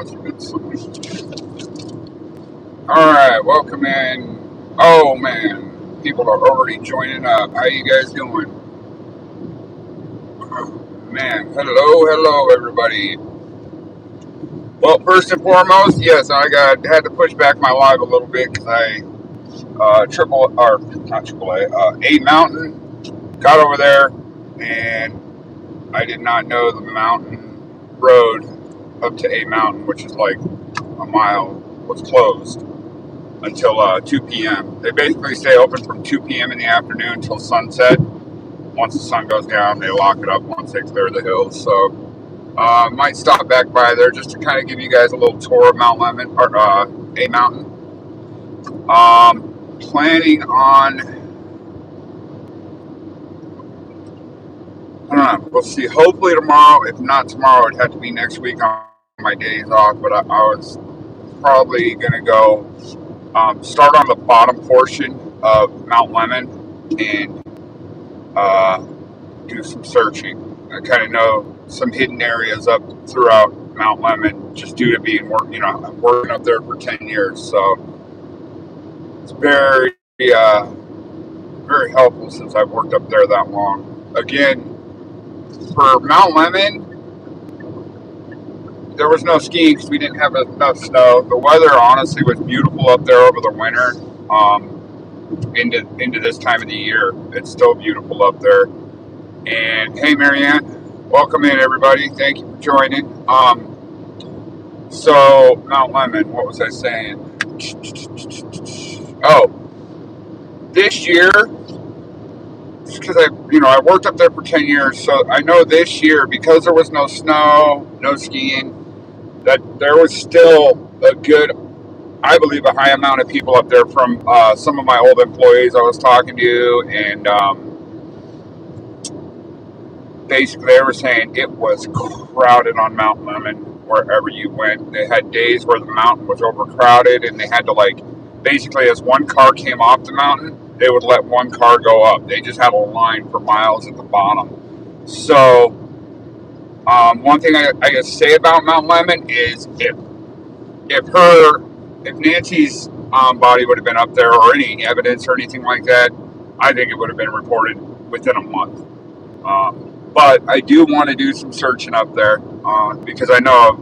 must have been something. Alright, welcome in. Oh man, people are already joining up. How you guys doing? Man, hello everybody. Well, first and foremost, yes, I had to push back my live a little bit because I A Mountain, got over there, and I did not know the mountain road up to A Mountain, which is like a mile, was closed until 2 p.m. They basically stay open from 2 p.m. in the afternoon until sunset. Once the sun goes down, they lock it up once they clear the hills. So might stop back by there just to kind of give you guys a little tour of Mount Lemon, or A Mountain. Planning on, I don't know, we'll see. Hopefully tomorrow. If not tomorrow, it'd have to be next week on my days off. But I was probably going to go start on the bottom portion of Mount Lemon and do some searching. I kind of know some hidden areas up throughout Mount Lemon just due to being working up there for 10 years. So it's very, very helpful since I've worked up there that long. Again, for Mount Lemon, there was no skiing because we didn't have enough snow. The weather honestly was beautiful up there over the winter. Into this time of the year, it's still beautiful up there. And hey, Marianne, welcome in everybody. Thank you for joining. So Mount Lemon, what was I saying? Oh, this year, because I worked up there for 10 years, so I know this year, because there was no snow, no skiing, that there was still I believe a high amount of people up there from some of my old employees I was talking to, and basically they were saying it was crowded on Mount Lemon wherever you went. They had days where the mountain was overcrowded, and they had to basically as one car came off the mountain, they would let one car go up. They just had a line for miles at the bottom. So one thing I gotta say about Mount Lemon is if Nancy's body would have been up there, or any evidence or anything like that, I think it would have been reported within a month. But I do want to do some searching up there because I know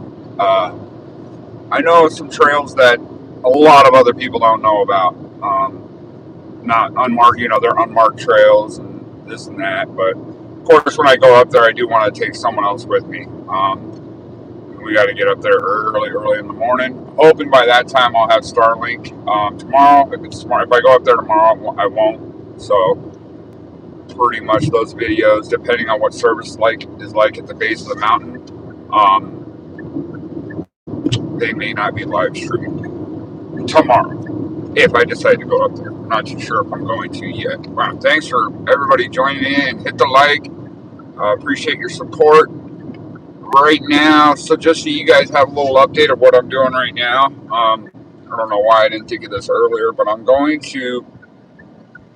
of some trails that a lot of other people don't know about. Not unmarked, they're unmarked trails and this and that. But of course, when I go up there, I do want to take someone else with me. We got to get up there early in the morning. Hoping by that time I'll have Starlink tomorrow. If I go up there tomorrow, I won't. So pretty much those videos, depending on what service is like at the base of the mountain, they may not be live streamed tomorrow if I decide to go up there. I'm not too sure if I'm going to yet. Wow, thanks for everybody joining in. Hit the like. Appreciate your support. Right now, so just so you guys have a little update of what I'm doing right now. I don't know why I didn't think of this earlier, but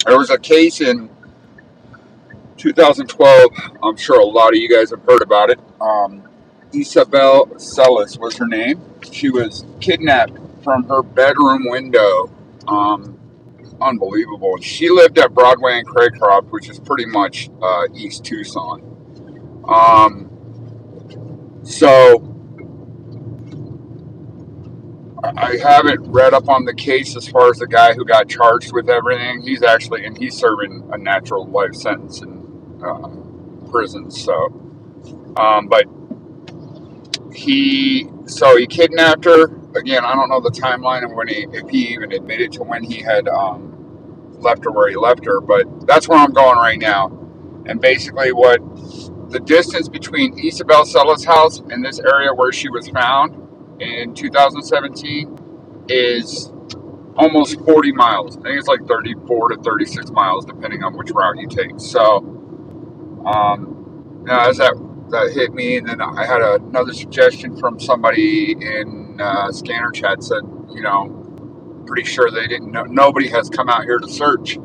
there was a case in 2012. I'm sure a lot of you guys have heard about it. Isabelle Celis was her name. She was kidnapped from her bedroom window. Unbelievable. She lived at Broadway and Craycroft, which is pretty much East Tucson. So I haven't read up on the case as far as the guy who got charged with everything. He's serving a natural life sentence in prison. So, but he kidnapped her. Again, I don't know the timeline and if he even admitted to when he had left her where he left her. But that's where I'm going right now. And basically, the distance between Isabelle Celis' house and this area where she was found in 2017 is almost 40 miles. I think it's like 34 to 36 miles, depending on which route you take. So, as that hit me, and then I had another suggestion from somebody in Scanner Chat said, pretty sure they didn't know. Nobody has come out here to search.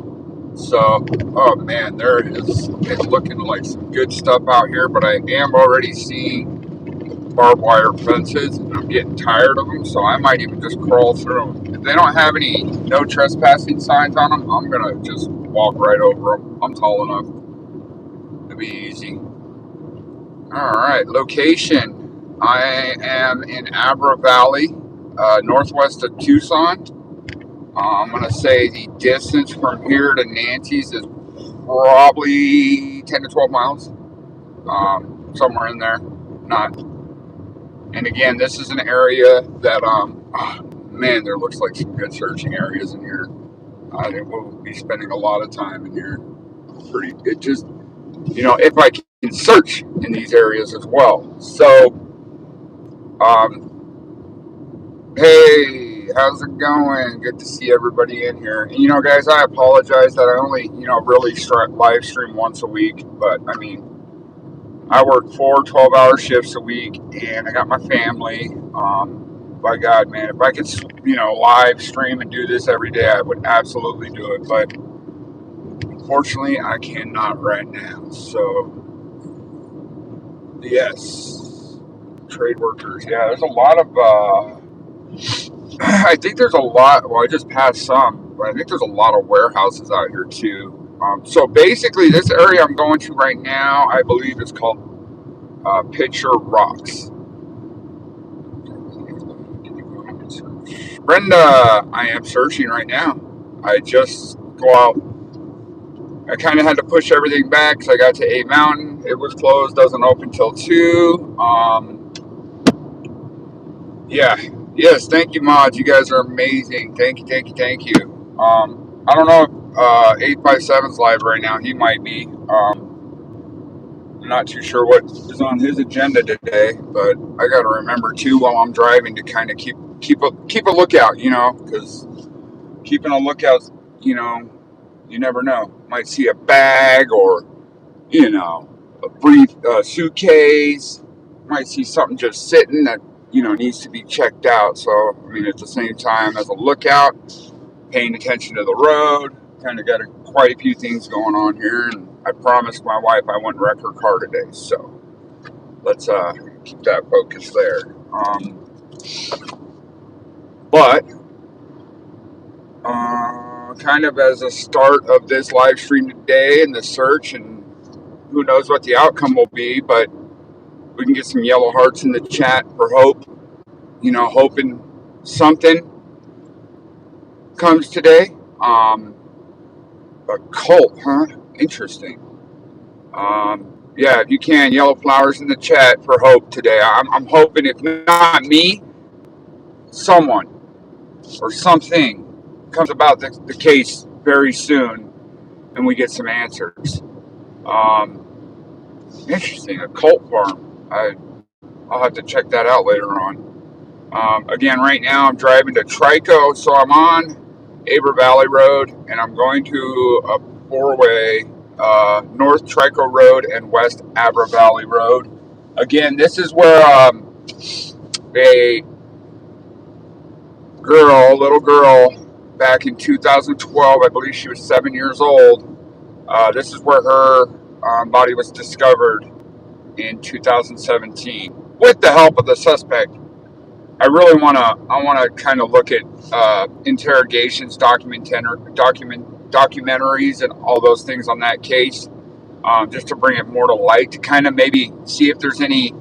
So, oh man, there it is. It's looking like some good stuff out here, but I am already seeing barbed wire fences, and I'm getting tired of them, so I might even just crawl through them. If they don't have any no trespassing signs on them, I'm gonna just walk right over them. I'm tall enough. It'll be easy. Alright, location. I am in Abra Valley, northwest of Tucson. I'm going to say the distance from here to Nancy's is probably 10 to 12 miles. Somewhere in there. Not. And again, this is an area that, man, there looks like some good searching areas in here. I think we'll be spending a lot of time in here. It just, if I can search in these areas as well. So, hey, how's it going? Good to see everybody in here. And, guys, I apologize that I only, really live stream once a week. But, I mean, I work 4 12-hour shifts a week, and I got my family. By God, man, if I could, live stream and do this every day, I would absolutely do it. But unfortunately, I cannot right now. So, yes, trade workers. Yeah, there's a lot of, I think there's a lot, well, I just passed some, but I think there's a lot of warehouses out here too. So basically, this area I'm going to right now, I believe is called Pitcher Rocks. Brenda, I am searching right now. I just go out. I kind of had to push everything back because I got to A Mountain. It was closed, doesn't open till 2. Yeah. Yes, thank you, mods. You guys are amazing. Thank you. I don't know if 857's live right now. He might be. I'm not too sure what is on his agenda today, but I got to remember too while I'm driving to kind of keep a lookout, because keeping a lookout, you never know. Might see a bag or, a brief suitcase. Might see something just sitting that, needs to be checked out. So, I mean, at the same time as a lookout, paying attention to the road, kind of got quite a few things going on here. And I promised my wife I wouldn't wreck her car today. So, let's keep that focus there. But, kind of as a start of this live stream today and the search, and who knows what the outcome will be, but we can get some yellow hearts in the chat for hope, hoping something comes today. A cult, huh? Interesting. Yeah, if you can, yellow flowers in the chat for hope today. I'm hoping, if not me, someone or something comes about the case very soon and we get some answers. Interesting, a cult farm. I'll have to check that out later on. Again, right now I'm driving to Trico, so I'm on Abra Valley Road, and I'm going to a 4-way, North Trico Road and West Abra Valley Road. Again, this is where a little girl, back in 2012, I believe she was 7 years old. This is where her body was discovered in 2017 with the help of the suspect. I really want to kind of look at interrogations, documentaries, and all those things on that case, just to bring it more to light, to kind of maybe see if there's any,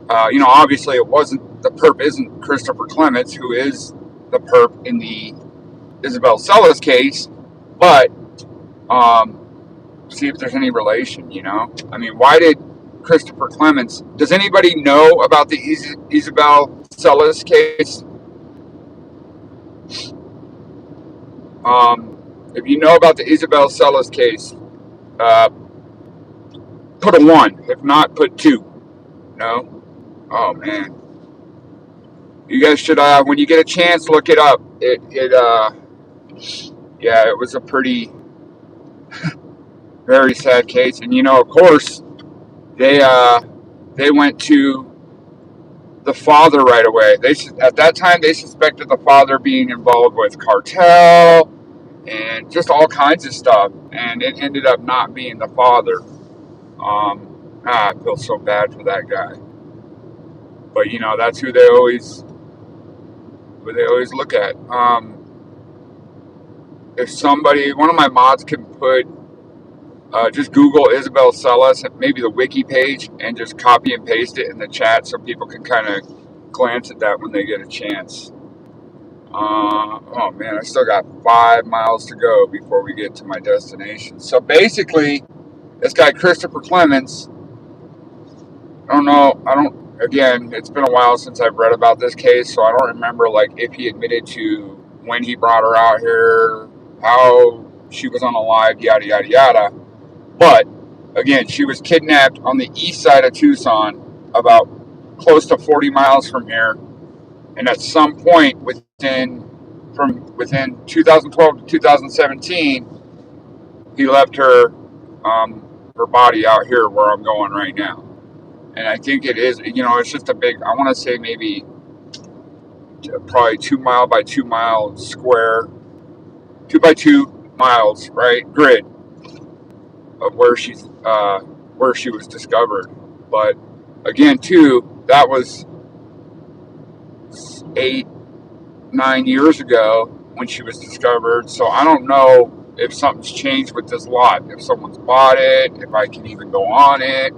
obviously the perp isn't Christopher Clements, who is the perp in the Isabelle Celis case, but see if there's any relation, I mean, why did Christopher Clements, does anybody know about the Isabelle Celis case? If you know about the Isabelle Celis case, put a 1. If not, put 2. No? Oh, man. You guys should, when you get a chance, look it up. Yeah, it was a pretty, very sad case. And, of course, they went to the father right away. At that time, they suspected the father being involved with cartel and just all kinds of stuff. And it ended up not being the father. I feel so bad for that guy. But that's who they always look at. If somebody, one of my mods can put, just Google Isabelle Celis, maybe the wiki page, and just copy and paste it in the chat so people can kind of glance at that when they get a chance. Oh man, I still got 5 miles to go before we get to my destination. So basically, this guy Christopher Clements, again, it's been a while since I've read about this case, so I don't remember like if he admitted to when he brought her out here, how she was unalive, yada yada yada. But again, she was kidnapped on the east side of Tucson, about close to 40 miles from here, and at some point within 2012 to 2017, he left her body out here where I'm going right now. And I think it is, it's just a big, I want to say maybe probably 2 mile by 2 mile square, 2 by 2 miles, right, grid of where she was discovered. But again, too, that was 8-9 years ago when she was discovered. So I don't know if something's changed with this lot, if someone's bought it, if I can even go on it.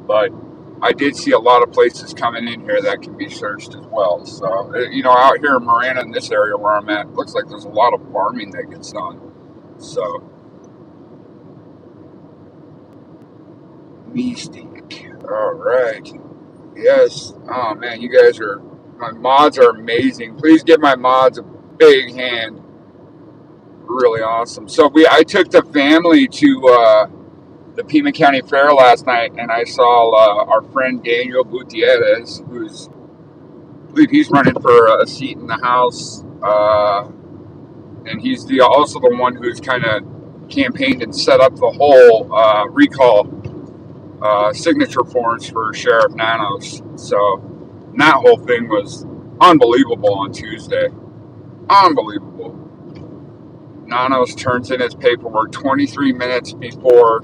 But I did see a lot of places coming in here that can be searched as well. So, out here in Marana, in this area where I'm at, looks like there's a lot of farming that gets done. So, mystic. All right. Yes. Oh, man, my mods are amazing. Please give my mods a big hand. Really awesome. So, I took the family to the Pima County Fair last night, and I saw our friend Daniel Gutierrez, I believe he's running for a seat in the House, and he's also the one who's kind of campaigned and set up the whole recall signature forms for Sheriff Nanos. So that whole thing was unbelievable on Tuesday. Unbelievable. Nanos turns in his paperwork 23 minutes before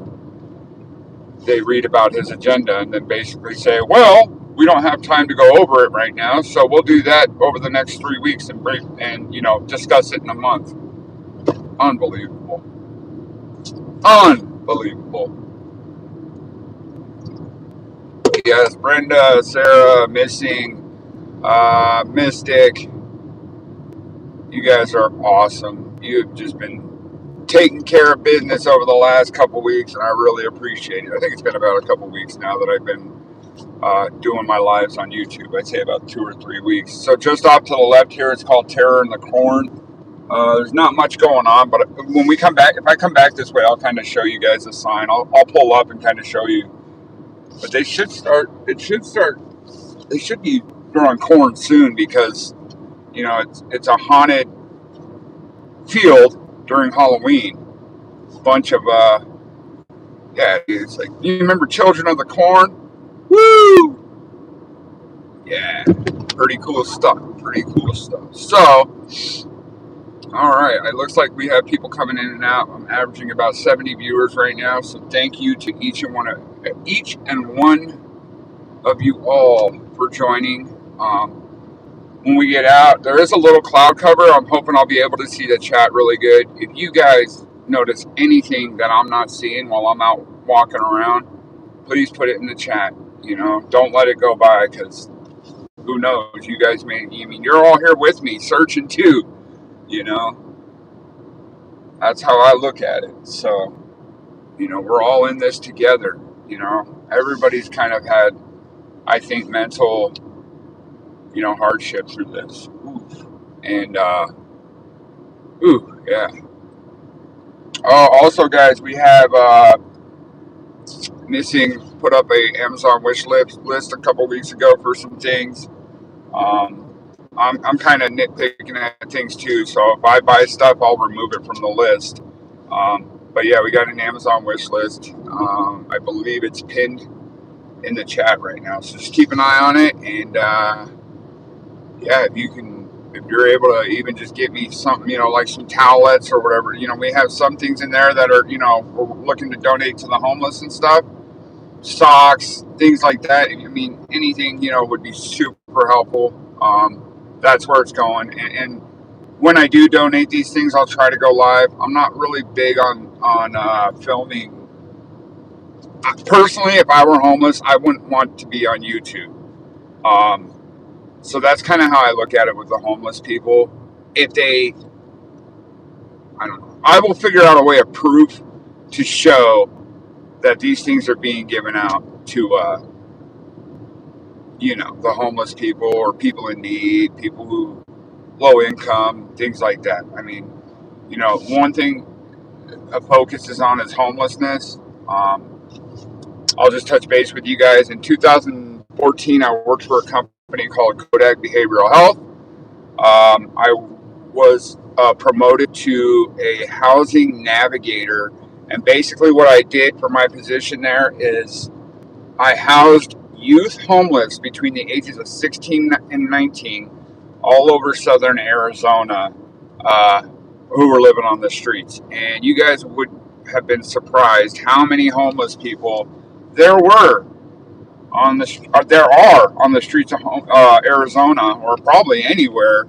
they read about his agenda, and then basically say, well, we don't have time to go over it right now, so we'll do that over the next 3 weeks and discuss it in a month. Unbelievable. Unbelievable. Yes, Brenda, Sarah, Missing, Mystic, you guys are awesome. You've just been taking care of business over the last couple weeks, and I really appreciate it. I think it's been about a couple weeks now that I've been doing my lives on YouTube. I'd say about 2 or 3 weeks. So just off to the left here, it's called Terror in the Corn. There's not much going on, but when we come back, if I come back this way, I'll kind of show you guys a sign. I'll pull up and kind of show you. But they should be growing corn soon, because it's a haunted field during Halloween. Bunch of it's like, you remember Children of the Corn? Woo! Yeah, pretty cool stuff. So, all right, it looks like we have people coming in and out. I'm averaging about 70 viewers right now, so thank you to each and one of you all for joining. When we get out, there is a little cloud cover. I'm hoping I'll be able to see the chat really good. If you guys notice anything that I'm not seeing while I'm out walking around, please put it in the chat. Don't let it go by, because who knows? You guys you're all here with me searching too. That's how I look at it. So, we're all in this together. Everybody's kind of had, I think, mental hardship through this. And yeah. Oh, also, guys, we have Missing put up a Amazon wish list a couple weeks ago for some things. I'm kind of nitpicking at things too, so if I buy stuff, I'll remove it from the list. But yeah, we got an Amazon wish list. I believe it's pinned in the chat right now, so just keep an eye on it. And yeah, if you're able to even just get me something, like some towelettes or whatever. We have some things in there that are, we're looking to donate to the homeless and stuff. socks, things like that. I mean, anything, would be super helpful. That's where it's going. And when I do donate these things, I'll try to go live. I'm not really big on filming. Personally, if I were homeless, I wouldn't want to be on YouTube. So that's kind of how I look at it with the homeless people. If they, I don't know, I will figure out a way of proof to show that these things are being given out to, the homeless people or people in need, people who low income, things like that. I mean, one thing a focus is on is homelessness. I'll just touch base with you guys. In 2014, I worked for a company called Kodak Behavioral Health. I was promoted to a housing navigator, and basically what I did for my position there is I housed youth homeless between the ages of 16 and 19 all over southern Arizona who were living on the streets. And you guys would have been surprised how many homeless people there were there are on the streets of Arizona, or probably anywhere,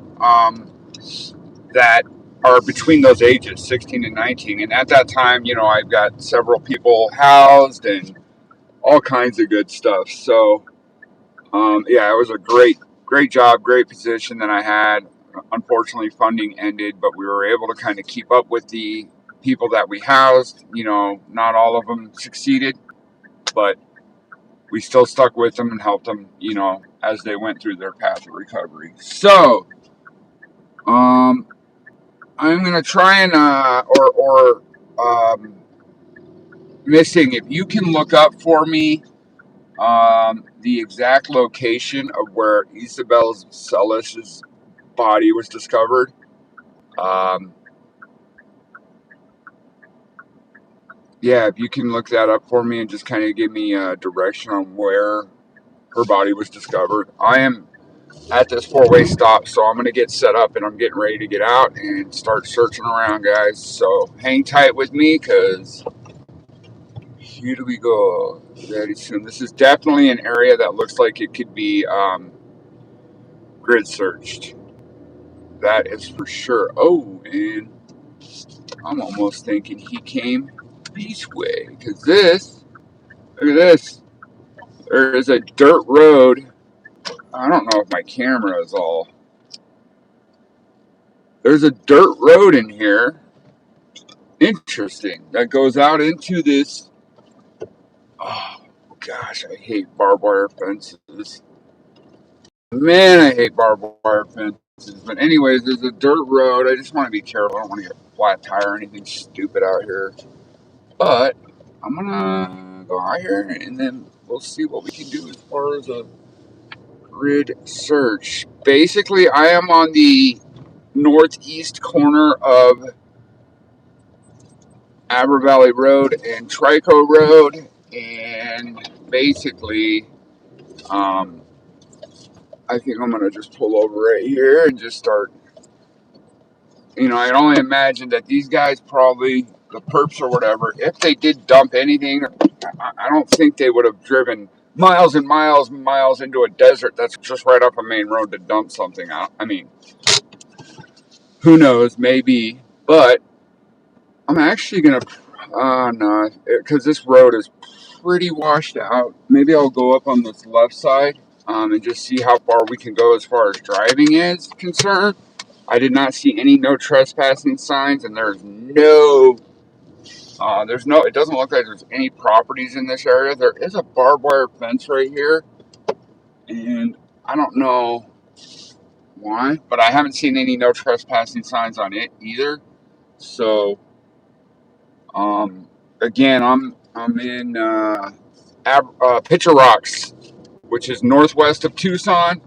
that are between those ages, 16 and 19. And at that time, I've got several people housed and all kinds of good stuff. So, yeah, it was a great job, great position that I had. Unfortunately, funding ended, but we were able to kind of keep up with the people that we housed. Not all of them succeeded, but we still stuck with them and helped them, as they went through their path of recovery. So, I'm gonna try and missing, if you can look up for me the exact location of where Isabelle's Celis' body was discovered. Yeah, if you can look that up for me and just kind of give me a direction on where her body was discovered. I am at this four-way stop, so I'm going to get set up and I'm getting ready to get out and start searching around, guys. So hang tight with me, because here we go very soon. This is definitely an area that looks like it could be grid searched. That is for sure. Oh, and I'm almost thinking he came this way, because look at this. There is a dirt road. I don't know if my camera is all. There's a dirt road in here. Interesting. That goes out into this. Oh, gosh, I hate barbed wire fences. Man, I hate barbed wire fences. But anyways, there's a dirt road. I just want to be careful. I don't want to get a flat tire or anything stupid out here. But I'm going to go out here and then we'll see what we can do as far as a grid search. Basically, I am on the northeast corner of Aber Valley Road and Trico Road, and basically, I think I'm gonna just pull over right here and just start. I only imagine that these guys probably, the perps or whatever, if they did dump anything, I don't think they would have driven miles and miles and miles into a desert that's just right off a main road to dump something out. I mean, who knows, maybe, but I'm actually gonna, no, because this road is pretty washed out. Maybe I'll go up on this left side and just see how far we can go as far as driving is concerned. I did not see any no trespassing signs, and it doesn't look like there's any properties in this area. There is a barbed wire fence right here, and I don't know why, but I haven't seen any no trespassing signs on it either. So, again, I'm in Picture Rocks, which is northwest of Tucson.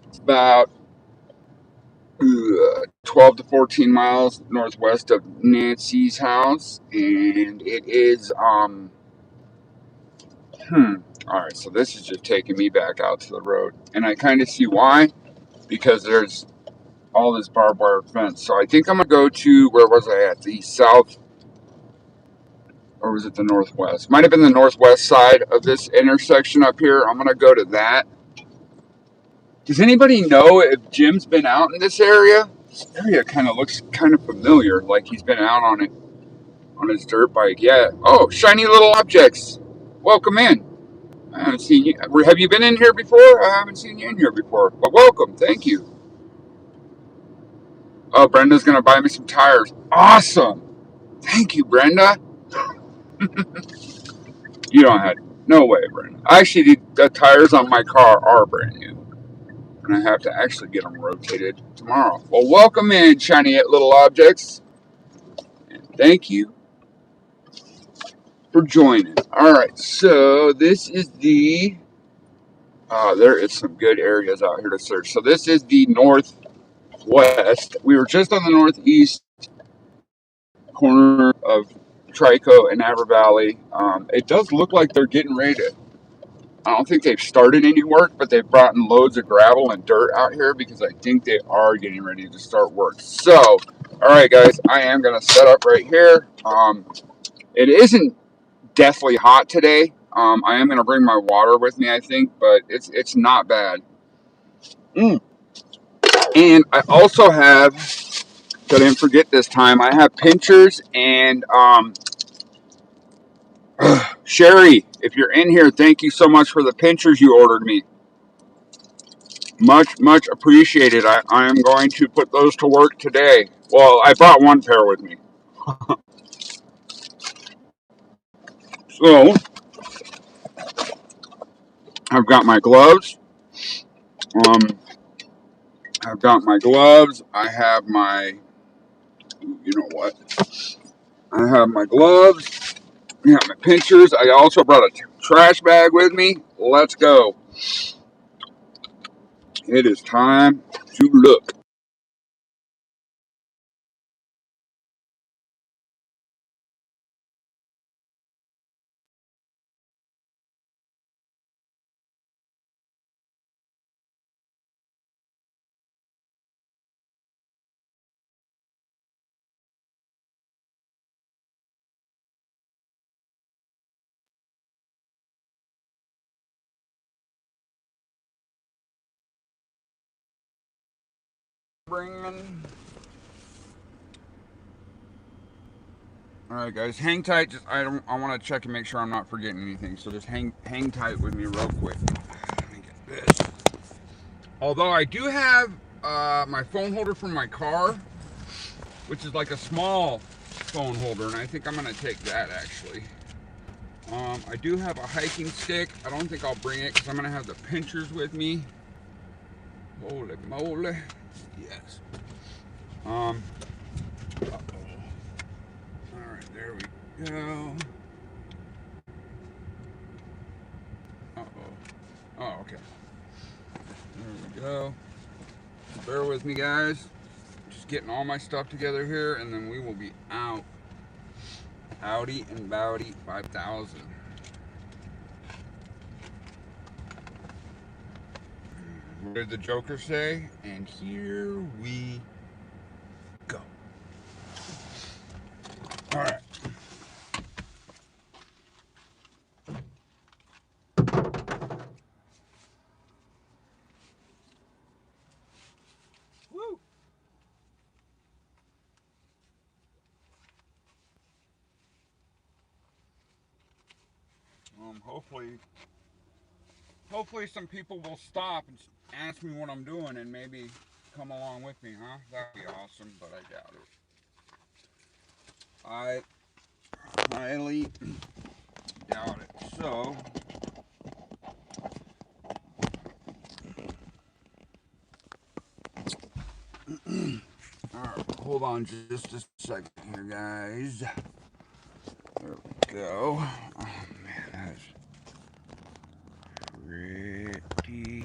It's about 12 to 14 miles northwest of Nancy's house, and it is all right, so this is just taking me back out to the road, and I kind of see why, because there's all this barbed wire fence. So I think I'm gonna go to, where was I at, the or was it the northwest? Might have been the northwest side of this intersection up here. I'm going to go to that. Does anybody know if Jim's been out in this area? This area kind of looks kind of familiar, like he's been out on it on his dirt bike. Yeah. Oh, shiny little objects. Welcome in. I haven't seen you. Have you been in here before? I haven't seen you in here before. But welcome. Thank you. Oh, Brenda's going to buy me some tires. Awesome. Thank you, Brenda. You don't have no way, Brenda. Actually, the tires on my car are brand new, and I have to actually get them rotated tomorrow. Well, welcome in, shiny little objects. And thank you for joining. All right, so this is the. There is some good areas out here to search. So this is the northwest. We were just on the northeast corner of Trico and Aver Valley. It does look like they're getting ready to. I don't think they've started any work, but they've brought in loads of gravel and dirt out here because I think they are getting ready to start work. So, all right, guys, I am going to set up right here. It isn't deathly hot today. I am going to bring my water with me, I think, but it's not bad. And I also have, so I didn't forget this time, I have pinchers and Sherry, if you're in here, thank you so much for the pinchers you ordered me. Much appreciated. I am going to put those to work today. Well, I brought one pair with me. So, I've got my gloves. I've got my gloves. I have my, you know what? I have my gloves. I have my pinchers. I also brought a trash bag with me. Let's go. It is time to look. Bringing. All right, guys, hang tight. Just I want to check and make sure I'm not forgetting anything. So just hang tight with me real quick. Let me get this. Although I do have my phone holder from my car, which is like a small phone holder, and I think I'm gonna take that actually. I do have a hiking stick. I don't think I'll bring it because I'm gonna have the pinchers with me. Holy moly! Yes. Uh-oh. All right, there we go. Uh-oh. Oh, okay. There we go. Bear with me, guys. Just getting all my stuff together here, and then we will be out. Howdy and Bowdy 5000. What did the Joker say? And here we go. All right. Woo! Hopefully some people will stop and ask me what I'm doing and maybe come along with me, huh? That'd be awesome, but I doubt it. I highly doubt it. So, alright, hold on just a second here, guys. There we go. Oh man, that's pretty.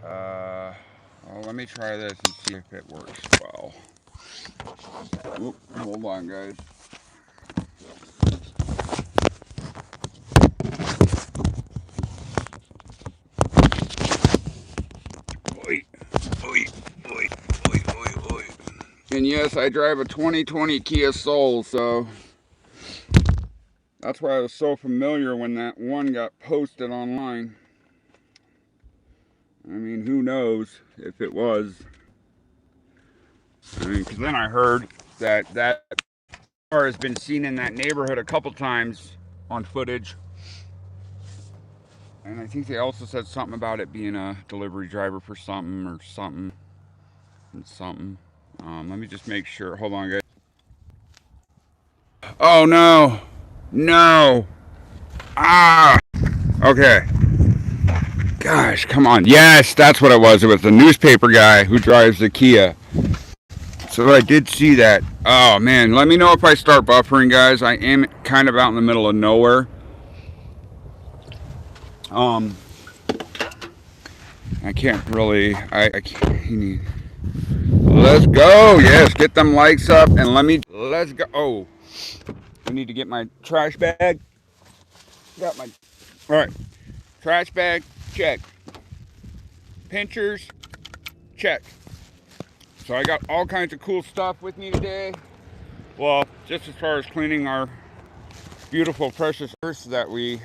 Well, let me try this and see if it works well. Oop, hold on, guys. And yes, I drive a 2020 Kia Soul, so that's why I was so familiar when that one got posted online. I mean, who knows if it was. I mean, because then I heard that that car has been seen in that neighborhood a couple times on footage. And I think they also said something about it being a delivery driver for something or something and something. Let me just make sure. Hold on, guys. Oh, no. No. Ah. Okay. Gosh, come on. Yes, that's what it was. It was the newspaper guy who drives the Kia. So I did see that. Oh, man. Let me know if I start buffering, guys. I am kind of out in the middle of nowhere. I can't really. I can't. Let's go. Yes, get them likes up and let's go. Oh, I need to get my trash bag. Got my. All right. Trash bag, check. Pinchers, check. So I got all kinds of cool stuff with me today. Well, just as far as cleaning our beautiful, precious earth that we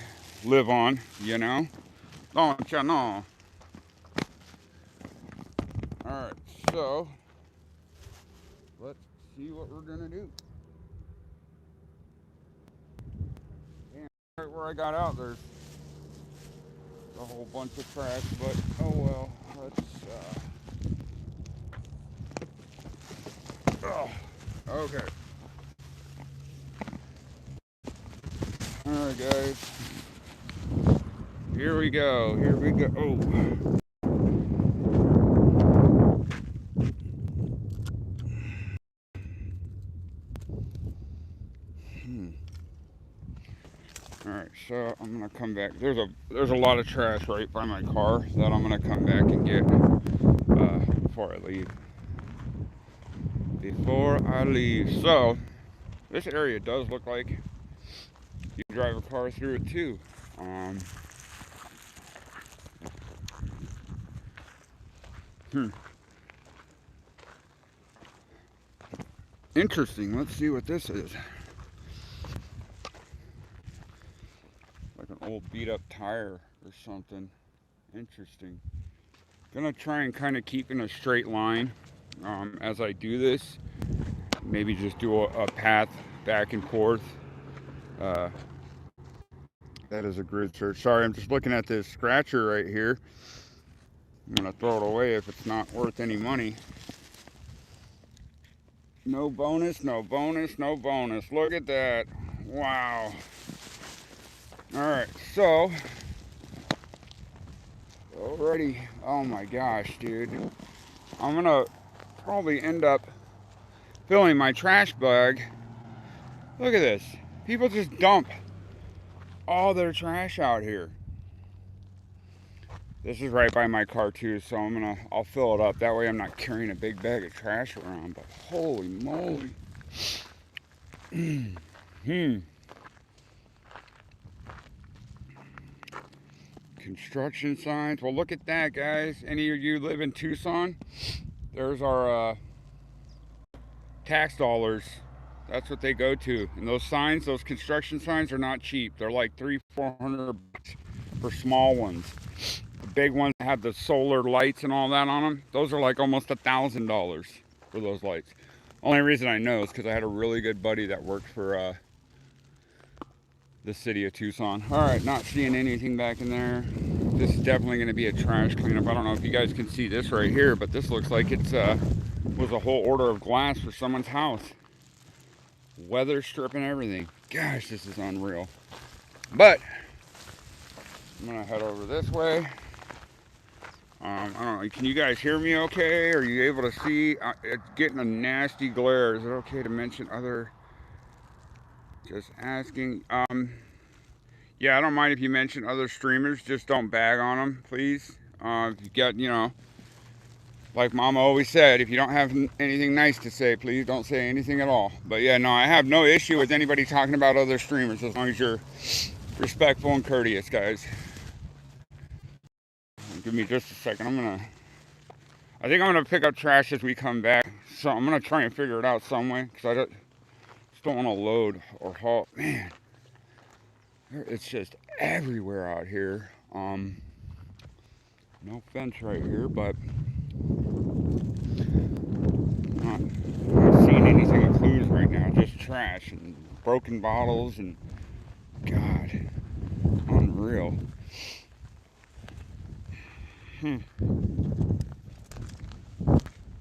live on, you know. Don't you know? Alright, so let's see what we're gonna do. And right where I got out, there's a whole bunch of trash, but oh well. Let's okay. Alright, guys. Here we go. Here we go. Oh. Alright, so I'm gonna come back. There's a lot of trash right by my car that I'm gonna come back and get before I leave. So this area does look like you can drive a car through it too. Interesting. Let's see what this is. Like an old beat up tire or something. Interesting. Gonna try and kind of keep in a straight line as I do this. Maybe just do a path back and forth. That is a grid search. Sorry, I'm just looking at this scratcher right here. I'm gonna throw it away if it's not worth any money. No bonus, no bonus, no bonus. Look at that. Wow. Alright, so already, oh my gosh, dude. I'm gonna probably end up filling my trash bag. Look at this. People just dump all their trash out here. This is right by my car too, so I'll fill it up. That way I'm not carrying a big bag of trash around, but holy moly. Construction signs. Well, look at that, guys. Any of you live in Tucson? There's our tax dollars. That's what they go to. And those signs, those construction signs are not cheap. They're like $300-400 for small ones. The big ones that have the solar lights and all that on them, those are like almost $1,000 for those lights. Only reason I know is because I had a really good buddy that worked for the city of Tucson. All right, not seeing anything back in there. This is definitely going to be a trash cleanup. I don't know if you guys can see this right here, but this looks like it's was a whole order of glass for someone's house. Weather strip and everything. Gosh, this is unreal. But I'm gonna head over this way. I don't know. Can you guys hear me okay? Are you able to see? It's getting a nasty glare. Is it okay to mention other? Just asking. Yeah, I don't mind if you mention other streamers. Just don't bag on them, please. If you got, you know, like Mama always said, if you don't have anything nice to say, please don't say anything at all. But yeah, no, I have no issue with anybody talking about other streamers as long as you're respectful and courteous, guys. Give me just a second. I think I'm gonna pick up trash as we come back. So I'm gonna try and figure it out some way, because I just don't want to load or haul. Man, it's just everywhere out here. No fence right here, but not seeing anything of clues right now. Just trash and broken bottles and God, unreal.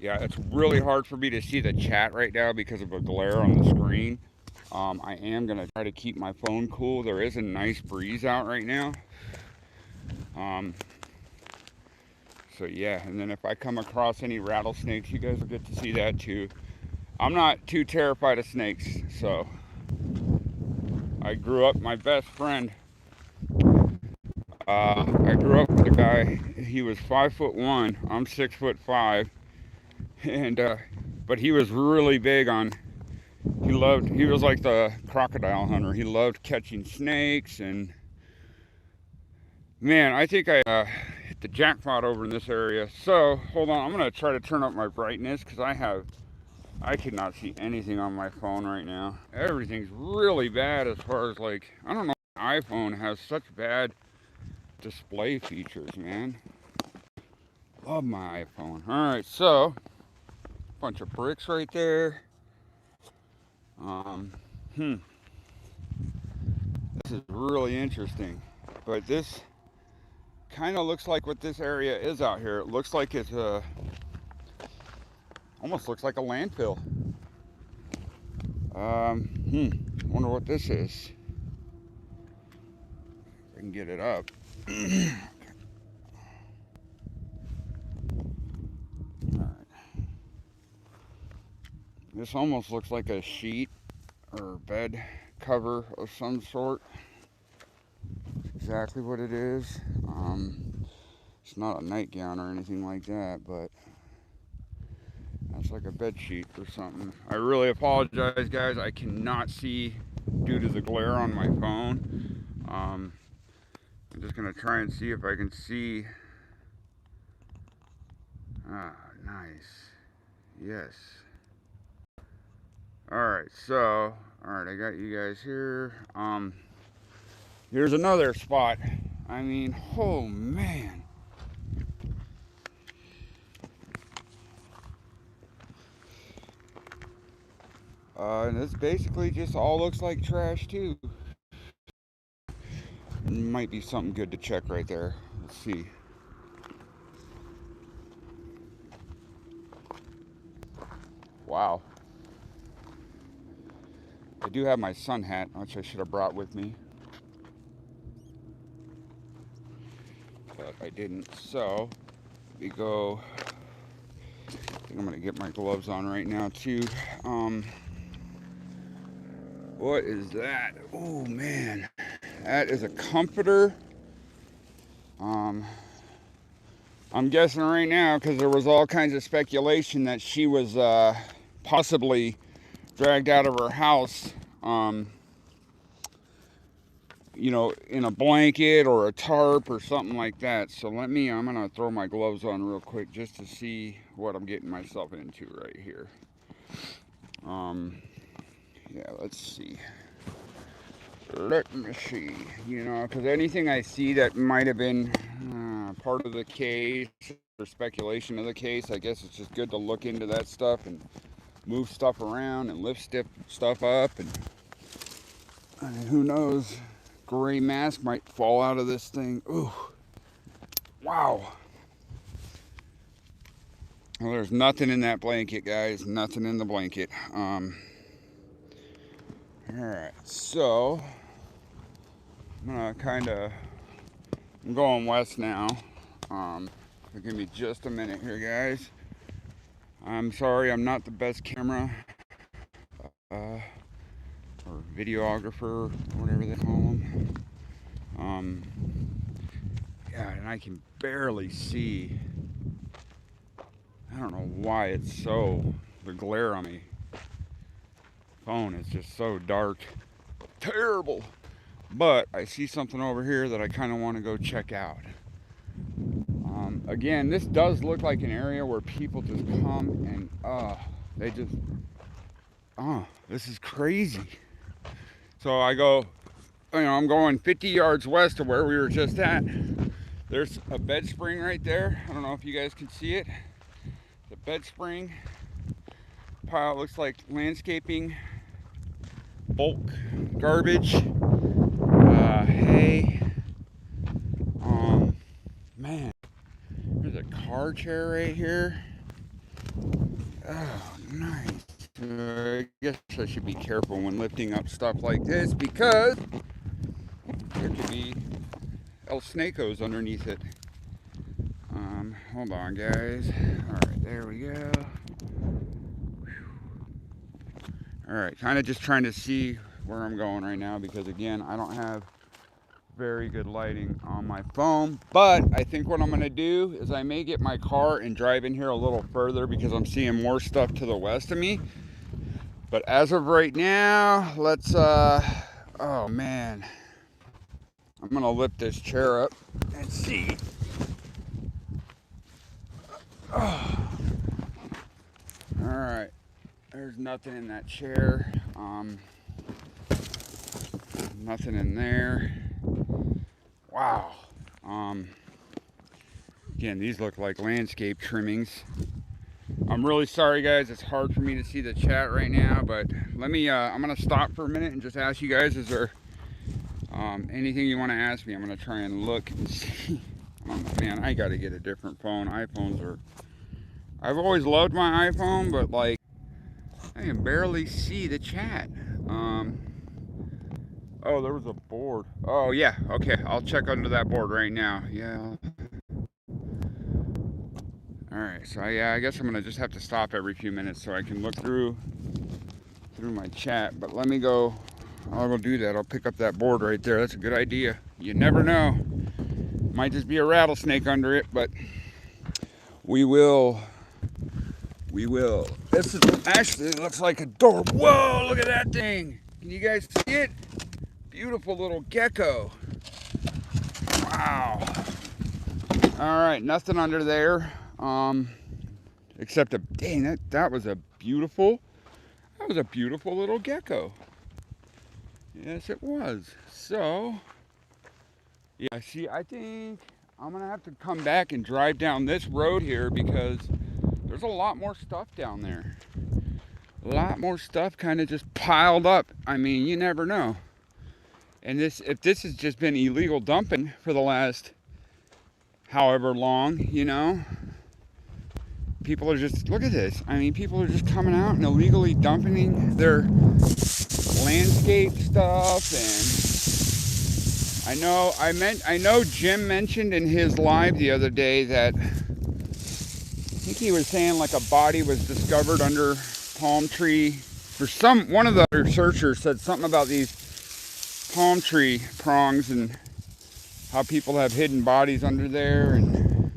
Yeah, it's really hard for me to see the chat right now because of a glare on the screen. I am gonna try to keep my phone cool. There is a nice breeze out right now. So yeah, and then if I come across any rattlesnakes, you guys will get to see that too. I'm not too terrified of snakes, so I grew up, my best friend, I grew up with a guy, he was 5'1", I'm 6'5", and but he was really big on, he was like the crocodile hunter. He loved catching snakes, and man, I think I hit the jackpot over in this area. So hold on, I'm gonna try to turn up my brightness because I cannot see anything on my phone right now. Everything's really bad as far as, like, I don't know, my iPhone has such bad display features, man. Love my iPhone. All right, so bunch of bricks right there. This is really interesting, but this kind of looks like what this area is out here. It looks like it's almost looks like a landfill. Wonder what this is. If I can get it up. Alright. This almost looks like a sheet or bed cover of some sort. Exactly what it is. It's not a nightgown or anything like that, but that's like a bed sheet or something. I really apologize, guys. I cannot see due to the glare on my phone. I'm just gonna try and see if I can see. Ah, nice. Yes. Alright, so, alright, I got you guys here. Here's another spot. I mean, oh man. And this basically just all looks like trash too. Might be something good to check right there. Let's see. Wow. I do have my sun hat, which I should have brought with me, but I didn't. So we go. I think I'm gonna get my gloves on right now too. What is that? Oh man, that is a comforter. I'm guessing right now, because there was all kinds of speculation that she was possibly dragged out of her house, you know, in a blanket or a tarp or something like that. So I'm gonna throw my gloves on real quick just to see what I'm getting myself into right here. Yeah, let's see. Let me see, you know, because anything I see that might have been part of the case or speculation of the case, I guess it's just good to look into that stuff and move stuff around and lift stuff up, and who knows, gray mask might fall out of this thing. Ooh, wow. Well, there's nothing in that blanket, guys. Nothing in the blanket. All right, so I'm going west now. Give me just a minute here, guys. I'm sorry, I'm not the best camera or videographer, whatever they call them. Yeah, and I can barely see. I don't know why it's so, the glare on my phone is just so dark. Terrible. But I see something over here that I kind of want to go check out. Again, this does look like an area where people just come and They just, oh, this is crazy. So I go, I'm going 50 yards west of where we were just at. There's a bed spring right there. I don't know if you guys can see it. The bed spring pile looks like landscaping, bulk garbage, hay. Man, there's a car chair right here. Oh, nice. I guess I should be careful when lifting up stuff like this because there could be El Snakos underneath it. Hold on, guys. All right, there we go. All right, kind of just trying to see where I'm going right now because, again, I don't have very good lighting on my phone. But I think what I'm going to do is I may get my car and drive in here a little further because I'm seeing more stuff to the west of me. But as of right now, let's, oh, man. I'm going to lift this chair up and see. Oh. All right, there's nothing in that chair. Nothing in there. Wow. Again, these look like landscape trimmings. I'm really sorry, guys. It's hard for me to see the chat right now, but let me. I'm gonna stop for a minute and just ask you guys: is there anything you want to ask me? I'm gonna try and look and see. Oh, man, I gotta get a different phone. iPhones are. I've always loved my iPhone, but like, I can barely see the chat. Oh, there was a board. Oh, yeah. Okay, I'll check under that board right now. Yeah. All right. So yeah, I guess I'm gonna just have to stop every few minutes so I can look through my chat. But let me go. I'll go do that. I'll pick up that board right there. That's a good idea. You never know. Might just be a rattlesnake under it, but we will. We will. This is actually, it looks like a door. Whoa! Look at that thing. Can you guys see it? Beautiful little gecko. Wow. All right, nothing under there. Except dang, that was a beautiful little gecko. Yes, it was. So, yeah, see, I think I'm gonna have to come back and drive down this road here because there's a lot more stuff down there. A lot more stuff kind of just piled up. I mean, you never know. And if this has just been illegal dumping for the last however long, people are just, look at this. I mean, people are just coming out and illegally dumping their landscape stuff. And I know Jim mentioned in his live the other day that I think he was saying like a body was discovered under palm tree. One of the other searchers said something about these palm tree prongs and how people have hidden bodies under there and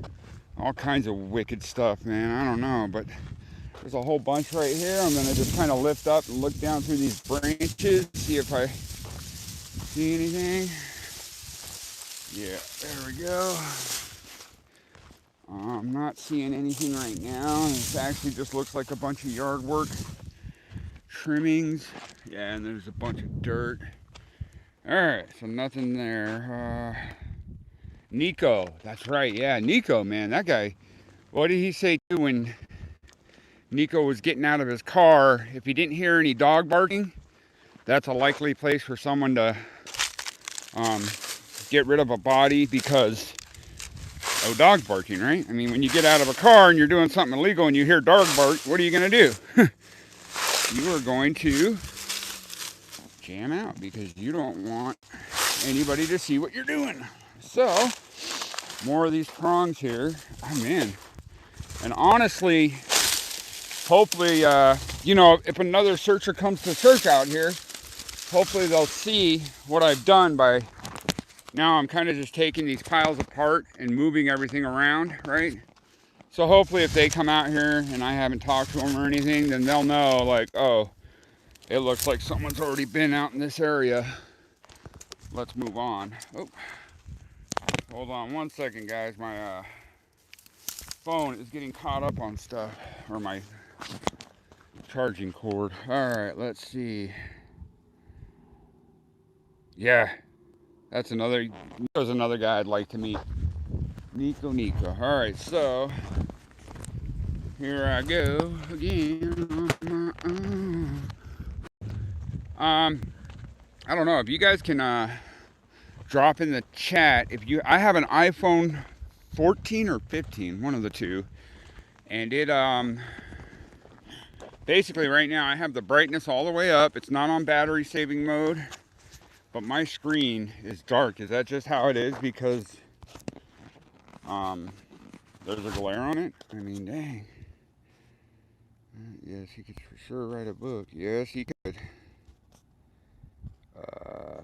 all kinds of wicked stuff, man. I don't know, but there's a whole bunch right here. I'm gonna just kind of lift up and look down through these branches, see if I see anything. Yeah, there we go. I'm not seeing anything right now. It actually just looks like a bunch of yard work trimmings. Yeah, and there's a bunch of dirt. Alright, so nothing there. Nico, that's right, yeah, Nico, man, that guy. What did he say too when Nico was getting out of his car? If he didn't hear any dog barking, that's a likely place for someone to get rid of a body because of dog barking, right? I mean, when you get out of a car and you're doing something illegal and you hear dog bark, what are you going to do? You are going to jam out because you don't want anybody to see what you're doing. So, more of these prongs here. Oh, man. And honestly, hopefully, if another searcher comes to search out here, hopefully they'll see what I've done by now I'm kind of just taking these piles apart and moving everything around, right? So hopefully if they come out here and I haven't talked to them or anything, then they'll know, like, oh, it looks like someone's already been out in this area. Let's move on. Oh, hold on one second, guys. My phone is getting caught up on stuff, or my charging cord. All right, let's see. Yeah, that's another. There's another guy I'd like to meet. Nico. All right, so here I go again on my own. I don't know if you guys can drop in the chat if you. I have an iPhone 14 or 15, one of the two, and it basically right now I have the brightness all the way up. It's not on battery saving mode, but my screen is dark. Is that just how it is because there's a glare on it? I mean, dang. Yes, he could for sure write a book. Yes, he could.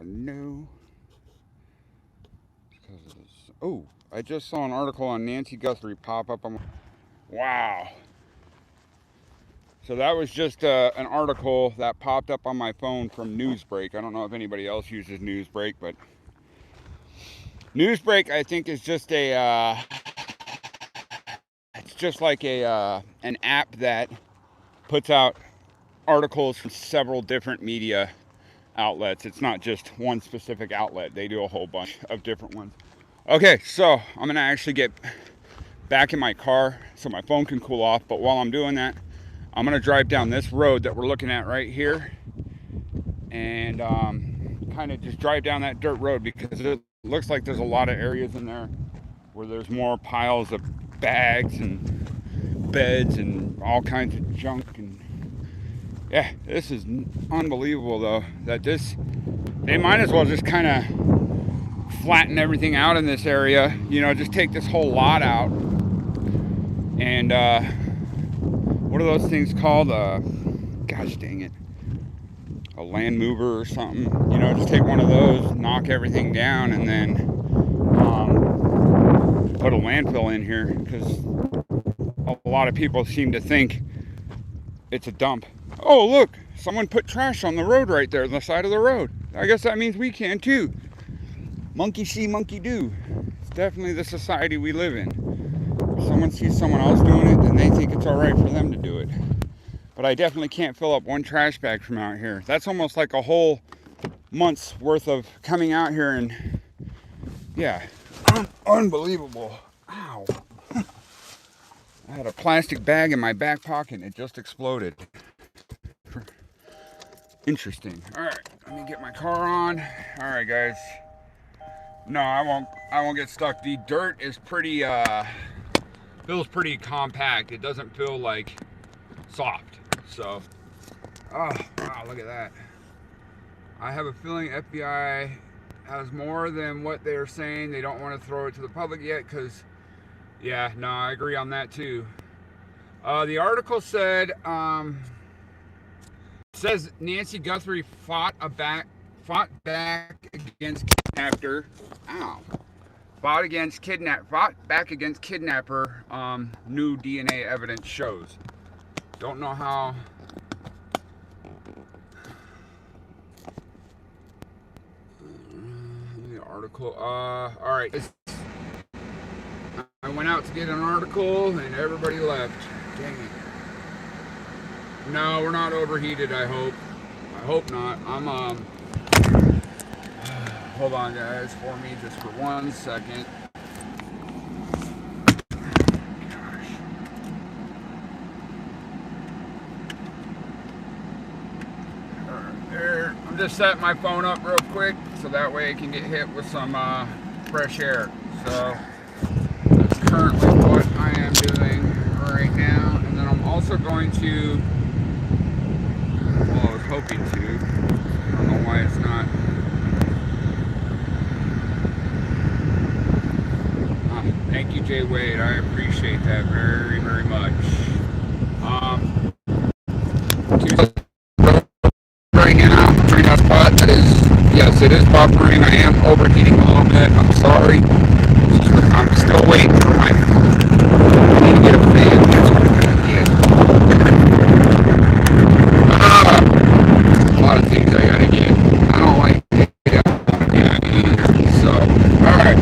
No. Oh, I just saw an article on Nancy Guthrie pop up on. Wow. So that was just an article that popped up on my phone from Newsbreak. I don't know if anybody else uses Newsbreak, but Newsbreak I think is just a it's just like a an app that puts out articles from several different media outlets. It's not just one specific outlet. They do a whole bunch of different ones. Okay, so I'm gonna actually get back in my car so my phone can cool off, but while I'm doing that, I'm gonna drive down this road that we're looking at right here and kind of just drive down that dirt road because it looks like there's a lot of areas in there where there's more piles of bags and beds and all kinds of junk. And yeah, this is unbelievable though, that they might as well just kind of flatten everything out in this area, you know, just take this whole lot out. And what are those things called? Gosh dang it, a land mover or something, you know, just take one of those, knock everything down, and then put a landfill in here, because a lot of people seem to think it's a dump. Oh look, someone put trash on the road right there on the side of the road. I guess that means we can too. Monkey see, monkey do. It's definitely the society we live in. If someone sees someone else doing it, then they think it's all right for them to do it. But I definitely can't fill up one trash bag from out here. That's almost like a whole month's worth of coming out here, and yeah, unbelievable. Ow. I had a plastic bag in my back pocket and it just exploded. Interesting. All right, let me get my car on. All right, guys. No, I won't get stuck. The dirt is pretty feels pretty compact. It doesn't feel like soft. So, oh wow, look at that. I have a feeling FBI has more than what they're saying. They don't want to throw it to the public yet, because yeah, no, I agree on that too. The article said says Nancy Guthrie fought back against kidnapper. Ow. Fought back against kidnapper. New DNA evidence shows. Don't know how. The article. All right. I went out to get an article and everybody left. Dang it. No, we're not overheated. I hope. I hope not. I'm hold on, guys, for me just for 1 second. Gosh. There. I'm just setting my phone up real quick so that way it can get hit with some fresh air. So that's currently what I am doing right now. And then I'm also going to, well, I was hoping to, I don't know why it's not. Thank you, Jay Wade. I appreciate that very, very much. Right now, I'm a spot that is, yes, it is buffering. I am overheating a little bit. I'm sorry. I'm still waiting for my, I need to get a fan. That's what I'm gonna get. A lot of things I gotta get. I don't like it either. So, alright.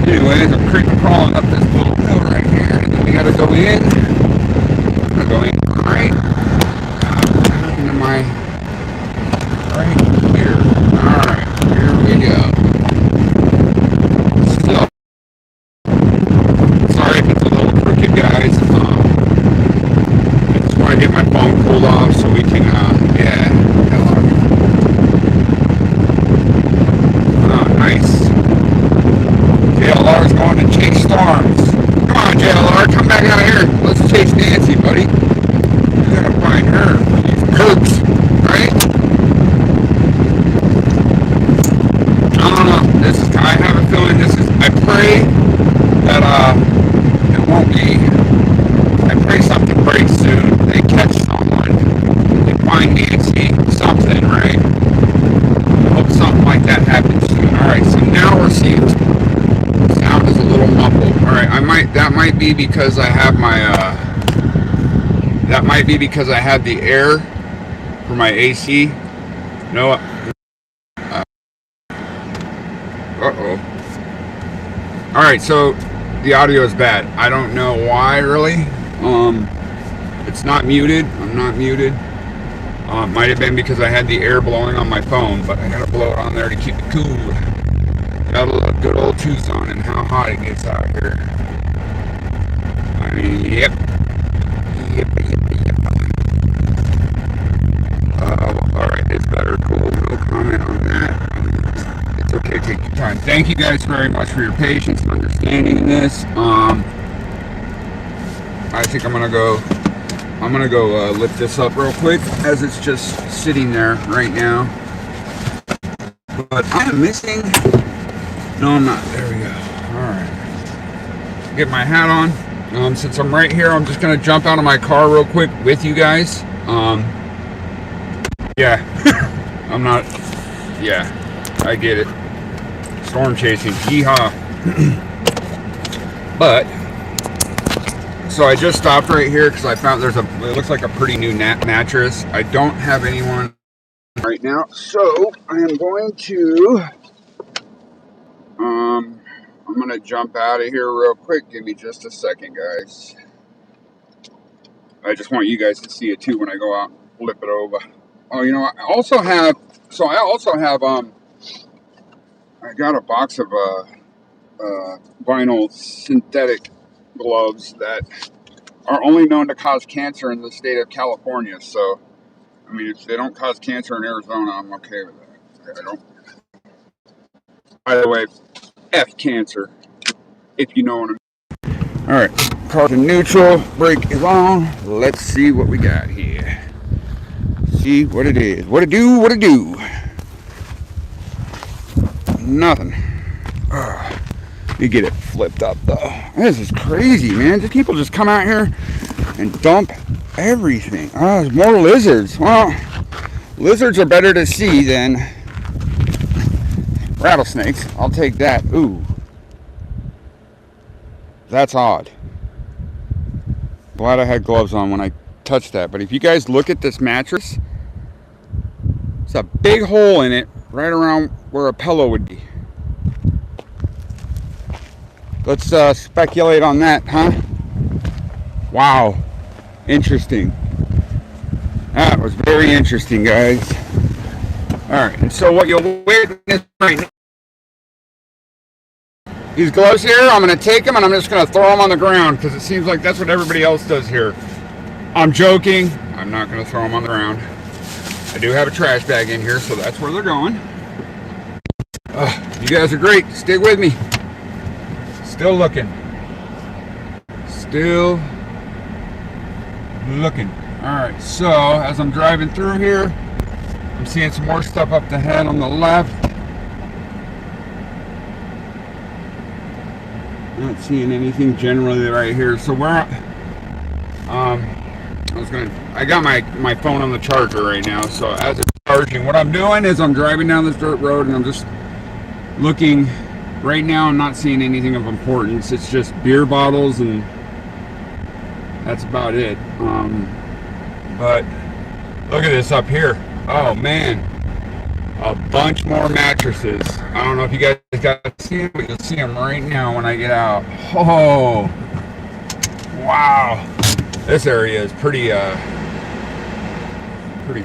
Anyways, I'm creeping crawling up this little hill right here, and then we gotta go in. I'm gonna go in right. be because I have my, that might be because I have the air for my AC. No, uh-oh. Alright, so the audio is bad. I don't know why, really. It's not muted. I'm not muted. Might have been because I had the air blowing on my phone, but I gotta blow it on there to keep it cool. Got a good old Tucson and how hot it gets out here. I mean, yep. Alright, it's better. Cool. No comment on that. It's okay, take your time. Thank you guys very much for your patience and understanding in this. I think I'm gonna go lift this up real quick as it's just sitting there right now. But I'm missing. No, I'm not. There we go. Alright. Get my hat on. Since I'm right here, I'm just gonna jump out of my car real quick with you guys. Yeah. I'm not. Yeah. I get it. Storm chasing. Yeehaw. But so I just stopped right here because I found it looks like a pretty new mattress. I don't have anyone right now, so I am going to I'm gonna jump out of here real quick. Give me just a second, guys. I just want you guys to see it too when I go out and flip it over. Oh, you know, I got a box of vinyl synthetic gloves that are only known to cause cancer in the state of California. So, I mean, if they don't cause cancer in Arizona, I'm okay with that. I don't. By the way, F cancer, if you know what I mean. All right, car's in neutral, brake is on. Let's see what we got here. See what it is. What it do? What it do? Nothing. You get it flipped up though. This is crazy, man. These people just come out here and dump everything. Oh, there's more lizards. Well, lizards are better to see than rattlesnakes. I'll take that. Ooh. That's odd. Glad I had gloves on when I touched that. But if you guys look at this mattress, there's a big hole in it right around where a pillow would be. Let's speculate on that, huh? Wow. Interesting. That was very interesting, guys. Alright, and so what you'll witness right now, these gloves here, I'm going to take them and I'm just going to throw them on the ground because it seems like that's what everybody else does here. I'm joking. I'm not going to throw them on the ground. I do have a trash bag in here, so that's where they're going. You guys are great. Stick with me. Still looking. Still looking. Alright, so as I'm driving through here, I'm seeing some more stuff up the head on the left. Not seeing anything generally right here. So where I got my phone on the charger right now, so as it's charging, what I'm doing is I'm driving down this dirt road and I'm just looking. Right now I'm not seeing anything of importance. It's just beer bottles and that's about it. But look at this up here. Oh man, a bunch more mattresses. I don't know if you guys got to see them, but you'll see them right now when I get out. Oh, wow. This area is pretty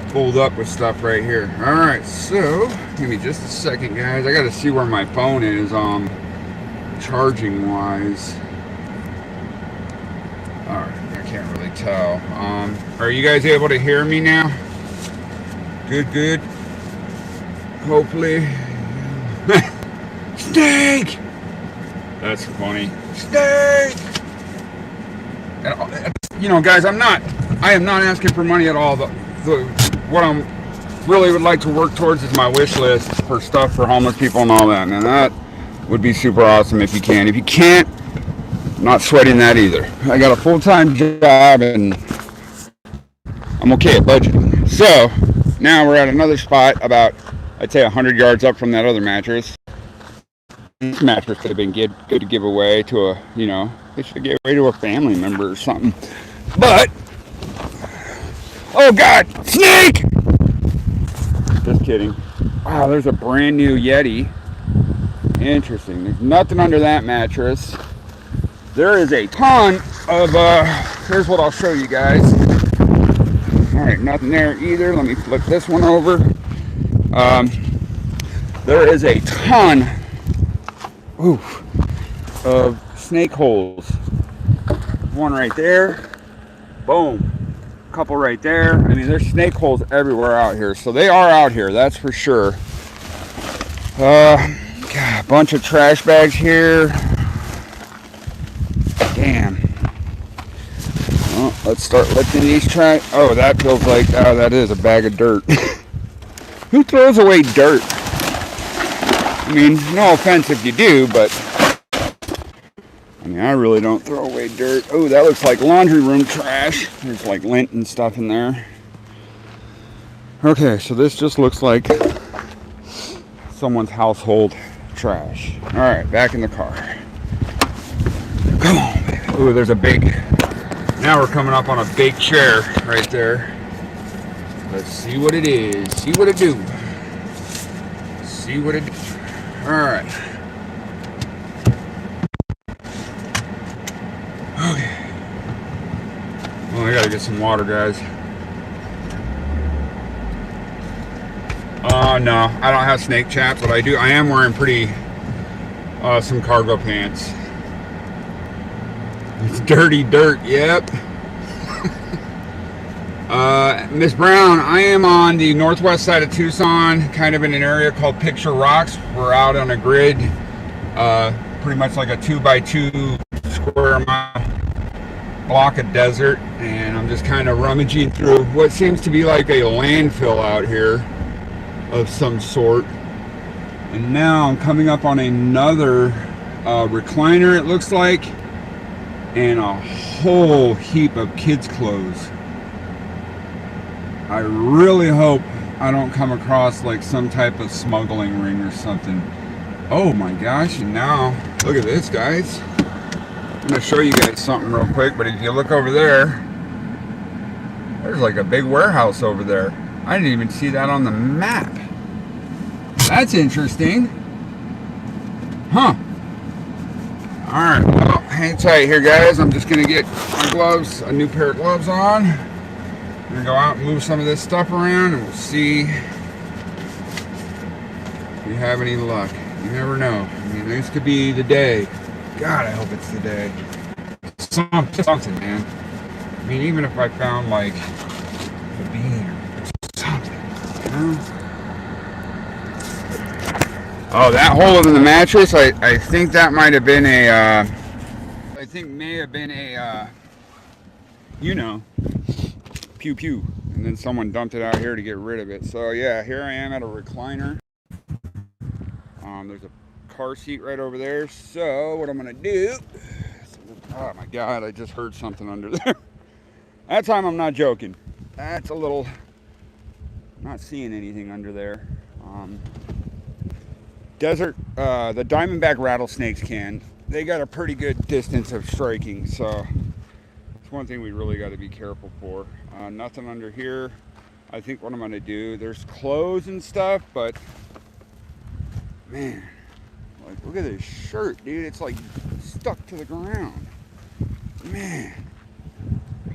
pulled up with stuff right here. All right, so give me just a second, guys. I got to see where my phone is charging wise. All right, I can't really tell. Are you guys able to hear me now? Good. Hopefully. Steak! That's funny. Steak! And, you know, guys, I am not asking for money at all. What I'm really would like to work towards is my wish list for stuff for homeless people and all that. And that would be super awesome if you can. If you can't, I'm not sweating that either. I got a full-time job and I'm okay at budgeting. So now we're at another spot about, I'd say 100 yards up from that other mattress. This mattress could have been good to give away to a, you know, They should get away to a family member or something. But, oh God, snake! Just kidding. Wow, there's a brand new Yeti. Interesting. There's nothing under that mattress. There is a ton of, here's what I'll show you guys. Alright, nothing there either. Let me flip this one over. There is a ton of snake holes. One right there. Boom. A couple right there. I mean, there's snake holes everywhere out here. So they are out here, that's for sure. God, a bunch of trash bags here. Damn. Well, let's start lifting these trash. Oh, that feels like, oh, that is a bag of dirt. Who throws away dirt? I mean, no offense if you do, but I mean, I really don't throw away dirt. Oh, that looks like laundry room trash. There's like lint and stuff in there. Okay, so this just looks like someone's household trash. All right, back in the car. Come on, baby. Oh, there's a big, now we're coming up on a big chair right there. Let's see what it is. See what it do. See what it do. All right. Okay. Well, I gotta get some water, guys. No, I don't have snake chaps, but I am wearing pretty, some cargo pants. It's dirty dirt, yep. Miss Brown, I am on the northwest side of Tucson, kind of in an area called Picture Rocks. We're out on a grid, pretty much like a 2x2 square mile block of desert, and I'm just kind of rummaging through what seems to be like a landfill out here of some sort. And now I'm coming up on another recliner, it looks like, and a whole heap of kids' clothes. I really hope I don't come across like some type of smuggling ring or something. Oh my gosh, and now, look at this, guys. I'm gonna show you guys something real quick, but if you look over there, there's like a big warehouse over there. I didn't even see that on the map. That's interesting. Huh. Alright, well, hang tight here, guys. I'm just gonna get my gloves, a new pair of gloves on. I'm gonna go out and move some of this stuff around, and we'll see if we have any luck. You never know. I mean, this could be the day. God, I hope it's the day. Something, man. I mean, even if I found like a bean or something, you know? Oh, that hole in the mattress, I think that might have been a, you know, pew pew. And then someone dumped it out here to get rid of it. So yeah, here I am at a recliner. There's a car seat right over there. So what I'm gonna do, oh my God, I just heard something under there. That time I'm not joking. That's a little, not seeing anything under there. Desert, the diamondback rattlesnakes they got a pretty good distance of striking, so it's one thing we really got to be careful for. Nothing under here. I think what I'm gonna do, there's clothes and stuff, but man, like, look at this shirt, dude. It's like stuck to the ground. Man,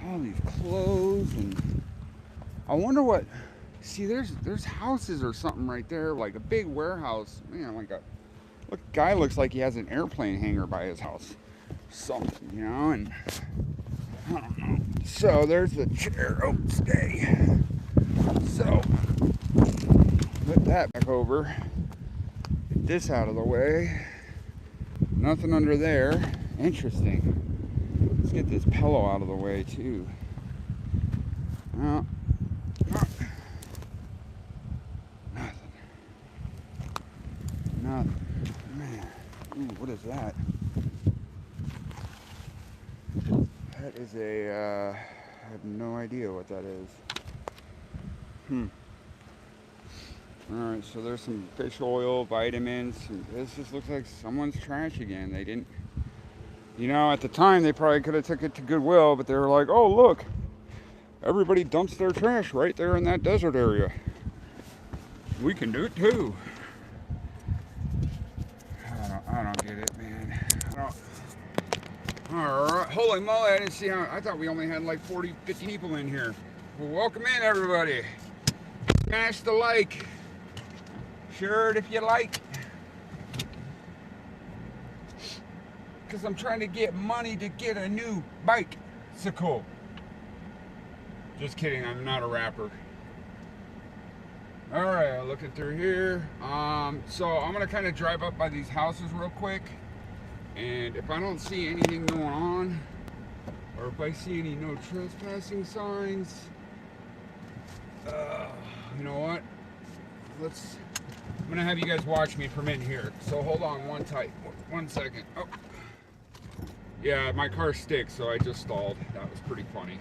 all these clothes, and I wonder what, see, there's houses or something right there, like a big warehouse. Man, like a, look, guy looks like he has an airplane hangar by his house. Something, you know, and I don't know. So there's the chair. Oh, stay. So put that back over. Get this out of the way. Nothing under there. Interesting. Let's get this pillow out of the way too. Nothing. Man. Ooh, what is that? That is a, I have no idea what that is. Alright, so there's some fish oil, vitamins. This just looks like someone's trash again. They You know, at the time they probably could have took it to Goodwill, but they were like, oh look, everybody dumps their trash right there in that desert area. We can do it too. I don't get it, man. Alright, holy moly, I didn't see how, I thought we only had like 40, 50 people in here. Well, welcome in everybody. Smash the like. Share it if you like. Because I'm trying to get money to get a new bicycle. Just kidding, I'm not a rapper. Alright, looking through here. So I'm going to kind of drive up by these houses real quick. And if I don't see anything going on, or if I see any no trespassing signs, you know what? I'm going to have you guys watch me from in here. So hold on one second. Oh. Yeah, my car sticks, so I just stalled. That was pretty funny.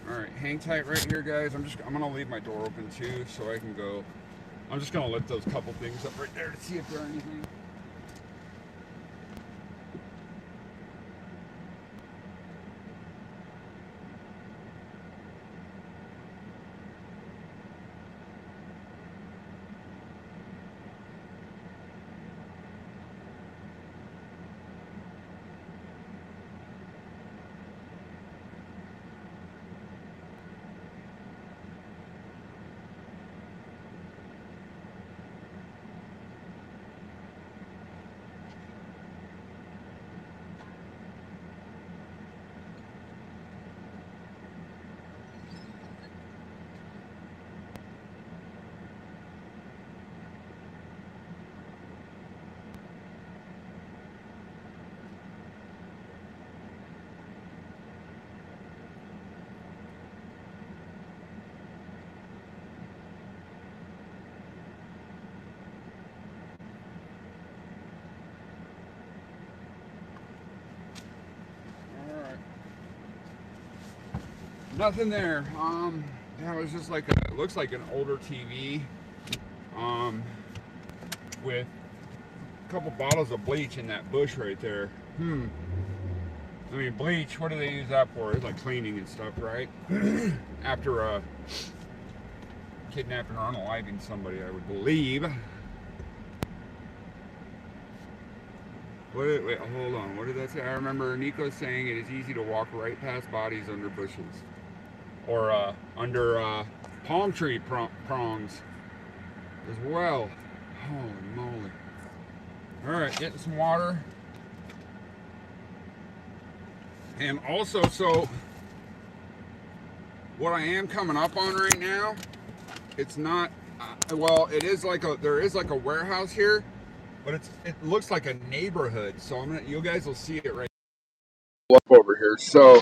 Alright, hang tight right here, guys. I'm gonna leave my door open too, so I can go. I'm just gonna lift those couple things up right there to see if there are anything. Nothing there. That was just like it looks like an older TV, with a couple bottles of bleach in that bush right there. I mean, bleach, what do they use that for? It's like cleaning and stuff, right? After kidnapping or unaliving somebody, I would believe. Wait, hold on. What did that say? I remember Nico saying it is easy to walk right past bodies under bushes. Or under palm tree prongs as well. Holy moly. Alright, getting some water. And also, so what I am coming up on right now, it's not, well, it is like there is like a warehouse here, but it looks like a neighborhood. So you guys will see it right up over here. So,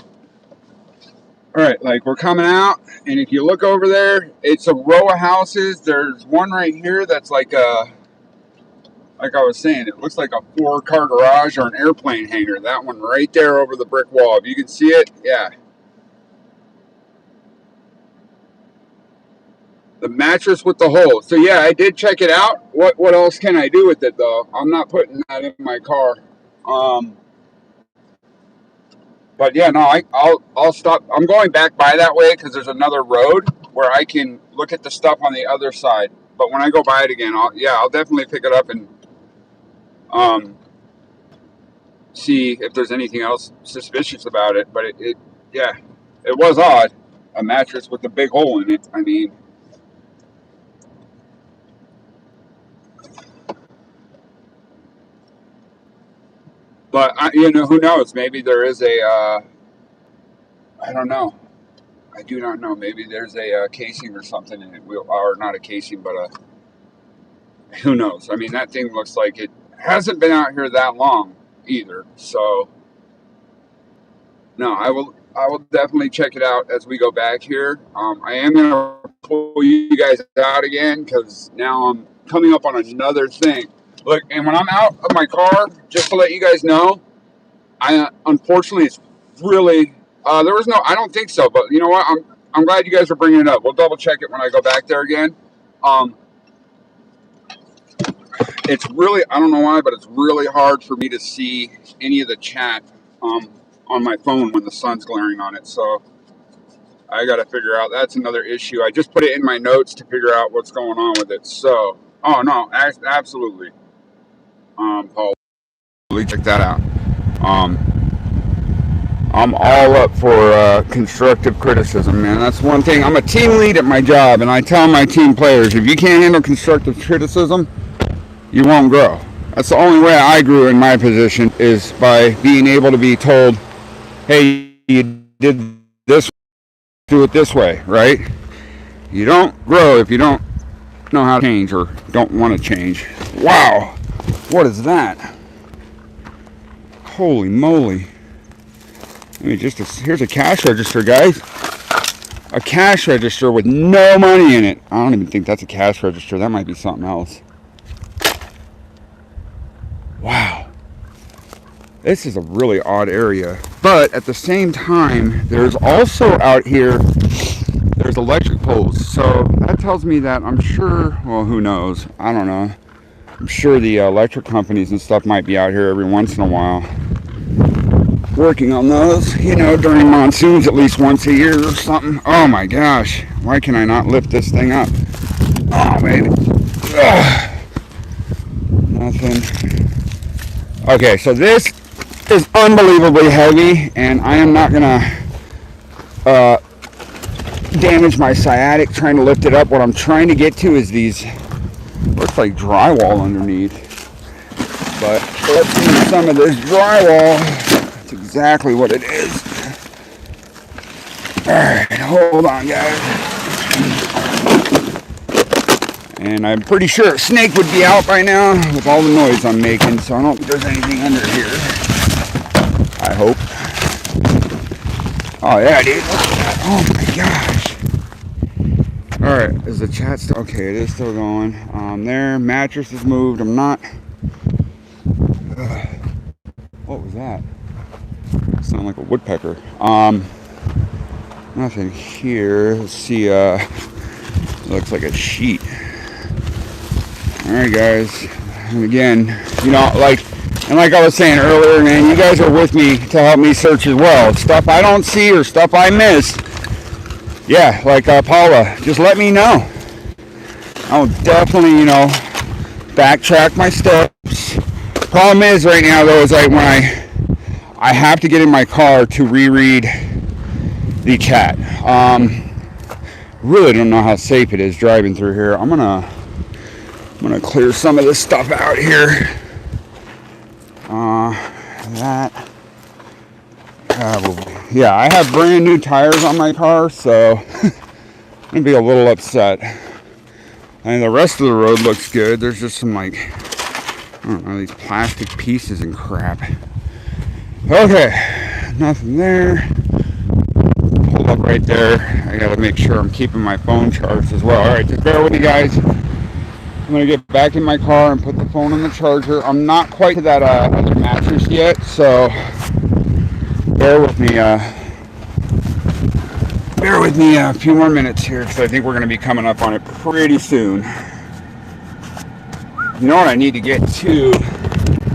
all right, like we're coming out, and if you look over there, it's a row of houses. There's one right here that's like I was saying, it looks like a 4-car garage or an airplane hangar. That one right there over the brick wall. If you can see it, yeah. The mattress with the hole. So yeah, I did check it out. What else can I do with it though? I'm not putting that in my car. But yeah, no, I'll stop. I'm going back by that way because there's another road where I can look at the stuff on the other side. But when I go by it again, I'll definitely pick it up and see if there's anything else suspicious about it. But it was odd. A mattress with a big hole in it. I mean, but who knows? Maybe there is I don't know. I do not know. Maybe there's a casing or something in it. Or not a casing, but who knows? I mean, that thing looks like it hasn't been out here that long either. So, no, I will definitely check it out as we go back here. I am going to pull you guys out again because now I'm coming up on another thing. Look, and when I'm out of my car, just to let you guys know, unfortunately it's really there was no. I don't think so, but you know what? I'm glad you guys are bringing it up. We'll double check it when I go back there again. it's really, I don't know why, but it's really hard for me to see any of the chat on my phone when the sun's glaring on it. So I got to figure out, that's another issue. I just put it in my notes to figure out what's going on with it. So, oh no, absolutely. Paul, check that out. I'm all up for constructive criticism, man. That's one thing. I'm a team lead at my job, and I tell my team players, if you can't handle constructive criticism, you won't grow. That's the only way I grew in my position, is by being able to be told, hey, you did this, do it this way, right? You don't grow if you don't know how to change or don't want to change. Wow, what is that? Holy moly. Here's a cash register, guys. A cash register with no money in it. I don't even think that's a cash register. That might be something else. Wow. This is a really odd area. But at the same time, there's also out here, there's electric poles. So that tells me that I'm sure, well, who knows? I don't know. I'm sure the electric companies and stuff might be out here every once in a while, working on those, you know, during monsoons at least once a year or something. Oh my gosh, why can I not lift this thing up? Oh baby. Ugh. Nothing. Okay, so this is unbelievably heavy, and I am not gonna damage my sciatic trying to lift it up. What I'm trying to get to is these, looks like drywall underneath, but let's see some of this drywall. That's exactly what it is. Alright, hold on, guys. And I'm pretty sure a snake would be out by now with all the noise I'm making, so I don't think there's anything under here. I hope. Oh yeah, dude. Oh my gosh. Alright, is the chat still? Okay, it is still going. There, mattress is moved. I'm not. What was that? Sound like a woodpecker. Nothing here. Let's see. Looks like a sheet. All right, guys. And again, you know, like I was saying earlier, man, you guys are with me to help me search as well. Stuff I don't see or stuff I miss. Yeah, like Paula, just let me know. I'll definitely, you know, backtrack my steps. Problem is right now though is like when I have to get in my car to reread the chat. Really don't know how safe it is driving through here. I'm gonna clear some of this stuff out here. Yeah, I have brand new tires on my car, so I'm gonna be a little upset. And the rest of the road looks good. There's just some like, I don't know, these plastic pieces and crap. Okay, nothing there. Hold up right there. I gotta make sure I'm keeping my phone charged as well. Alright, just bear with me, guys. I'm gonna get back in my car and put the phone on the charger. I'm not quite to that other mattress yet, so bear with me. Bear with me a few more minutes here, because I think we're gonna be coming up on it pretty soon. You know what I need to get to?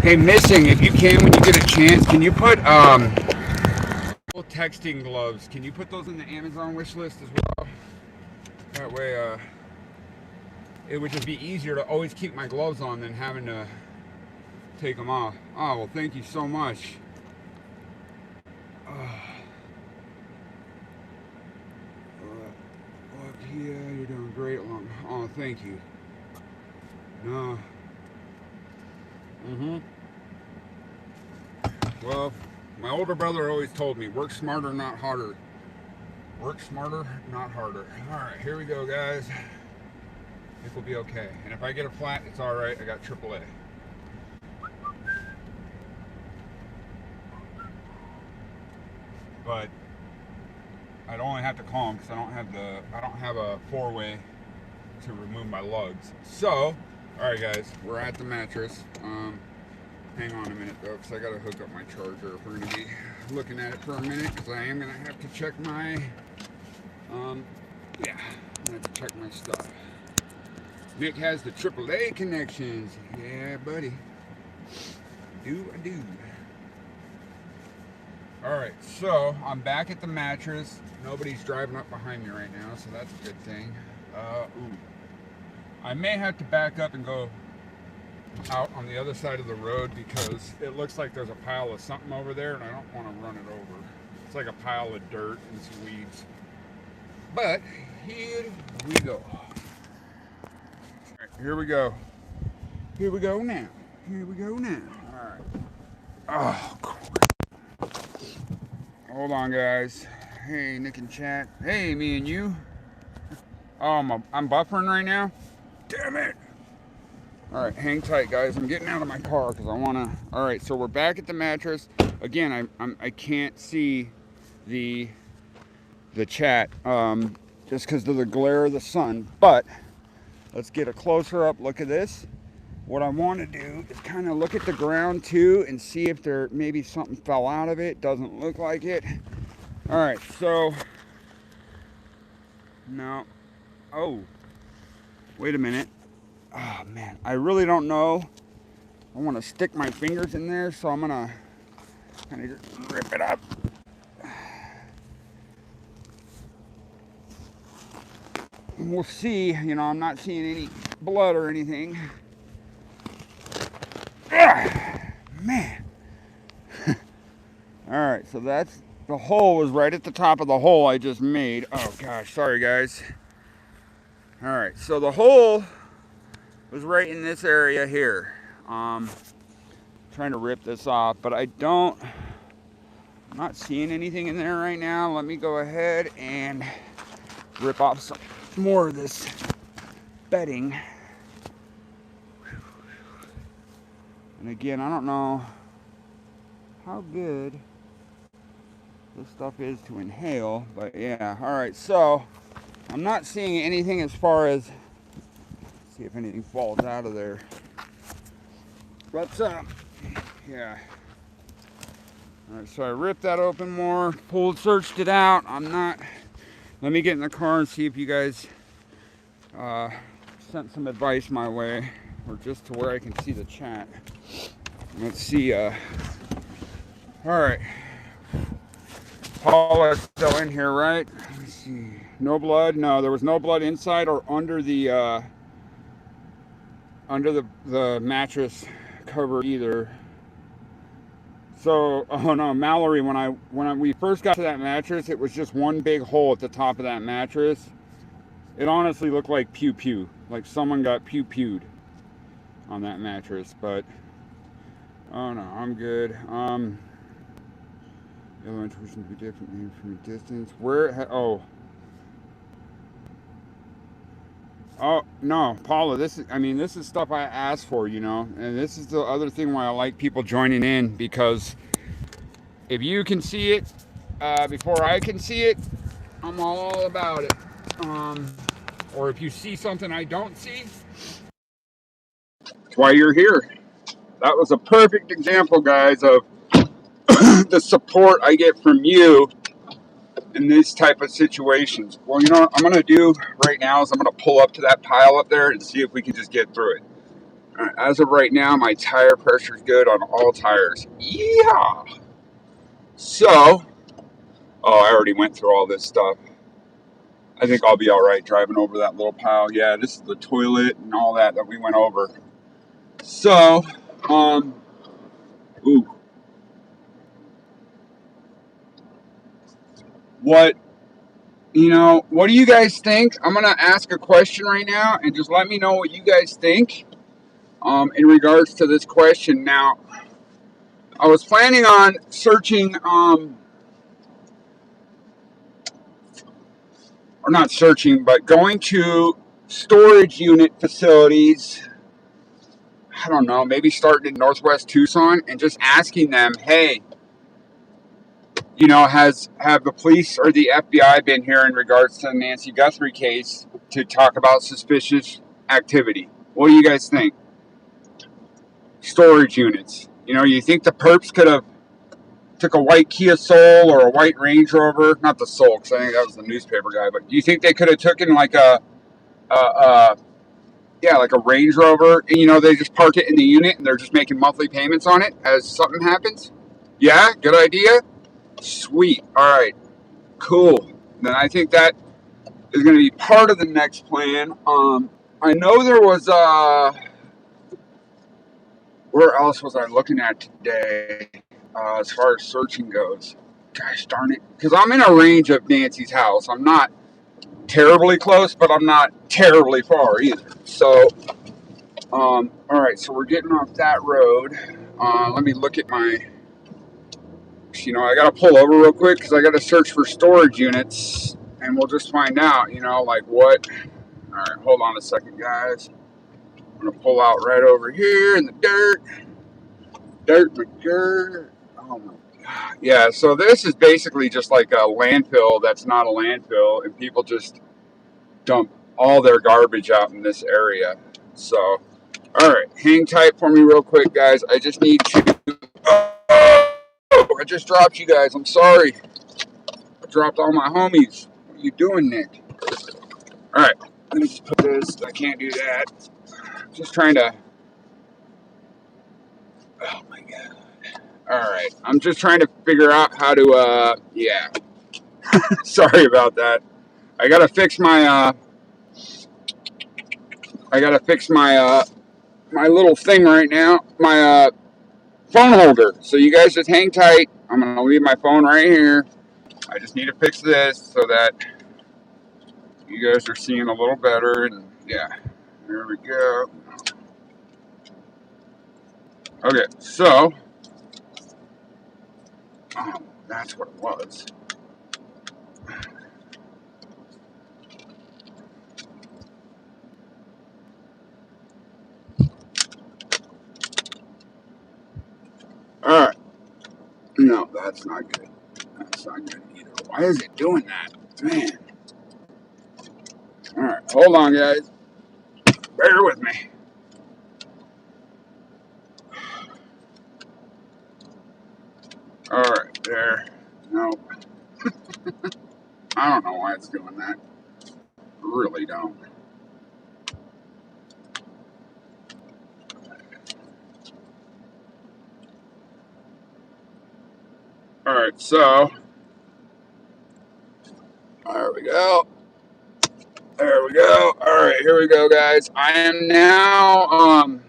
Hey, Missing, if you can, when you get a chance, can you put texting gloves? Can you put those in the Amazon wish list as well? That way, it would just be easier to always keep my gloves on than having to take them off. Oh, well, thank you so much. Yeah, you're doing great. Oh, thank you. No. Well, my older brother always told me, work smarter, not harder. Work smarter, not harder. All right, here we go, guys. It will be okay. And if I get a flat, it's all right. I got AAA. But I'd only have to call them because I don't have a four-way to remove my lugs. So, all right, guys, we're at the mattress. Hang on a minute though, because I gotta hook up my charger if we're gonna be looking at it for a minute, because I am gonna have to check my, yeah, I'm gonna have to check my stuff. Nick has the AAA connections. Yeah, buddy. Do I do. Alright, so I'm back at the mattress. Nobody's driving up behind me right now, so that's a good thing. Ooh. I may have to back up and go out on the other side of the road because it looks like there's a pile of something over there and I don't want to run it over. It's like a pile of dirt and some weeds. But here we go. Right, here we go. Here we go now. Here we go now. Alright. Oh, hold on, guys. Hey, Nick and chat. Hey, me and you. Oh, I'm buffering right now. Damn it. All right, hang tight, guys. I'm getting out of my car because I want to. All right, so we're back at the mattress. Again, I can't see the chat just because of the glare of the sun. But let's get a closer up look at this. What I want to do is kind of look at the ground too and see if there maybe something fell out of it. Doesn't look like it. All right, so no. Oh, wait a minute. Oh man, I really don't know. I want to stick my fingers in there, so I'm gonna kind of just rip it up. And we'll see. You know, I'm not seeing any blood or anything. Man. All right, so that's the hole was right at the top of the hole I just made. Oh gosh, sorry guys. All right, so the hole was right in this area here. Trying to rip this off, but I'm not seeing anything in there right now. Let me go ahead and rip off some more of this bedding. And again, I don't know how good this stuff is to inhale, but yeah. All right, so I'm not seeing anything as far as, see if anything falls out of there. But yeah. All right, so I ripped that open more, searched it out. Let me get in the car and see if you guys sent some advice my way, or just to where I can see the chat. Let's see. All right. Paula's still in here, right? Let's see. No blood. No, there was no blood inside or under the mattress cover either. So, oh no, Mallory, when we first got to that mattress, it was just one big hole at the top of that mattress. It honestly looked like pew, like someone got pewed on that mattress. But oh no, I'm good. Yellow intuition to be different from a distance. Where? Oh no, Paula. This is stuff I asked for, you know, and this is the other thing why I like people joining in, because if you can see it before I can see it, I'm all about it. Or if you see something I don't see, that's why you're here. That was a perfect example, guys, of the support I get from you in these type of situations. Well, you know what I'm going to do right now is I'm going to pull up to that pile up there and see if we can just get through it. All right, as of right now, my tire pressure is good on all tires. Yeah. So, I already went through all this stuff. I think I'll be all right driving over that little pile. Yeah, this is the toilet and all that we went over. So, ooh. What do you guys think? I'm going to ask a question right now and just let me know what you guys think in regards to this question. Now, I was planning on searching, or not searching, but going to storage unit facilities. I don't know, maybe starting in Northwest Tucson and just asking them, hey, you know, have the police or the FBI been here in regards to the Nancy Guthrie case to talk about suspicious activity? What do you guys think? Storage units. You know, you think the perps could have took a white Kia Soul or a white Range Rover? Not the Soul, because I think that was the newspaper guy. But do you think they could have taken like a Yeah, like a Range Rover, and you know they just park it in the unit and they're just making monthly payments on it as something happens. Yeah, good idea. Sweet. All right, cool. Then I think that is going to be part of the next plan. I know there was where else was I looking at today as far as searching goes? Gosh darn it, because I'm in a range of Nancy's house. I'm not terribly close, but I'm not terribly far either. So, all right, so we're getting off that road. Let me look at my. You know, I gotta pull over real quick because I gotta search for storage units, and we'll just find out. You know, like what. All right, hold on a second, guys. I'm gonna pull out right over here in the dirt. Dirt. Oh my god. Yeah, so this is basically just like a landfill that's not a landfill, and people just dump all their garbage out in this area. So, all right, hang tight for me real quick, guys. I just need to. Oh, I just dropped you guys. I'm sorry. I dropped all my homies. What are you doing, Nick? All right, let me just put this. I can't do that. I'm just trying to. Oh my god. All right, I'm just trying to figure out how to. Yeah. Sorry about that. I gotta fix my. I gotta fix my. My little thing right now. My phone holder. So you guys just hang tight. I'm gonna leave my phone right here. I just need to fix this so that you guys are seeing a little better. And yeah, there we go. Okay, so that's what it was. All right. No, that's not good. That's not good either. Why is it doing that? Man. All right, hold on, guys. Bear with me. All right, there. No, I don't know why it's doing that. Really don't. All right, so there we go. There we go. All right, here we go, guys. I am now.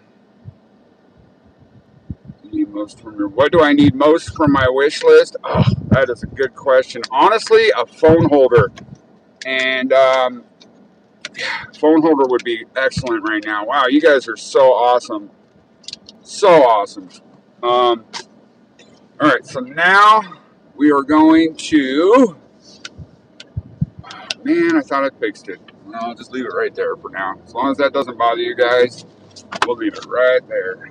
Need most from your. What do I need most from my wish list? Oh, that is a good question. Honestly, a phone holder, and phone holder would be excellent right now. Wow, you guys are so awesome, so awesome. All right, so now we are going to. Man, I thought I fixed it. Well, I'll just leave it right there for now. As long as that doesn't bother you guys, we'll leave it right there.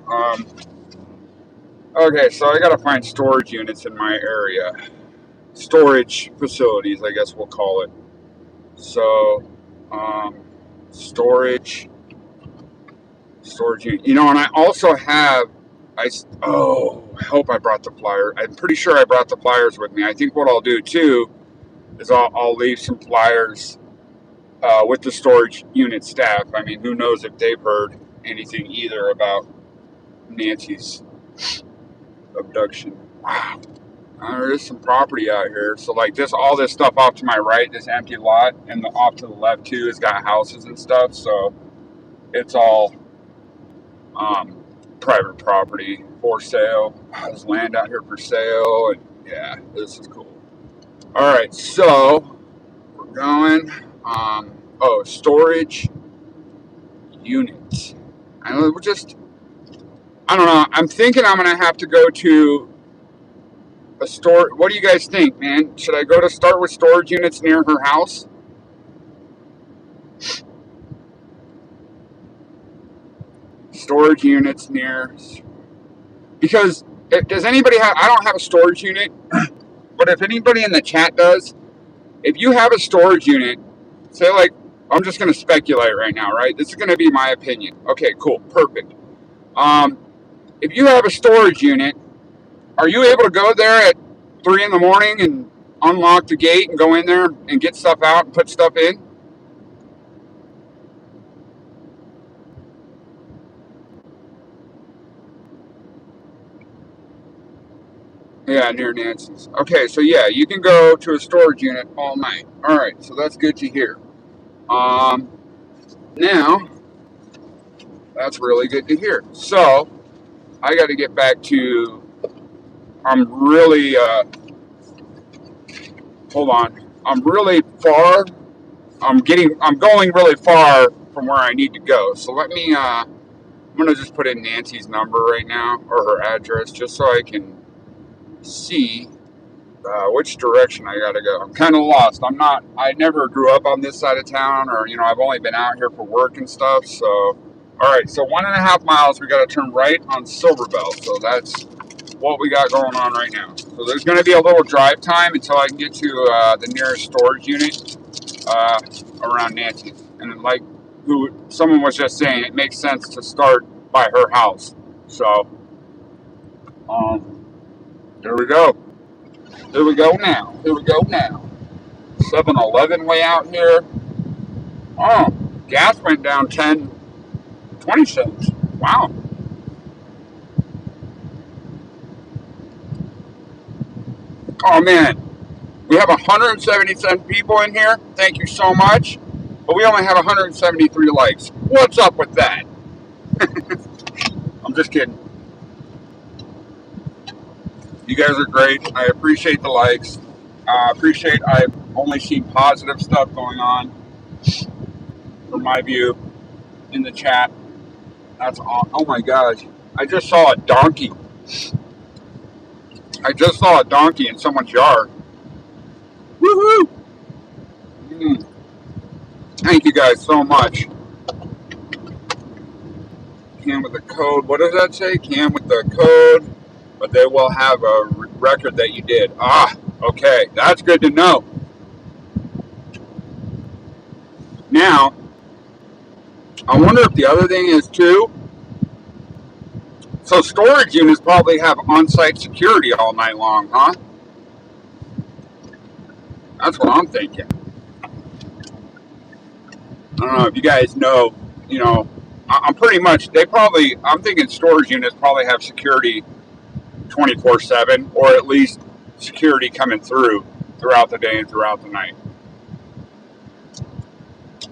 Okay, so I gotta find storage units in my area. Storage facilities, I guess we'll call it. So, storage unit. You know, and I also have. I hope I brought the flyer. I'm pretty sure I brought the flyers with me. I think what I'll do too is I'll leave some flyers with the storage unit staff. I mean, who knows if they've heard anything either about Nancy's abduction. Wow. There is some property out here. So like this, all this stuff off to my right, this empty lot, and off to the left too has got houses and stuff. So it's all private property for sale. There's land out here for sale, and yeah, this is cool. All right, so we're going. Storage unit. I don't know. I'm thinking I'm gonna have to go to a store. What do you guys think, man? Should I go to start with storage units near her house? Storage units near, because does anybody have? I don't have a storage unit, but if anybody in the chat does, if you have a storage unit, say like, I'm just going to speculate right now, right? This is going to be my opinion. Okay, cool, perfect. If you have a storage unit, are you able to go there at 3 in the morning and unlock the gate and go in there and get stuff out and put stuff in? Yeah, near Nancy's. Okay, so yeah, you can go to a storage unit all night. All right, so that's good to hear. Now that's really good to hear. So I got to get back to. I'm really. Hold on. I'm really far. I'm going really far from where I need to go. So let me. I'm gonna just put in Nancy's number right now or her address, just so I can see which direction I gotta go. I'm kind of lost. I never grew up on this side of town, or I've only been out here for work and stuff. So, all right. So 1.5 miles, we got to turn right on Silverbell. So that's what we got going on right now. So there's going to be a little drive time until I can get to the nearest storage unit around Nancy's. And like someone was just saying, it makes sense to start by her house. So, there we go. Here we go now. 7-Eleven way out here. Oh, gas went down 20 cents. Wow. Oh, man. We have 177 people in here. Thank you so much. But we only have 173 likes. What's up with that? I'm just kidding. You guys are great. I appreciate the likes. I've only seen positive stuff going on from my view in the chat. That's awesome. Oh my gosh. I just saw a donkey in someone's yard. Woohoo! Thank you guys so much. Cam with the code. What does that say? Cam with the code. But they will have a record that you did. Ah, okay. That's good to know. Now, I wonder if the other thing is too. So storage units probably have on-site security all night long, huh? That's what I'm thinking. I don't know if you guys know, I'm pretty much, I'm thinking storage units probably have security 24/7, or at least security coming throughout the day and throughout the night.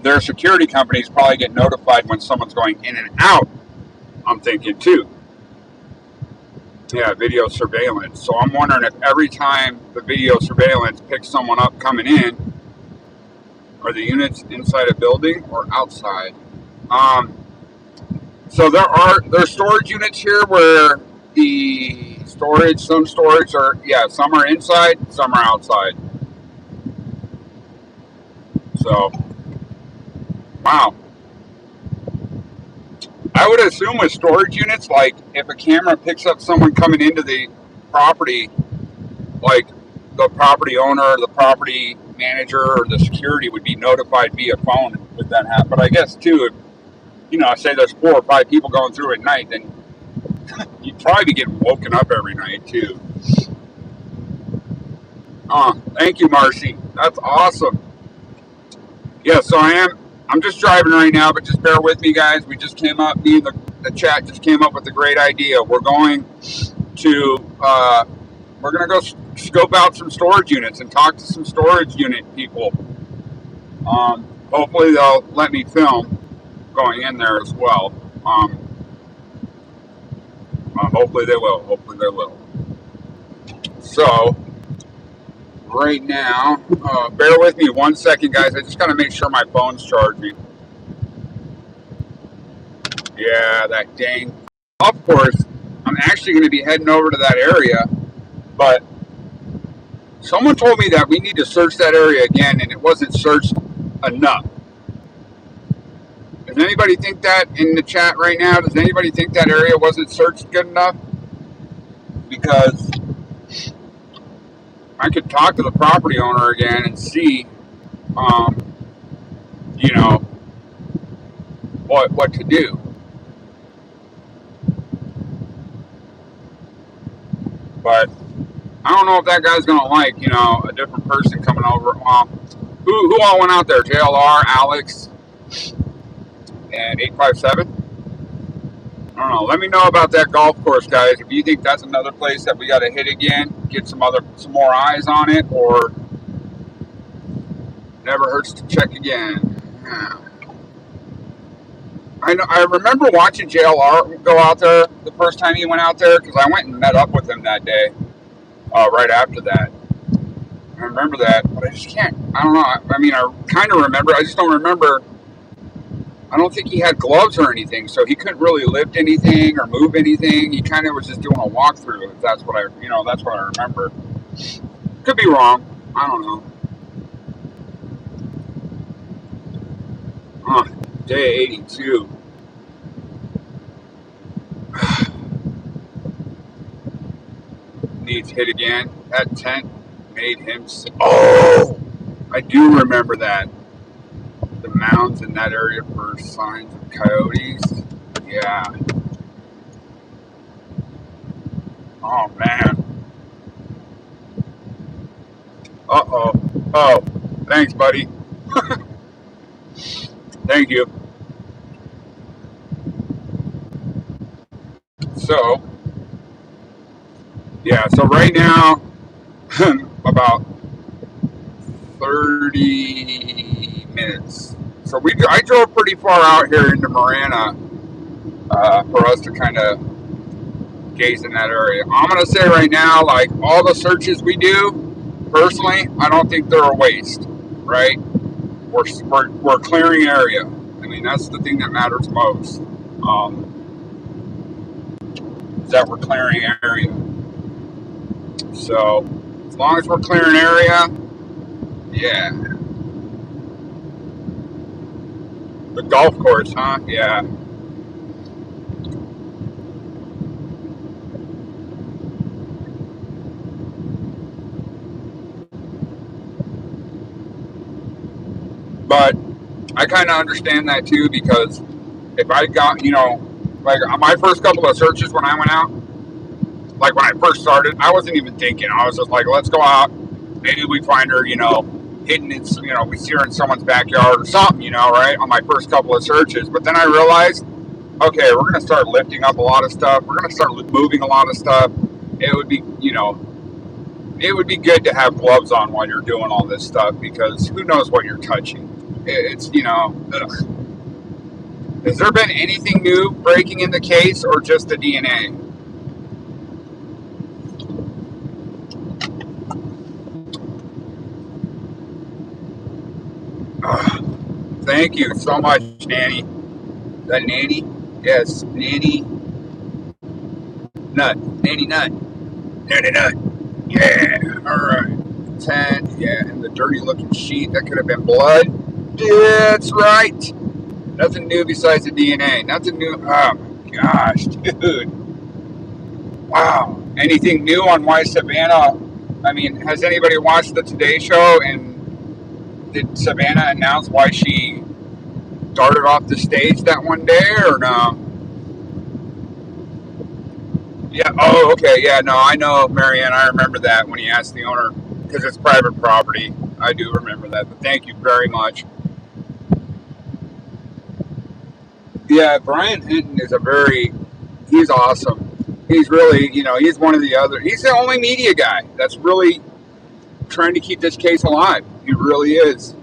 Their security companies probably get notified when someone's going in and out, I'm thinking too. Yeah, video surveillance. So I'm wondering if every time the video surveillance picks someone up coming in, are the units inside a building or outside? So there's storage units here where some storage some are inside, some are outside. So, wow. I would assume with storage units, like if a camera picks up someone coming into the property, like the property owner, the property manager, or the security would be notified via phone if that happened. But I guess too, if say there's 4 or 5 people going through at night, then you'd probably be getting woken up every night too. Thank you, Marcy. That's awesome. Yeah, so I'm just driving right now, but just bear with me, guys. We just came up, the chat just came up with a great idea. We're going to go scope out some storage units and talk to some storage unit people. Hopefully they'll let me film going in there as well. Hopefully they will. So right now, bear with me 1 second, guys. I just got to make sure my phone's charging. Yeah, that dang. Of course, I'm actually going to be heading over to that area, but someone told me that we need to search that area again, and it wasn't searched enough. Does anybody think that in the chat right now? Does anybody think that area wasn't searched good enough? Because I could talk to the property owner again and see, what to do. But I don't know if that guy's gonna like, a different person coming over. Who all went out there? JLR, Alex, and 857. I don't know. Let me know about that golf course, guys. If you think that's another place that we got to hit again, get some more eyes on it, or never hurts to check again. I remember watching JLR go out there the first time he went out there because I went and met up with him that day. Right after that, I remember that, but I just can't. I don't know. I mean, I kind of remember. I just don't remember. I don't think he had gloves or anything, so he couldn't really lift anything or move anything. He kind of was just doing a walkthrough. If that's what that's what I remember. Could be wrong. I don't know. Day 82. Needs hit again. That tent made him. Oh, I do remember that. The mounds in that area for signs of coyotes. Yeah. Oh man. Uh-oh. Oh, thanks, buddy. Thank you. So, yeah, so right now, about 30 minutes. So I drove pretty far out here into Marana for us to kind of gaze in that area. I'm going to say right now, like all the searches we do, personally, I don't think they're a waste, right? We're clearing area. I mean, that's the thing that matters most. Is that we're clearing area. So, as long as we're clearing area, yeah. The golf course, huh? Yeah. But I kind of understand that too, because if I got, like my first couple of searches when I went out, like when I first started, I wasn't even thinking. I was just like, let's go out. Maybe we find her, hidden in, we see her in someone's backyard or something, right? On my first couple of searches. But then I realized, okay, we're going to start lifting up a lot of stuff. We're going to start moving a lot of stuff. It would be, it would be good to have gloves on while you're doing all this stuff, because who knows what you're touching. It's, ugh. Has there been anything new breaking in the case, or just the DNA? Thank you so much, Nanny. That Nanny? Yes, Nanny Nut. Nanny Nut. Nanny Nut. Yeah. All right. 10. Yeah, and the dirty looking sheet. That could have been blood. Yeah, that's right. Nothing new besides the DNA. Nothing new. Oh my gosh, dude. Wow. Anything new on why Savannah? I mean, has anybody watched the Today Show, and did Savannah announce why she darted off the stage that one day, or no? Yeah. Oh, okay. Yeah. No, I know, Marianne. I remember that when he asked the owner, because it's private property. I do remember that. But thank you very much. Yeah, Brian Hinton is he's awesome. He's really, he's one of he's the only media guy that's really trying to keep this case alive. He really is.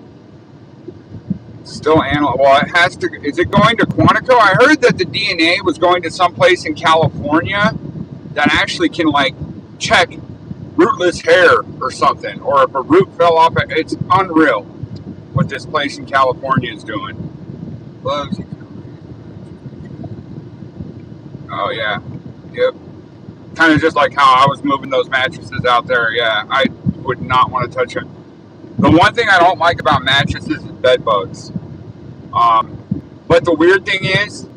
Still well, it has to, is it going to Quantico? I heard that the DNA was going to someplace in California that actually can, like, check rootless hair or something, or if a root fell off. It's unreal what this place in California is doing. Gloves. Oh, yeah. Yep. Kind of just like how I was moving those mattresses out there. Yeah, I would not want to touch them. The one thing I don't like about mattresses is bed bugs. But the weird thing is,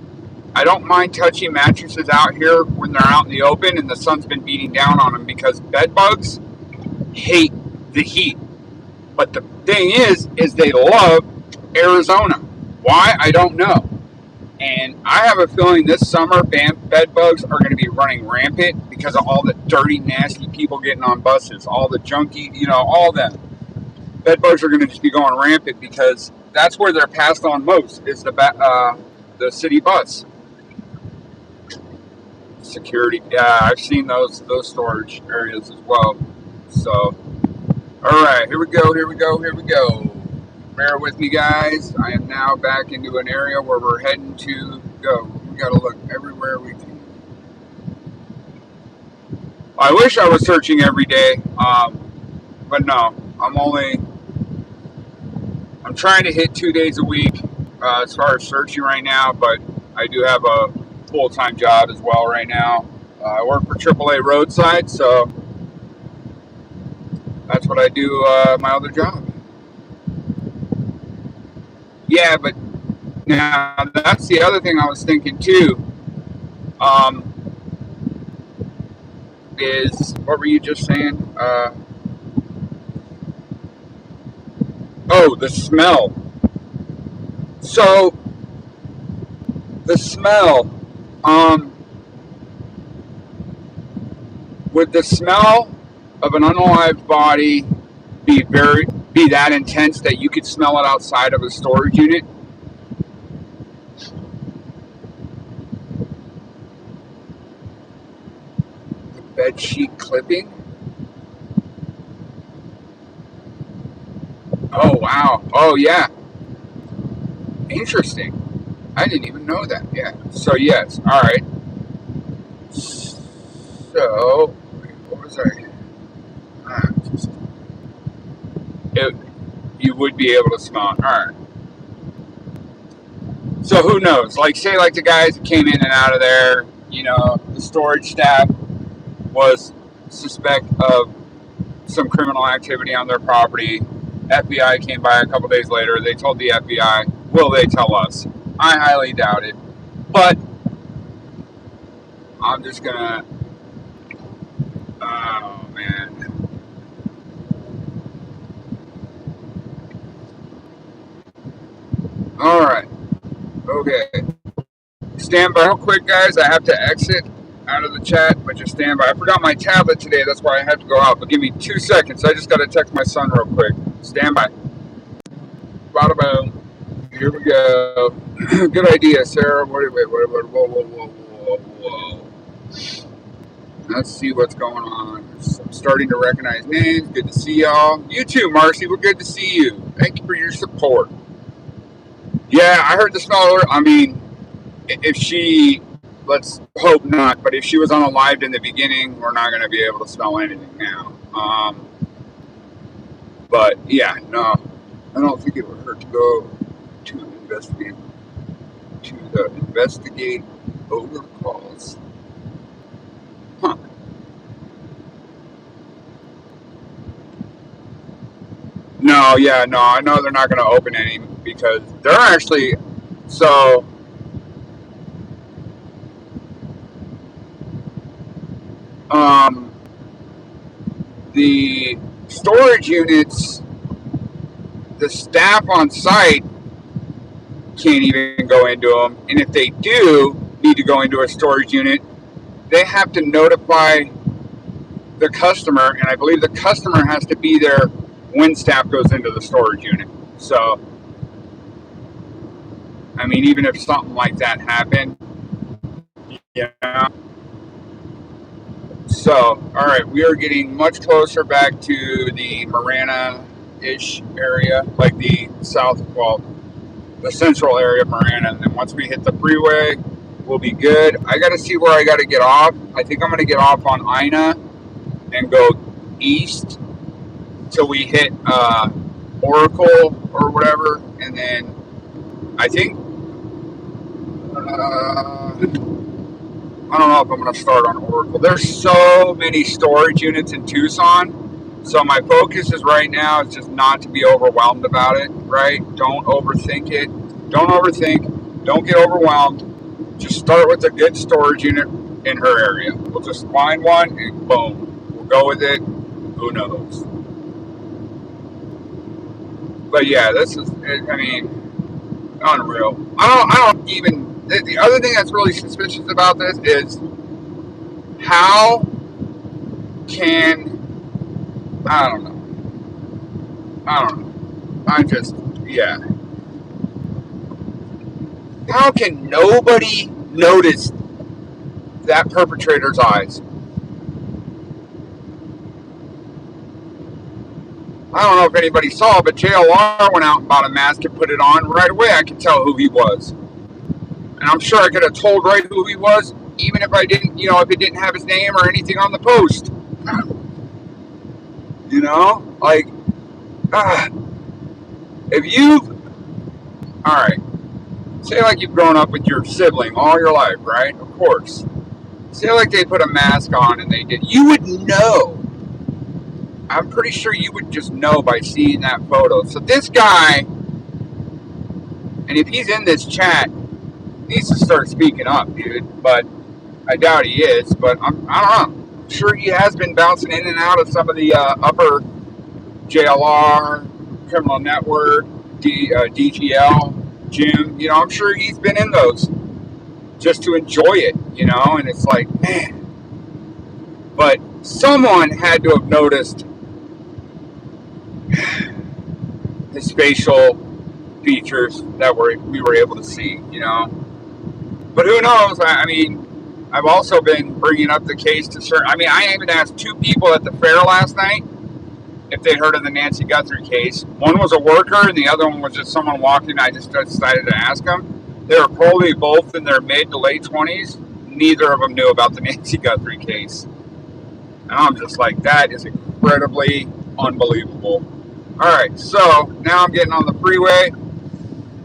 I don't mind touching mattresses out here when they're out in the open and the sun's been beating down on them, because bed bugs hate the heat. But the thing is they love Arizona. Why? I don't know. And I have a feeling this summer bed bugs are going to be running rampant because of all the dirty, nasty people getting on buses, all the junkie, all that. Bed bugs are going to just be going rampant because that's where they're passed on most, is the city bus. security. Yeah, I've seen those storage areas as well. So, all right, here we go. Bear with me, guys. I am now back into an area where we're heading to go. We got to look everywhere we can. I wish I was searching every day, but no. I'm trying to hit 2 days a week as far as searching right now, but I do have a full-time job as well right now. I work for AAA Roadside, so that's what I do, my other job. Yeah, but now that's the other thing I was thinking too, is, what were you just saying? Oh, the smell. So, the smell, would the smell of an unalived body be that intense that you could smell it outside of a storage unit? The bed sheet clipping? Oh wow. Oh yeah. Interesting. I didn't even know that. Yeah. So yes. All right. So what was I? You would be able to smell it. All right. So who knows? Like, say, like the guys that came in and out of there, the storage staff was suspect of some criminal activity on their property. FBI came by a couple days later. They told the FBI. Will they tell us? I highly doubt it. But I'm just gonna. Oh man. All right. Okay. Stand by real quick, guys. I have to exit out of the chat, but just stand by. I forgot my tablet today. That's why I had to go out. But give me 2 seconds. I just got to text my son real quick. Stand by. Bada boom. Here we go. Good idea, Sarah. Wait. Whoa. Let's see what's going on. I'm starting to recognize names. Good to see y'all. You too, Marcy. We're good to see you. Thank you for your support. Yeah, I heard the smell. I mean, if she, let's hope not, but if she was unalived in the beginning, we're not going to be able to smell anything now. But yeah, no, I don't think it would hurt to go to investigate odor calls. Huh. No, I know they're not going to open any because they're actually, so the storage units, the staff on site can't even go into them, and if they do need to go into a storage unit, they have to notify the customer, and I believe the customer has to be there when staff goes into the storage unit. So, I mean, even if something like that happened, yeah. So, all right, we are getting much closer back to the Marana-ish area, like the the central area of Marana. And then once we hit the freeway, we'll be good. I got to see where I got to get off. I think I'm going to get off on Ina and go east till we hit Oracle or whatever. And then I think, I don't know if I'm going to start on Oracle. There's so many storage units in Tucson. So my focus is right now is just not to be overwhelmed about it, right? Don't overthink it. Don't overthink. Don't get overwhelmed. Just start with a good storage unit in her area. We'll just find one and boom. We'll go with it. Who knows? But yeah, this is, I mean, unreal. I don't even, the other thing that's really suspicious about this is how can, I don't know. Yeah. How can nobody notice that perpetrator's eyes. I don't know if anybody saw, but JLR went out and bought a mask and put it on. Right away, I could tell who he was. And I'm sure I could have told right who he was, even if I didn't, if it didn't have his name or anything on the post. Like, if you've, all right, say like you've grown up with your sibling all your life, right? Of course. Say like they put a mask on and they did, you would know. I'm pretty sure you would just know by seeing that photo. So this guy, and if he's in this chat, needs to start speaking up, dude. But I doubt he is. But I don't know. I'm sure he has been bouncing in and out of some of the upper JLR, Criminal Network, DGL, Jim. I'm sure he's been in those just to enjoy it, And it's like, man. But someone had to have noticed his facial features that we were able to see, But who knows? I mean, I've also been bringing up the case to certain. I mean, I even asked 2 people at the fair last night if they'd heard of the Nancy Guthrie case. One was a worker, and the other one was just someone walking. I just decided to ask them. They were probably both in their mid to late 20s. Neither of them knew about the Nancy Guthrie case. And I'm just like, that is incredibly unbelievable. All right, so now I'm getting on the freeway,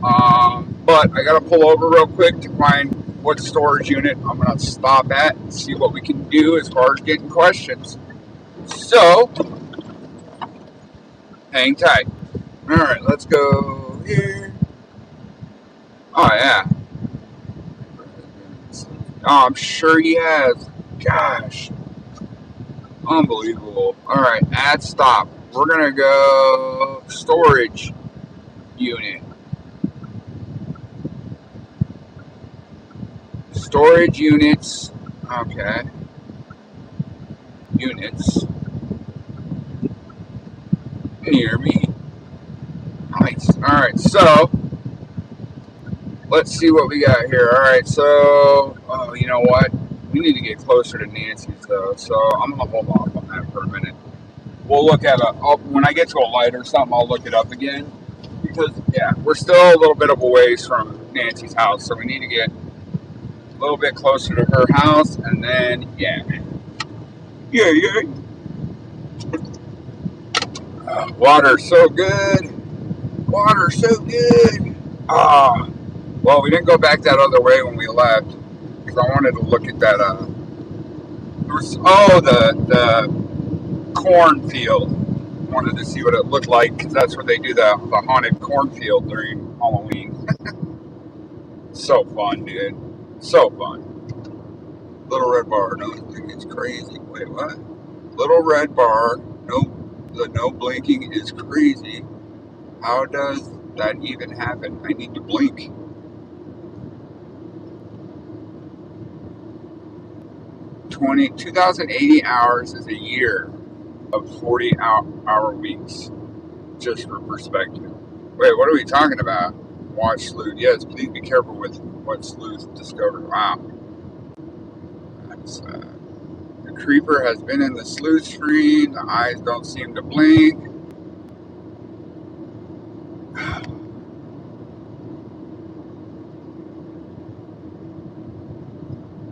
but I got to pull over real quick to find what storage unit I'm going to stop at and see what we can do as far as getting questions. So, hang tight. All right, let's go here. Oh, yeah. Oh, I'm sure he has. Gosh. Unbelievable. All right, add stop. We're going to go storage unit. Storage units. Okay. Units. Near me. Nice. All right, so let's see what we got here. All right, so, you know what? We need to get closer to Nancy's, though, so I'm going to hold off on that for a minute. We'll look at when I get to a light or something, I'll look it up again. Because, yeah, we're still a little bit of a ways from Nancy's house, so we need to get a little bit closer to her house, and then, yeah. Water's so good. Water's so good. Well, we didn't go back that other way when we left, because I wanted to look at that, the cornfield. Wanted to see what it looked like, because that's where they do the haunted cornfield during Halloween. So fun, dude. So fun. Little red bar. No, I think it's crazy. Wait, what? Little red bar. The no blinking is crazy. How does that even happen? I need to blink. $20,080 2,080 hours is a year of 40-hour weeks, just for perspective. Wait, what are we talking about? Watch sleuth. Yes, please be careful with what sleuth discovered. Wow. That's, the creeper has been in the sleuth screen. The eyes don't seem to blink.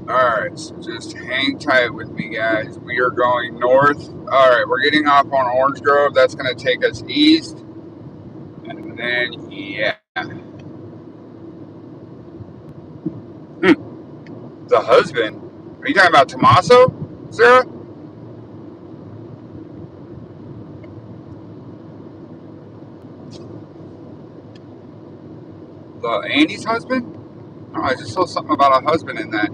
Alright, so just hang tight with me, guys. We are going north. Alright, we're getting off on Orange Grove. That's going to take us east. And then, yeah. The husband? Are you talking about Tommaso, Sarah? Andy's husband? Oh, I just saw something about a husband in that.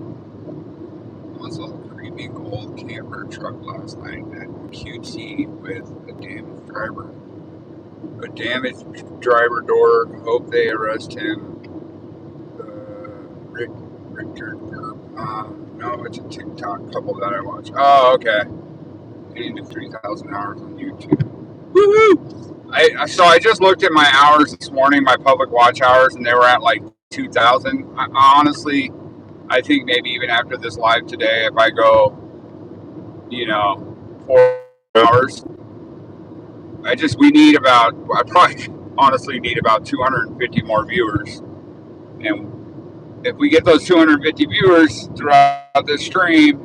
I saw a creepy gold camper truck last night at QT with a damaged driver. A damaged driver door. Hope they arrest him. Richard. No, it's a TikTok couple that I watch. Oh, okay. 80 to 3,000 hours on YouTube. Woohoo! So I just looked at my hours this morning, my public watch hours, and they were at like 2,000. Honestly, I think maybe even after this live today, if I go, 4 hours, I probably honestly need about 250 more viewers. And if we get those 250 viewers throughout this stream,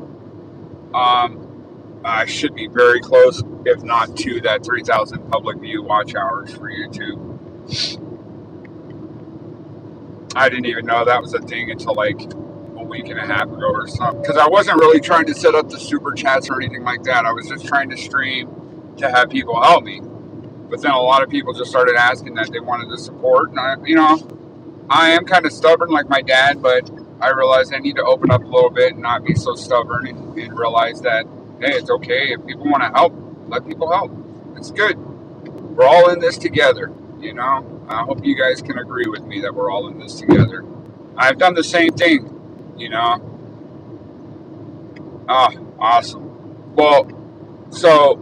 I should be very close, if not to that 3,000 public view watch hours for YouTube. I didn't even know that was a thing until like a week and a half ago or something. Because I wasn't really trying to set up the super chats or anything like that. I was just trying to stream to have people help me. But then a lot of people just started asking that they wanted to support. And I am kind of stubborn like my dad, but I realized I need to open up a little bit and not be so stubborn and realize that, hey, it's okay. If people want to help, let people help. It's good. We're all in this together, I hope you guys can agree with me that we're all in this together. I've done the same thing, Awesome. Well, so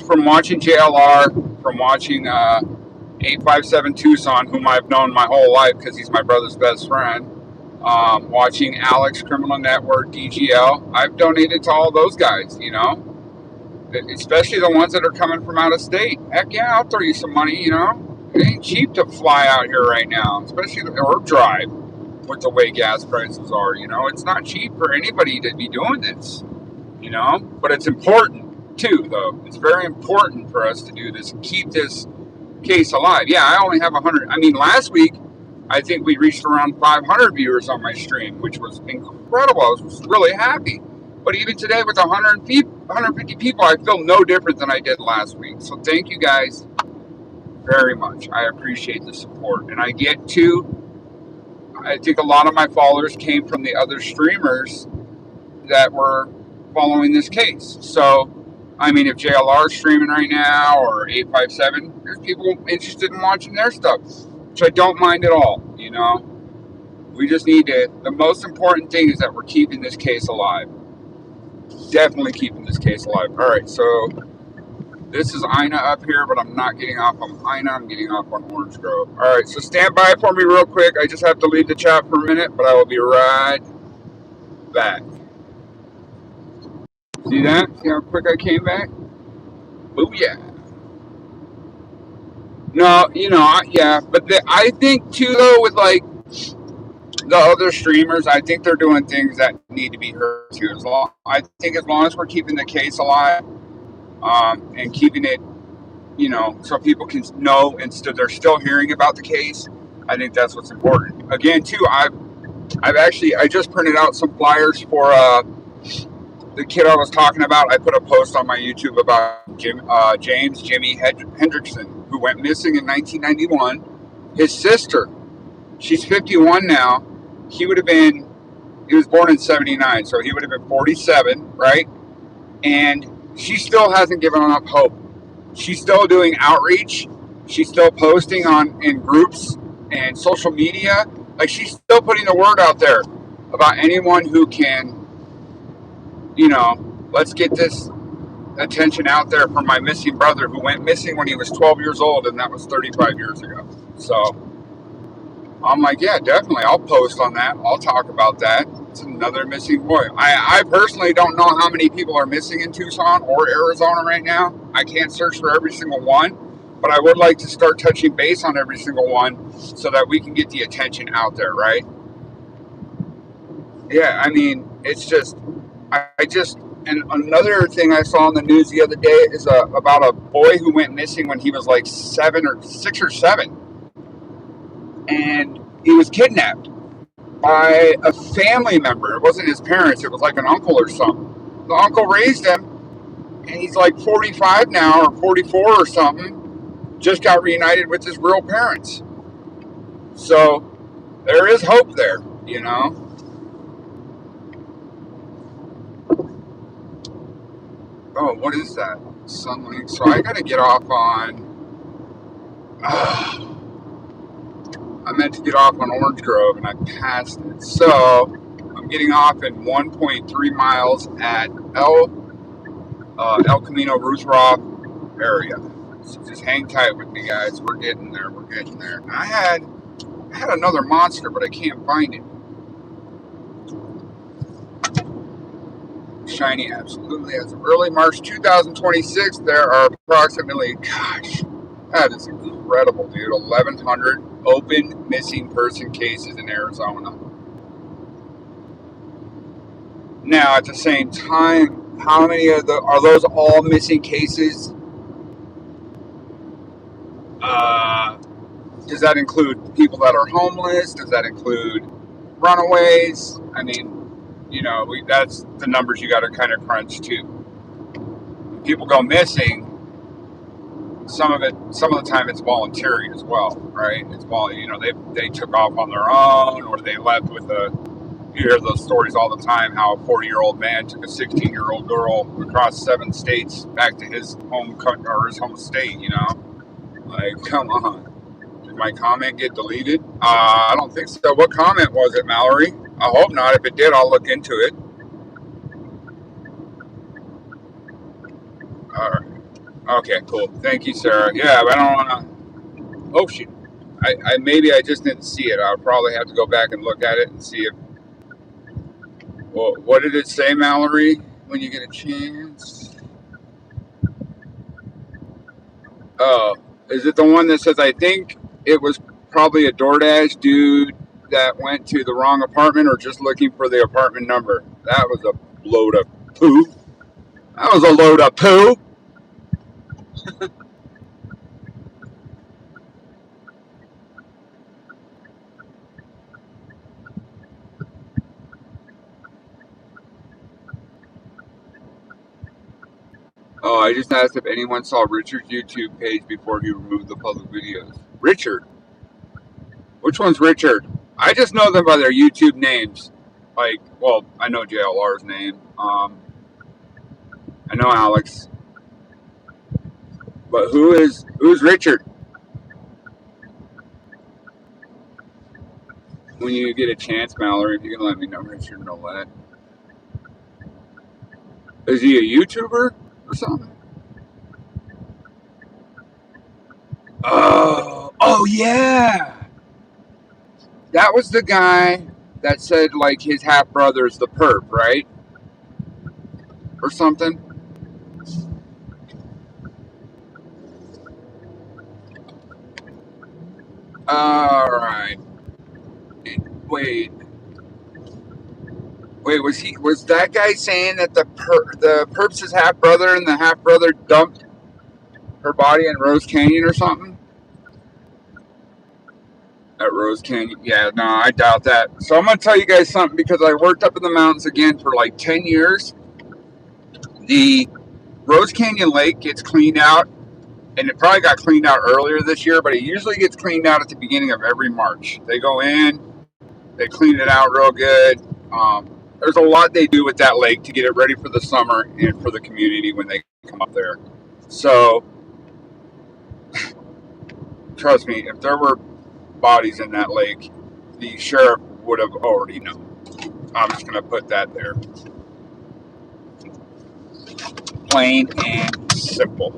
from watching JLR, from watching 857 Tucson, whom I've known my whole life because he's my brother's best friend, watching Alex Criminal Network, DGL, I've donated to all those guys, especially the ones that are coming from out of state. Heck yeah, I'll throw you some money, It ain't cheap to fly out here right now, especially or drive with the way gas prices are, It's not cheap for anybody to be doing this, But it's important too, though. It's very important for us to do this and keep this case alive. Yeah, I only have 100. I mean, last week, I think we reached around 500 viewers on my stream, which was incredible. I was really happy. But even today with 150 people, I feel no different than I did last week. So thank you guys very much. I appreciate the support. And I think a lot of my followers came from the other streamers that were following this case. So, I mean, if JLR is streaming right now or 857, there's people interested in watching their stuff, which I don't mind at all, We just need to, the most important thing is that we're keeping this case alive. Definitely keeping this case alive. All right, so this is Ina up here, but I'm not getting off on Ina. I'm getting off on Orange Grove. All right, so stand by for me real quick. I just have to leave the chat for a minute, but I will be right back. See that? See how quick I came back? Oh, yeah. No, yeah, but I think, too, though, with, like, the other streamers, I think they're doing things that need to be heard, too. I think as long as we're keeping the case alive, and keeping it, so people can know and they're still hearing about the case, I think that's what's important. Again, too, I just printed out some flyers for the kid I was talking about. I put a post on my YouTube about James Jimmy Hendrickson, who went missing in 1991. His sister, she's 51 now. He was born in 79, so he would have been 47, right? And she still hasn't given up hope. She's still doing outreach. She's still posting in groups and social media. Like, she's still putting the word out there about anyone who can, let's get this attention out there for my missing brother who went missing when he was 12 years old, and that was 35 years ago. So I'm like, yeah, definitely. I'll post on that. I'll talk about that. It's another missing boy. I personally don't know how many people are missing in Tucson or Arizona right now. I can't search for every single one, but I would like to start touching base on every single one so that we can get the attention out there, right? Yeah, I mean, it's just, and another thing I saw in the news the other day is about a boy who went missing when he was like 6 or 7. And he was kidnapped by a family member. It wasn't his parents. It was like an uncle or something. The uncle raised him, and he's like 45 now or 44 or something. Just got reunited with his real parents. So there is hope there, Oh, what is that? Sunlink. So I got to get off on... I meant to get off on Orange Grove, and I passed it. So I'm getting off in 1.3 miles at El Camino Ruthroff area. So just hang tight with me, guys. We're getting there. I had another monster, but I can't find it. shiny, absolutely. As of early March 2026, there are approximately, gosh, that is incredible, dude, 1,100 open missing person cases in Arizona. Now, at the same time, how many of are those all missing cases? Does that include people that are homeless? Does that include runaways? I mean, you know, that's the numbers you got to kind of crunch too. When people go missing, some of the time it's voluntary as well, right? It's you know, they took off on their own, or they left with you hear those stories all the time, how a 40-year-old man took a 16-year-old girl across 7 states back to his home country or his home state, you know? Like, come on. Did my comment get deleted? I don't think so. What comment was it, Mallory? I hope not. If it did, I'll look into it. All right. Okay, cool. Thank you, Sarah. Yeah, but I don't want to... Oh, shoot. Maybe I just didn't see it. I'll probably have to go back and look at it and see if... Well, what did it say, Mallory, when you get a chance? Oh, is it the one that says, I think it was probably a DoorDash dude that went to the wrong apartment or just looking for the apartment number? That was a load of poo. That was a load of poo. Oh, I just asked if anyone saw Richard's YouTube page before he removed the public videos. Richard? Which one's Richard? I just know them by their YouTube names. Like, well, I know JLR's name. I know Alex. But who's Richard? When you get a chance, Mallory, if you can let me know, Richard Nolet. Is he a YouTuber or something? Oh yeah! That was the guy that said, like, his half brother's the perp, right? Or something? Alright. Wait, was that guy saying that the perp's his half brother and the half brother dumped her body in Rose Canyon or something? At Rose Canyon? Yeah, no, I doubt that. So I'm gonna tell you guys something, because I worked up in the mountains again for like 10 years. The Rose Canyon Lake gets cleaned out, and it probably got cleaned out earlier this year, but it usually gets cleaned out at the beginning of every March. They go in, they clean it out real good. There's a lot they do with that lake to get it ready for the summer and for the community when they come up there. So, trust me, if there were bodies in that lake, the sheriff would have already known. I'm just going to put that there. Plain and simple,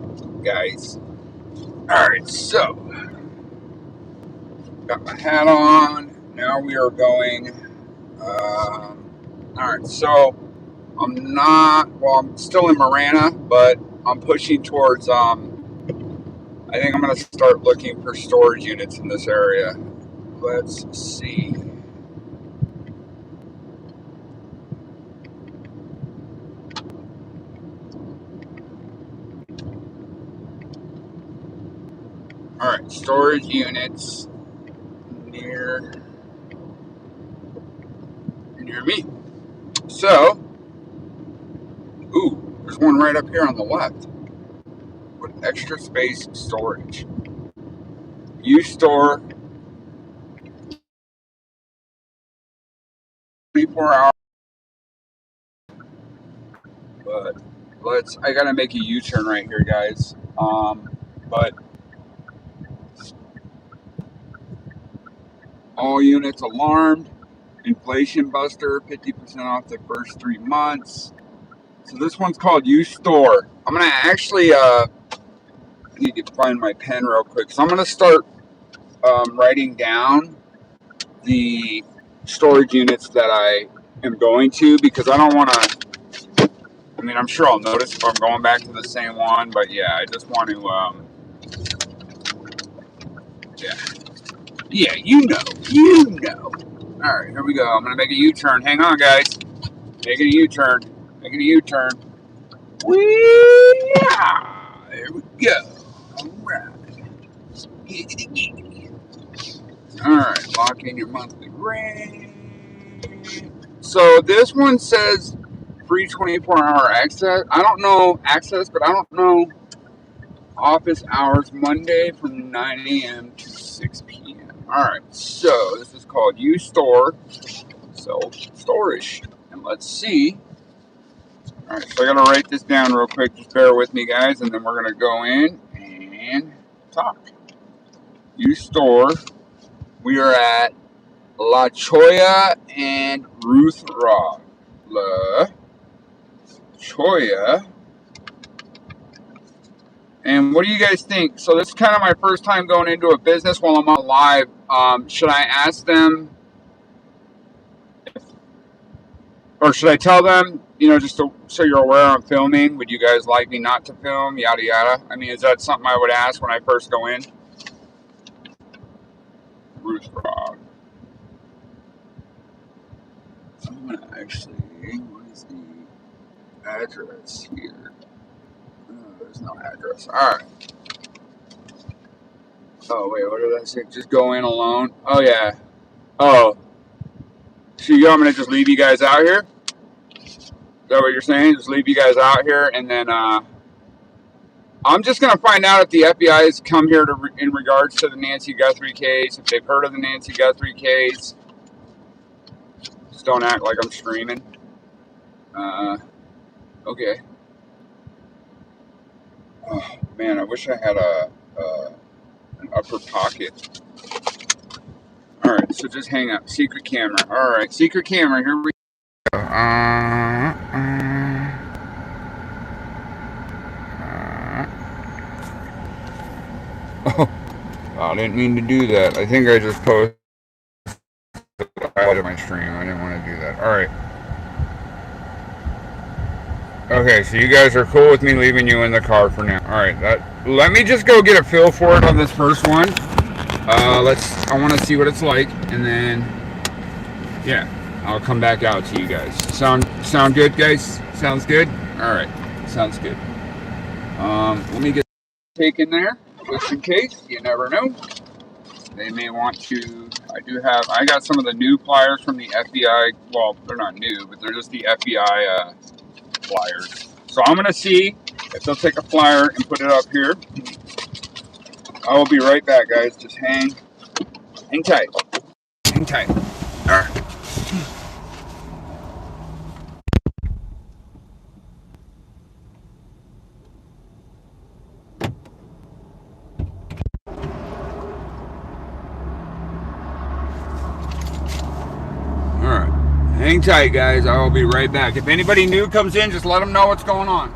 guys. Alright, so, got my hat on. Now we are going... Alright, so I'm still in Marana, but I'm pushing towards, I think I'm going to start looking for storage units in this area. Let's see. Alright, storage units near me. So, ooh, there's one right up here on the left with extra space storage. You store 24 hours, but I gotta make a U-turn right here, guys. But all units alarmed. Inflation buster, 50% off the first 3 months. So this one's called U-Store. I'm gonna actually, I need to find my pen real quick. So I'm gonna start writing down the storage units that I am going to, because I don't want to I mean, I'm sure I'll notice if I'm going back to the same one, but yeah, I just want to, yeah. Yeah, you know. All right, here we go. I'm going to make a U-turn. Hang on, guys. Making a U-turn. Yeah. There we go. All right. Giggity. All right, lock in your monthly rate. So this one says free 24-hour access. I don't know access, but I don't know office hours Monday from 9 a.m. to 6 p.m. All right, so this is called U-Store, self-storage. And let's see. All right, so I got to write this down real quick. Just bear with me, guys, and then we're going to go in and talk. U-Store. We are at La Choya and Ruth Rock. La Choya. And what do you guys think? So this is kind of my first time going into a business while I'm on live. Should I ask them, or should I tell them, just so you're aware I'm filming? Would you guys like me not to film? Yada, yada. I mean, is that something I would ask when I first go in? Ruth Rock. I'm going to actually, what is the address here? There's no address. All right. Oh, wait, what did I say? Just go in alone? Oh, yeah. Oh. So you want me to just leave you guys out here? Is that what you're saying? Just leave you guys out here, and then I'm just going to find out if the FBI has come here in regards to the Nancy Guthrie case, if they've heard of the Nancy Guthrie case. Just don't act like I'm streaming. Okay. Oh, man, I wish I had an upper pocket. All right, so just hang up. Secret camera. All right, secret camera. Here we go. Oh, I didn't mean to do that. I think I just posted my stream. I didn't want to do that. All right. Okay, so you guys are cool with me leaving you in the car for now. All right, let me just go get a feel for it on this first one. I want to see what it's like, and then, yeah, I'll come back out to you guys. Sound good, guys? Sounds good? All right, sounds good. Let me get taken there, just in case. You never know. They may want to. I got some of the new pliers from the FBI. Well, they're not new, but they're just the FBI pliers. So I'm gonna see if they'll take a flyer and put it up here. I will be right back, guys. Just hang tight. Hang tight. All right. All right. Hang tight, guys. I will be right back. If anybody new comes in, just let them know what's going on.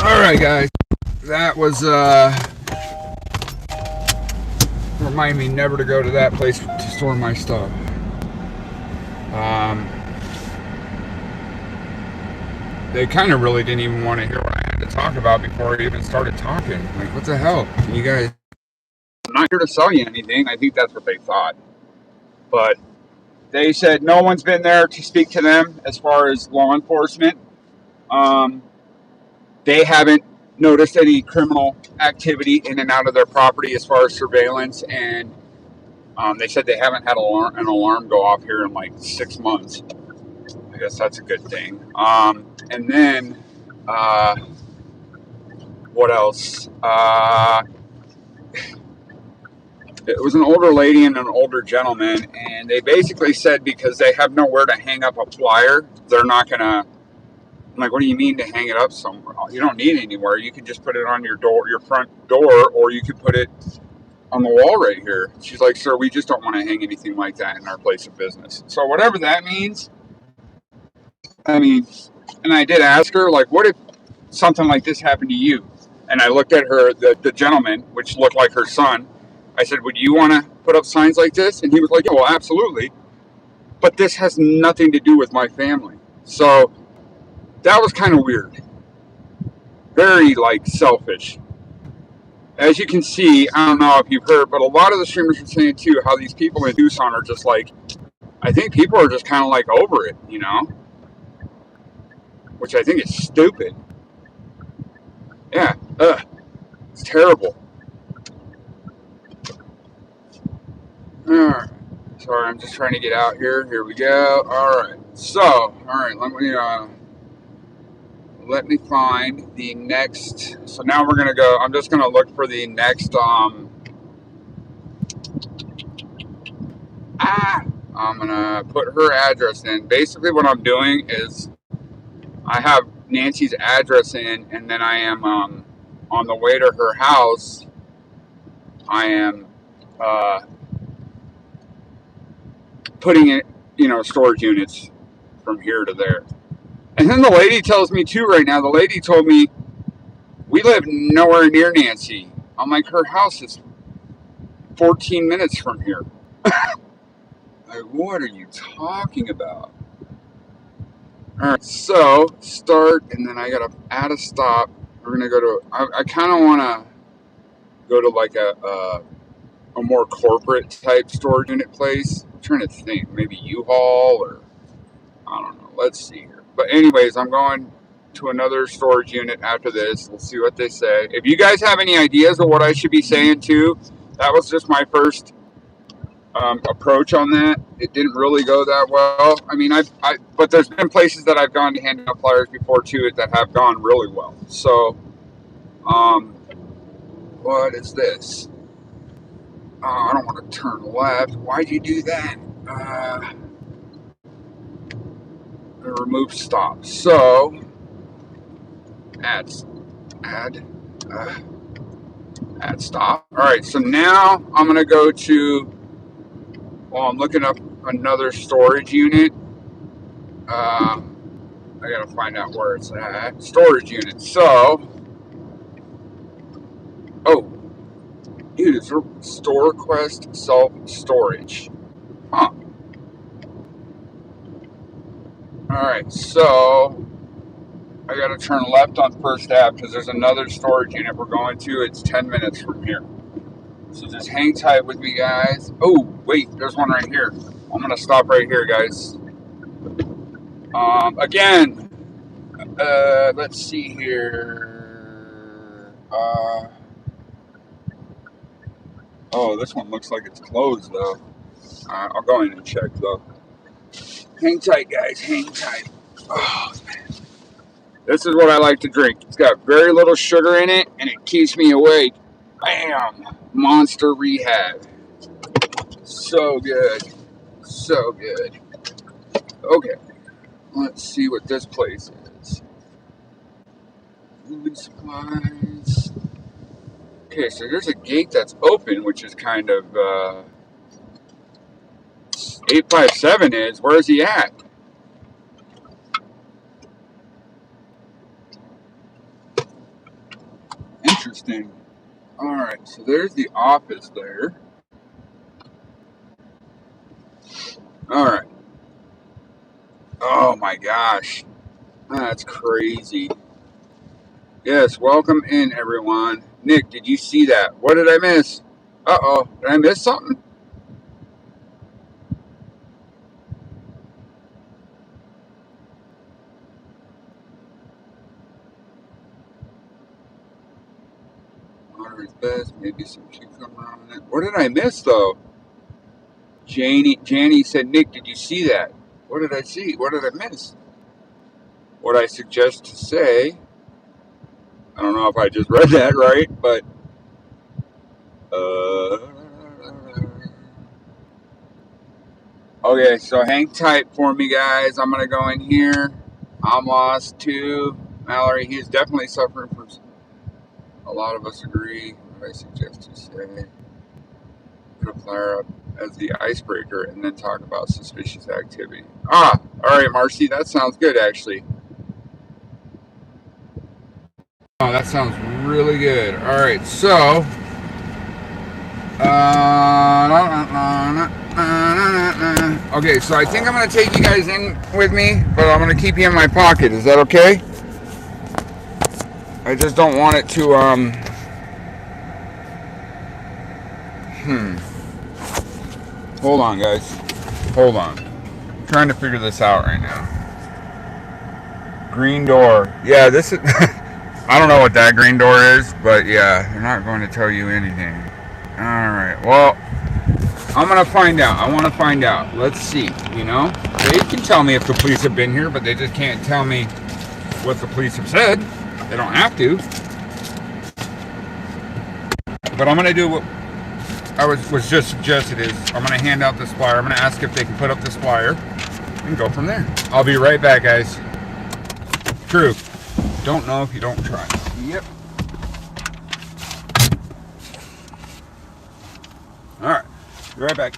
Alright, guys, that was, remind me never to go to that place to store my stuff. they kind of really didn't even want to hear what I had to talk about before I even started talking. Like, what the hell? You guys, I'm not here to sell you anything. I think that's what they thought. But they said no one's been there to speak to them as far as law enforcement. They haven't noticed any criminal activity in and out of their property as far as surveillance, and they said they haven't had an alarm go off here in like 6 months. I guess that's a good thing. And then, what else? It was an older lady and an older gentleman, and they basically said because they have nowhere to hang up a flyer, they're not gonna. I'm like, what do you mean to hang it up somewhere? You don't need it anywhere. You can just put it on your door, your front door, or you could put it on the wall right here. She's like, sir, we just don't want to hang anything like that in our place of business. So whatever that means, I mean, and I did ask her, like, what if something like this happened to you? And I looked at her, the gentleman, which looked like her son. I said, would you want to put up signs like this? And he was like, yeah, well, absolutely. But this has nothing to do with my family. So that was kind of weird. Very, like, selfish. As you can see, I don't know if you've heard, but a lot of the streamers are saying, too, how these people in Tucson are just like, I think people are just kind of like over it, you know? Which I think is stupid. Yeah, it's terrible. Alright, sorry, I'm just trying to get out here. Here we go. Alright, so, alright, let me find the next. So now we're gonna go. I'm just gonna look for the next. I'm gonna put her address in. Basically, what I'm doing is I have Nancy's address in, and then I am on the way to her house. I am putting it, storage units from here to there. And then the lady tells me too right now. The lady told me we live nowhere near Nancy. I'm like, her house is 14 minutes from here. Like, what are you talking about? All right, so start, and then I gotta add a stop. We're gonna go to. I kind of want to go to like a more corporate type storage unit place. I'm trying to think, maybe U-Haul or I don't know. Let's see here. But anyways, I'm going to another storage unit after this. We'll see what they say. If you guys have any ideas of what I should be saying too, that was just my first approach on that. It didn't really go that well. I mean, but there's been places that I've gone to hand out flyers before too that have gone really well. So, what is this? I don't want to turn left. Why'd you do that? Remove stop. So, add stop. All right. So now I'm gonna go to. Well, I'm looking up another storage unit. I gotta find out where it's at. Storage unit. So, dude, it's StoreQuest self-storage. Huh. Alright, so I gotta turn left on First Ave because there's another storage unit we're going to. It's 10 minutes from here. So just hang tight with me, guys. Oh, wait, there's one right here. I'm gonna stop right here, guys. Again, let's see here. Oh, this one looks like it's closed, though. I'll go in and check, though. Hang tight, guys. Hang tight. Oh, man. This is what I like to drink. It's got very little sugar in it, and it keeps me awake. Bam! Monster Rehab. So good. So good. Okay. Let's see what this place is. Food supplies. Okay, so there's a gate that's open, which is kind of 857 is. Where is he at? Interesting. Alright, so there's the office there. Alright. Oh my gosh. That's crazy. Yes, welcome in, everyone. Nick, did you see that? What did I miss? Uh-oh, did I miss something? Water is best, maybe some cucumber on it. What did I miss, though? Janie said, Nick, did you see that? What did I see? What did I miss? What I suggest to say, I don't know if I just read that right, but okay, so hang tight for me, guys. I'm gonna go in here. I'm lost too. Mallory, he's definitely suffering from. A lot of us agree. What I suggest you say, put a flare up as the icebreaker, and then talk about suspicious activity. All right, Marcy, that sounds good, actually. Oh, that sounds really good. All right, so. Okay, so I think I'm going to take you guys in with me, but I'm going to keep you in my pocket. Is that okay? I just don't want it to, Hold on, guys. Hold on. I'm trying to figure this out right now. Green door. Yeah, this is... I don't know what that green door is, but yeah, they're not going to tell you anything. Alright, well, I'm going to find out. I want to find out. Let's see, you know? They can tell me if the police have been here, but they just can't tell me what the police have said. They don't have to. But I'm going to do what I was just suggested is I'm going to hand out this flyer. I'm going to ask if they can put up this flyer and go from there. I'll be right back, guys. True. Don't know if you don't try. Yep. All right. Be right back.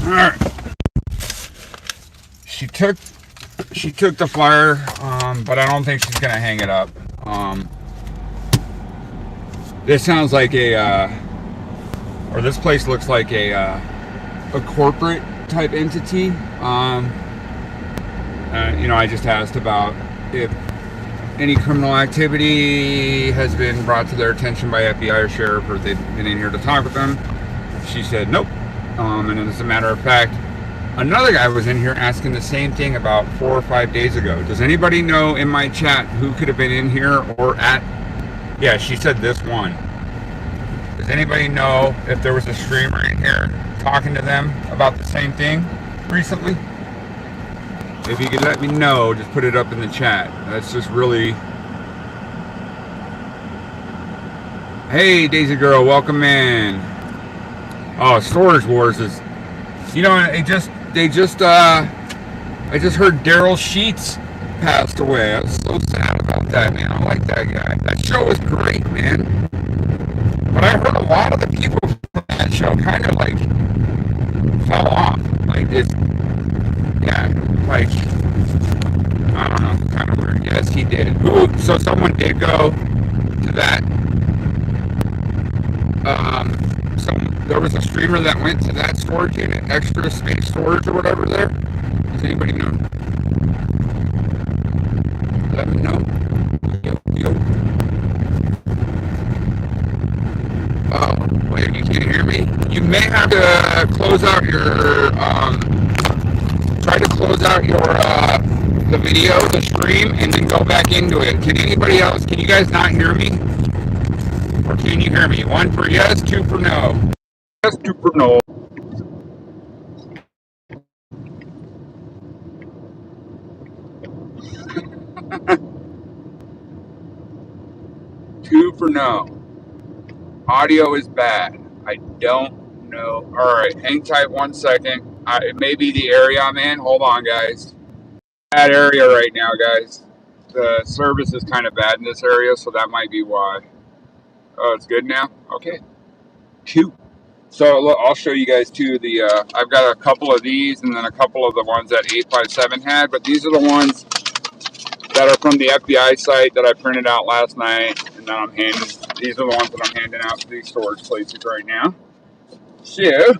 All right. She took the flyer, but I don't think she's gonna hang it up. This sounds like or this place looks like a corporate type entity. You know, I just asked about if any criminal activity has been brought to their attention by FBI or sheriff, or they've been in here to talk with them. She said nope. And as a matter of fact, another guy was in here asking the same thing about 4 or 5 days ago. Does anybody know in my chat who could have been in here or at? Yeah, she said this one. Does anybody know if there was a streamer in here talking to them about the same thing recently? If you could let me know, just put it up in the chat. That's just really... Hey, Daisy Girl, welcome in. Oh, Storage Wars is... You know, I just heard Daryl Sheets passed away. I was so sad about that, man. I like that guy. That show was great, man. But I heard a lot of the people from that show kind of like fell off. Like it, yeah, like I don't know, kind of weird. Yes, he did. Ooh, so someone did go to that. There was a streamer that went to that storage unit, extra space storage or whatever there. Does anybody know? Let me know. Yo. Oh, wait, you can't hear me? You may have to close out your, try to close out your, the video, the stream, and then go back into it. Can anybody else, can you guys not hear me? Or can you hear me? 1 for yes, 2 for no. Yes, 2 for no. Two for no. Audio is bad. I don't know. All right, hang tight 1 second. It may be the area I'm in. Hold on, guys. Bad area right now, guys. The service is kind of bad in this area, so that might be why. Oh, it's good now? Okay. Cute. So look, I'll show you guys too. I've got a couple of these and then a couple of the ones that 857 had, but these are the ones that are from the FBI site that I printed out last night, and then these are the ones that I'm handing out to these storage places right now. So,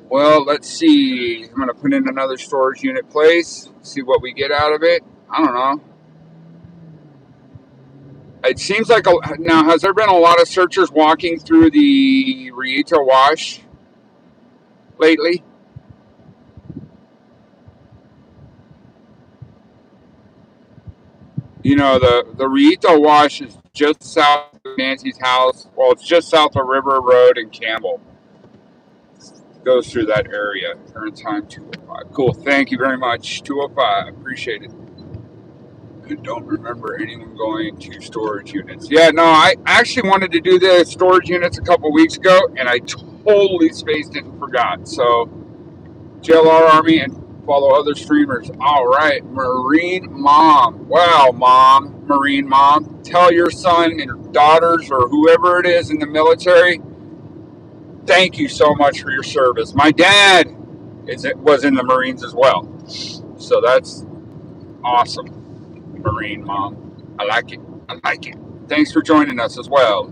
well, let's see. I'm gonna put in another storage unit place, see what we get out of it. I don't know. It seems like now, has there been a lot of searchers walking through the Rieto Wash lately? You know, the Rieto Wash is just south of Nancy's house. Well, it's just south of River Road and Campbell. It goes through that area. Current time 2:05. Cool. Thank you very much. 2:05. Appreciate it. I don't remember anyone going to storage units. Yeah, no, I actually wanted to do the storage units a couple weeks ago, and I totally spaced it and forgot. So, JLR Army and follow other streamers. All right, Marine Mom. Wow, Mom, Marine Mom. Tell your son and daughters or whoever it is in the military, thank you so much for your service. My dad was in the Marines as well. So that's awesome. Marine Mom. I like it. I like it. Thanks for joining us as well.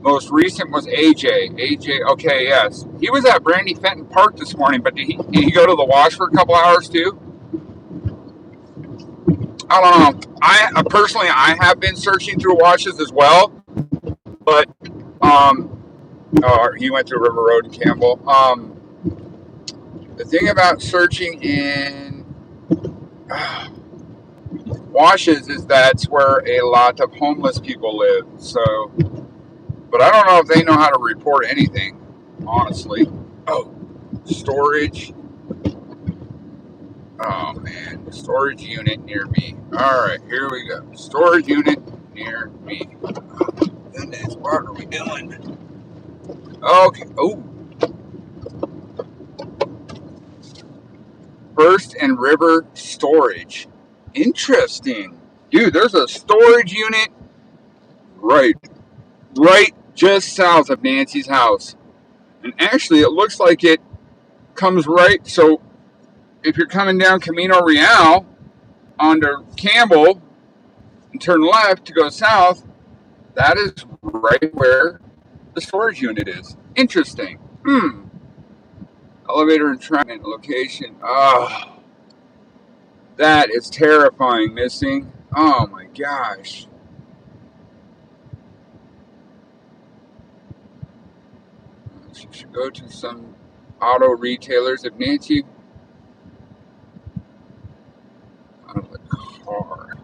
Most recent was AJ. AJ, okay, yes. He was at Brandy Fenton Park this morning, but did he go to the wash for a couple hours too? I don't know. Personally, I have been searching through washes as well, but he went through River Road and Campbell. The thing about searching in washes is that's where a lot of homeless people live. So, but I don't know if they know how to report anything, honestly. Oh, storage. Oh man, storage unit near me. All right, here we go. Storage unit near me. Oh, goodness, what are we doing? Okay. Oh. First and River Storage. Interesting. Dude, there's a storage unit right just south of Nancy's house. And actually, it looks like it comes right. So if you're coming down Camino Real onto Campbell and turn left to go south, that is right where the storage unit is. Interesting. Elevator entrapment location. Oh, that is terrifying. Missing. Oh my gosh. She should go to some auto retailers. If Nancy out of the car.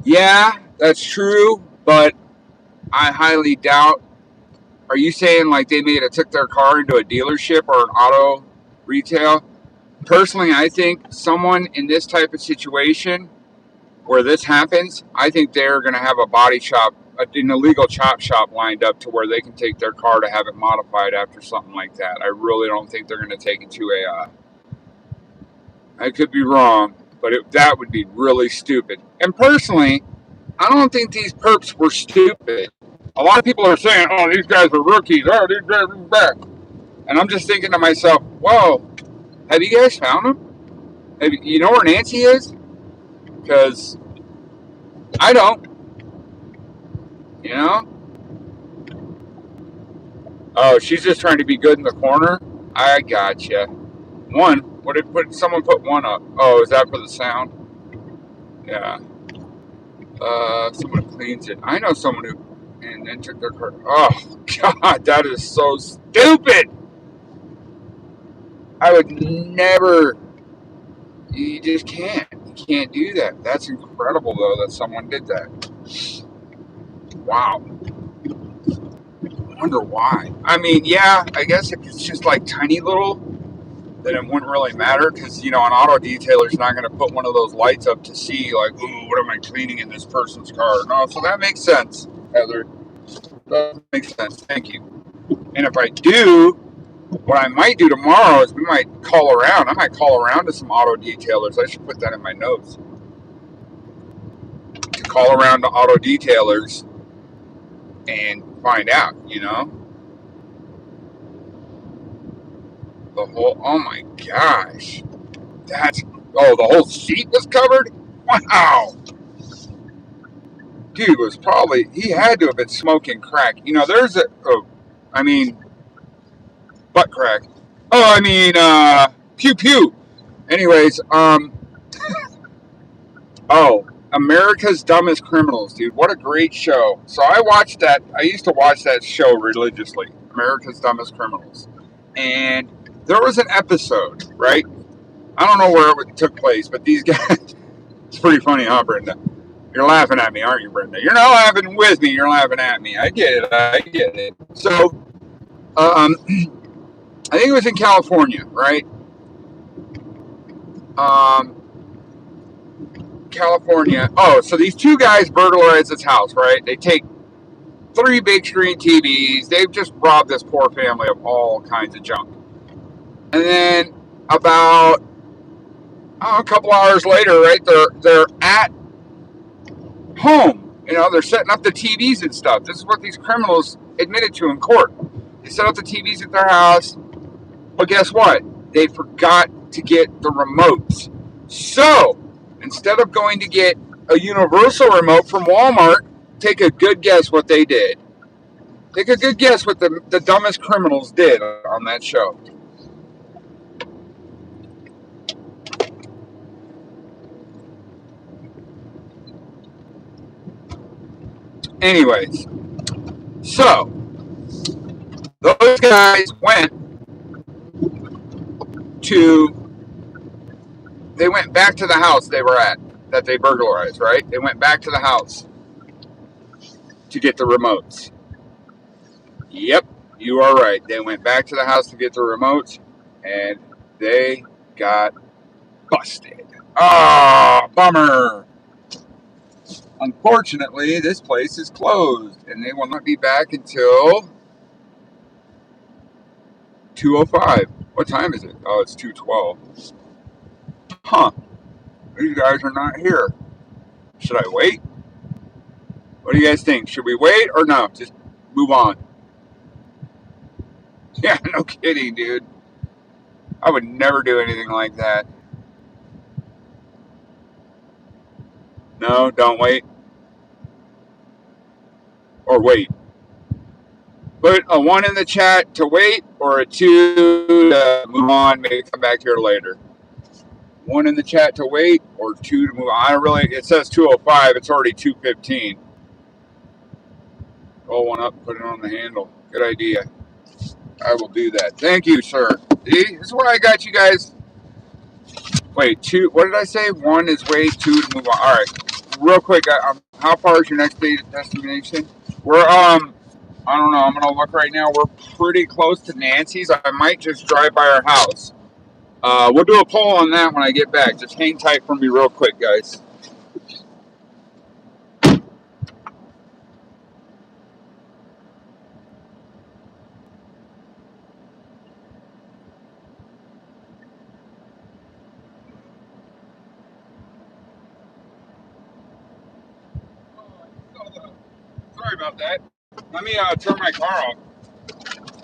Yeah, that's true, but I highly doubt. Are you saying like they took their car into a dealership or an auto retail? Personally, I think someone in this type of situation where this happens, I think they're going to have a body shop, an illegal chop shop lined up to where they can take their car to have it modified after something like that. I really don't think they're going to take it to I could be wrong, but that would be really stupid. And personally, I don't think these perps were stupid. A lot of people are saying, oh, these guys are rookies. Oh, these guys are back. And I'm just thinking to myself, whoa, have you guys found them? You know where Nancy is? Because I don't. You know? Oh, she's just trying to be good in the corner? I gotcha. One. Someone put one up? Oh, is that for the sound? Yeah. Someone cleans it. I know someone who and then took their car. Oh God, that is so stupid. I would never. You just can't. You can't do that. That's incredible though that someone did that. Wow. I wonder why. I mean, yeah, I guess if it's just like tiny little then it wouldn't really matter because, an auto detailer's not going to put one of those lights up to see, like, ooh, what am I cleaning in this person's car? No, so that makes sense, Heather. That makes sense. Thank you. And if I do, what I might do tomorrow is we might call around. I might call around to some auto detailers. I should put that in my notes. To call around to auto detailers and find out, The whole, oh my gosh. The whole seat was covered? Wow. Dude he had to have been smoking crack. Butt crack. Pew pew. Anyways, America's Dumbest Criminals, dude. What a great show. So I used to watch that show religiously, America's Dumbest Criminals. And there was an episode, right? I don't know where it took place, but these guys, it's pretty funny, huh, Brenda? You're laughing at me, aren't you, Brenda? You're not laughing with me, you're laughing at me. I get it. So, I think it was in California, right? California. Oh, so these two guys burglarize this house, right? They take 3 big screen TVs. They've just robbed this poor family of all kinds of junk. And then about a couple hours later, right, they're at home. They're setting up the TVs and stuff. This is what these criminals admitted to in court. They set up the TVs at their house, but guess what? They forgot to get the remotes. So, instead of going to get a universal remote from Walmart, take a good guess what they did. Take a good guess what the dumbest criminals did on that show. Anyways, so those guys they went back to the house they were at that they burglarized, right? They went back to the house to get the remotes. Yep, you are right. They went back to the house to get the remotes, and they got busted. Ah, bummer. Unfortunately, this place is closed, and they will not be back until 2:05. What time is it? Oh, it's 2:12. Huh. These guys are not here. Should I wait? What do you guys think? Should we wait or no? Just move on. Yeah, no kidding, dude. I would never do anything like that. No, don't wait. Or wait. Put a 1 in the chat to wait or a 2 to move on, maybe come back here later. 1 in the chat to wait or 2 to move on. It says 2:05. It's already 2:15. Roll one up, put it on the handle. Good idea. I will do that. Thank you, sir. See, this is why I got you guys. Wait, 2. What did I say? 1 is wait, 2 to move on. All right. Real quick, how far is your next destination? We're I don't know. I'm gonna look right now. We're pretty close to Nancy's. I might just drive by our house. We'll do a poll on that when I get back. Just hang tight for me real quick, guys. Sorry about that. Let me turn my car off.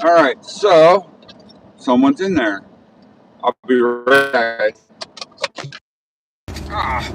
All right, so someone's in there. I'll be right back. Ah.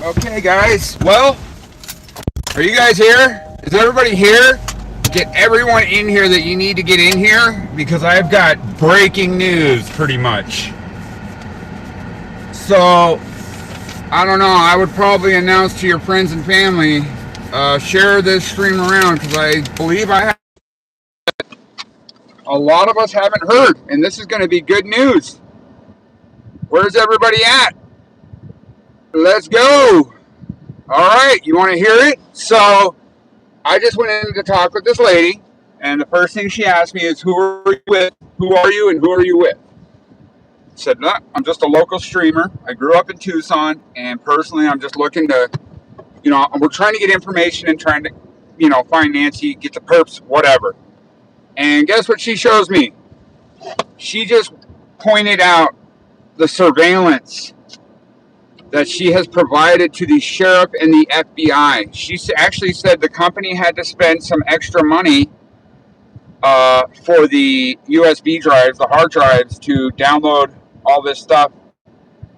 Okay, guys. Well, are you guys here? Is everybody here? Get everyone in here that you need to get in here, because I've got breaking news pretty much. So, I don't know. I would probably announce to your friends and family, share this stream around, because I believe a lot of us haven't heard, and this is going to be good news. Where's everybody at? Let's go. All right, you want to hear it? So, I just went in to talk with this lady, and the first thing she asked me is, who are you with? Who are you, and who are you with? I said, no, I'm just a local streamer. I grew up in Tucson, and personally, I'm just looking to, we're trying to get information and trying to, find Nancy, get the perps, whatever. And guess what she shows me? She just pointed out the surveillance that she has provided to the sheriff and the FBI. She actually said the company had to spend some extra money for the USB drives, the hard drives, to download all this stuff.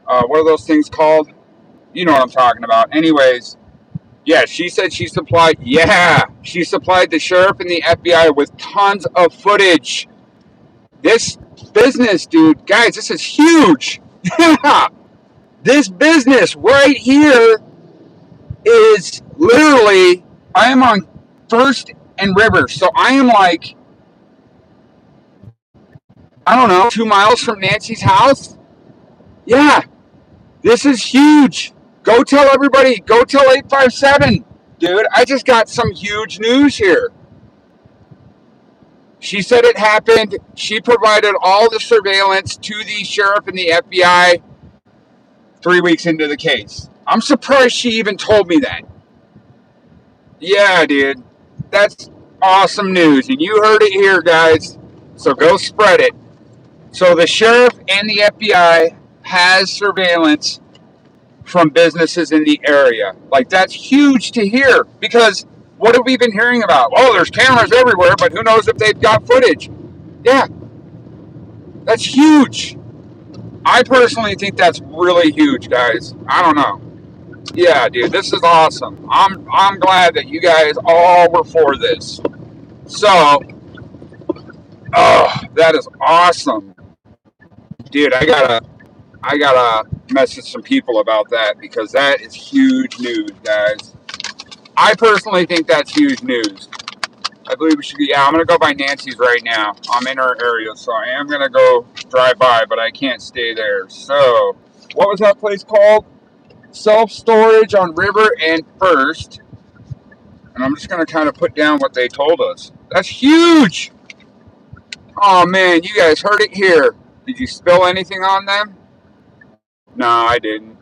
What are those things called? You know what I'm talking about. Anyways, yeah, she said she supplied the sheriff and the FBI with tons of footage. This business, dude, guys, this is huge. Yeah. This business right here is literally, I am on First and River. So I am like, I don't know, 2 miles from Nancy's house. Yeah, this is huge. Go tell everybody. Go tell 857. Dude, I just got some huge news here. She said it happened. She provided all the surveillance to the sheriff and the FBI 3 weeks into the case. I'm surprised she even told me that. Yeah, dude. That's awesome news. And you heard it here, guys. So go spread it. So the sheriff and the FBI has surveillance from businesses in the area. Like, that's huge to hear, because what have we been hearing about? Oh, there's cameras everywhere, but who knows if they've got footage? Yeah. That's huge. I personally think that's really huge, guys. I don't know. Yeah, dude, this is awesome. I'm glad that you guys all were for this. So, that is awesome. Dude, I gotta message some people about that, because that is huge news, guys. I personally think that's huge news. I believe we should be, I'm going to go by Nancy's right now. I'm in her area, so I am going to go drive by, but I can't stay there. So, what was that place called? Self-storage on River and First. And I'm just going to kind of put down what they told us. That's huge! Oh, man, you guys heard it here. Did you spill anything on them? No, I didn't.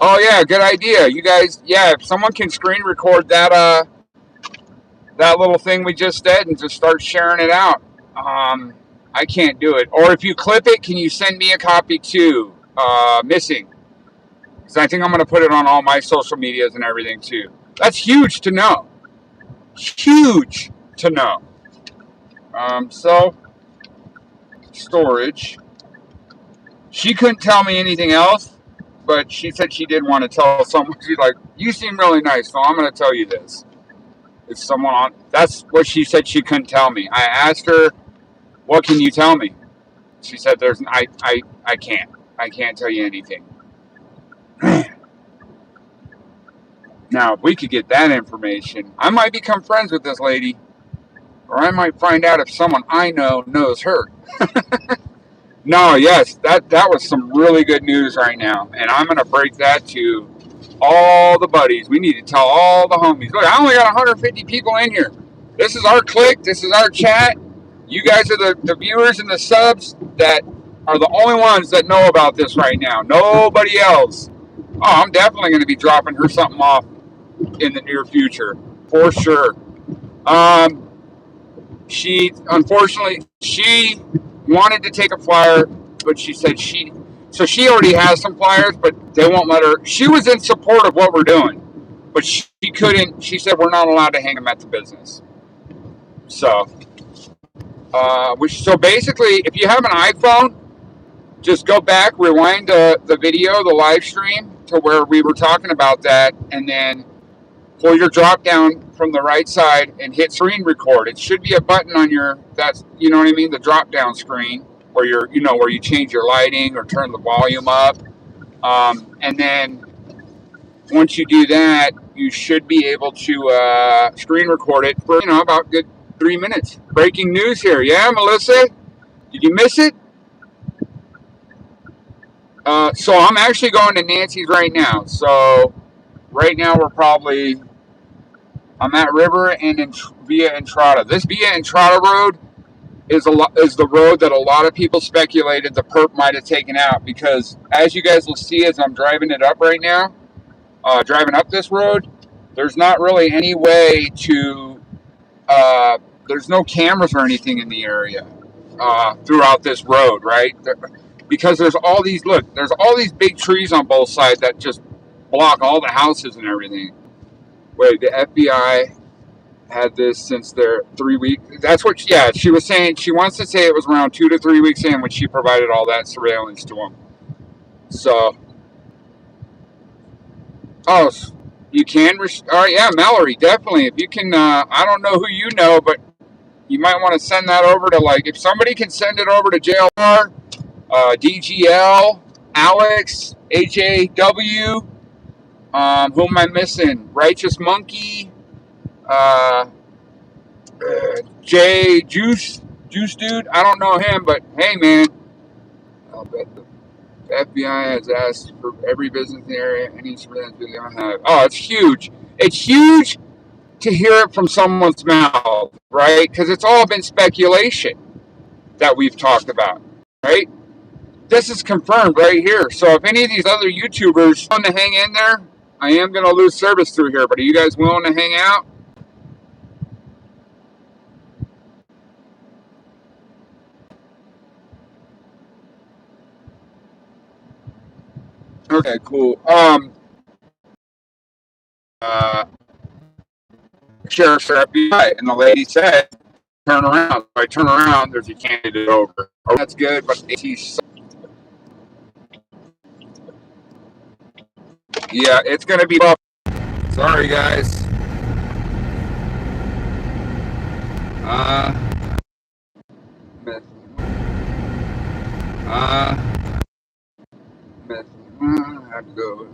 Oh, yeah, good idea. You guys, yeah, if someone can screen record that, that little thing we just did and just start sharing it out. I can't do it. Or if you clip it, can you send me a copy too? Missing. Because I think I'm going to put it on all my social medias and everything too. That's huge to know. Huge to know. So, storage. She couldn't tell me anything else, but she said she did want to tell someone. She's like, you seem really nice, so I'm going to tell you this. It's someone on. That's what she said. She couldn't tell me. I asked her, "What can you tell me?" She said, "There's. I can't. I can't tell you anything." Now, if we could get that information, I might become friends with this lady, or I might find out if someone I know knows her. No, yes, that was some really good news right now, and I'm gonna break that to all the buddies. We need to tell all the homies. Look, I only got 150 people in here. This is our clique. This is our chat. You guys are the viewers and the subs that are the only ones that know about this right now. Nobody else. Oh, I'm definitely going to be dropping her something off in the near future, for sure. She wanted to take a flyer, but she said she already has some flyers, but they won't let her. She was in support of what we're doing, but she couldn't. She said we're not allowed to hang them at the business. So, so basically, if you have an iPhone, just go back, rewind the video, the live stream, to where we were talking about that, and then pull your drop down from the right side and hit screen record. It should be a button on your, that's, you know what I mean, the drop down screen where you're, you know, where you change your lighting or turn the volume up. And then once you do that, you should be able to screen record it for, you know, about good 3 minutes. Breaking news here. Yeah, Melissa? Did you miss it? So I'm actually going to Nancy's right now. So right now I'm at River and Via Entrada. This Via Entrada road is the road that a lot of people speculated the perp might have taken out, because as you guys will see as I'm driving it up right now, driving up this road, there's not really any way to, there's no cameras or anything in the area throughout this road, right? Because there's all these big trees on both sides that just block all the houses and everything. Wait, the FBI had this since their 3 weeks. That's what, yeah, she was saying. She wants to say it was around 2 to 3 weeks in when she provided all that surveillance to them. So, oh, you can, all right, yeah, Mallory, definitely. If you can, I don't know who you know, but you might want to send that over to, like, if somebody can send it over to JLR, DGL, Alex, HAW, who am I missing? Righteous Monkey, Jay Juice Dude. I don't know him, but hey, man, I'll bet the FBI has asked for every business in the area any surveillance video I have. Oh, it's huge. It's huge to hear it from someone's mouth, right? Because it's all been speculation that we've talked about, right? This is confirmed right here. So if any of these other YouTubers want to hang in there, I am going to lose service through here, but are you guys willing to hang out? Okay, cool. Sheriff's FBI, and the lady said, turn around. If I turn around, there's a candidate over. Oh, that's good, but he's, yeah, it's going to be rough. Sorry, guys. I have to go.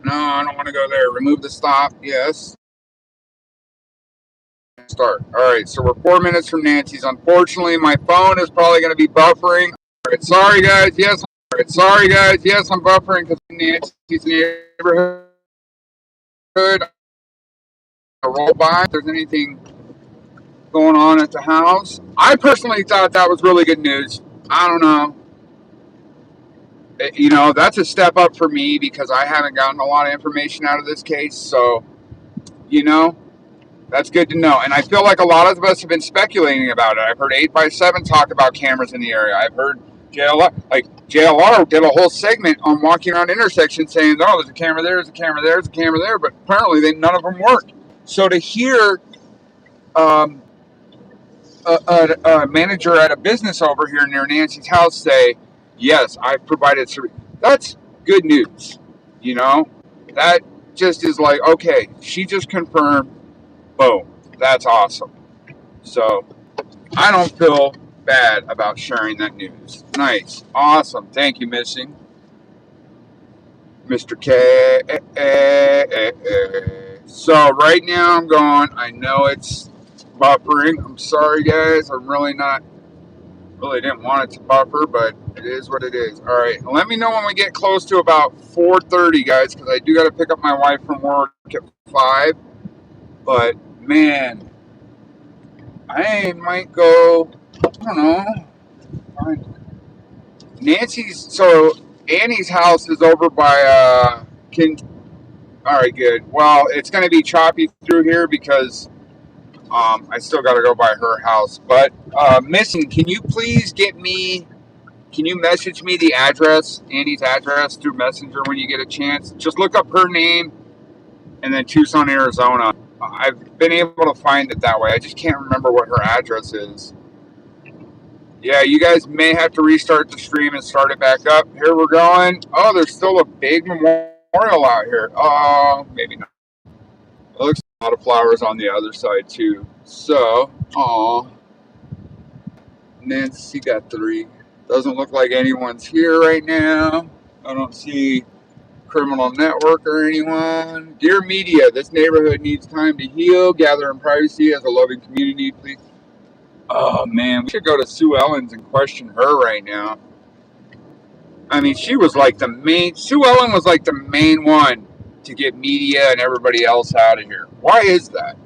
No, I don't want to go there. Remove the stop. Yes. Start. All right, so we're 4 minutes from Nancy's. Unfortunately, my phone is probably going to be buffering. All right, sorry, guys. Yes. All right, sorry, guys. Yes, I'm buffering because Nancy's neighborhood. I roll by. If there's anything going on at the house. I personally thought that was really good news. I don't know. You know, that's a step up for me because I haven't gotten a lot of information out of this case. So, you know, that's good to know. And I feel like a lot of us have been speculating about it. I've heard 8x7 talk about cameras in the area. I've heard JLR did a whole segment on walking around intersections saying, oh, there's a camera there, there's a camera there, there's a camera there. But apparently none of them worked. So to hear a manager at a business over here near Nancy's house say, yes, I've provided service, that's good news. You know, that just is like, okay, she just confirmed, boom, that's awesome. So I don't feel bad about sharing that news. Nice, awesome, thank you, Mr. K. So right now I'm going, I know it's buffering. I'm sorry, guys. I'm really didn't want it to buffer, but it is what it is. All right, let me know when we get close to about 4:30, guys, because I do got to pick up my wife from work at 5. But man, I might go. I don't know. Annie's house is over by all right, good. Well, it's going to be choppy through here because I still got to go by her house. But Missing, can you message me the address, Annie's address, through Messenger when you get a chance? Just look up her name and then Tucson, Arizona. I've been able to find it that way. I just can't remember what her address is. Yeah, you guys may have to restart the stream and start it back up. Here we're going. Oh, there's still a big memorial out here. Oh, maybe not. It looks like a lot of flowers on the other side too. So, oh, Nancy Guthrie. Doesn't look like anyone's here right now. I don't see Criminal Network or anyone. Dear media, this neighborhood needs time to heal, gather in privacy as a loving community, please. Oh man, we should go to Sue Ellen's and question her right now. I mean, she was like the main, Sue Ellen was like the main one to get media and everybody else out of here. Why is that?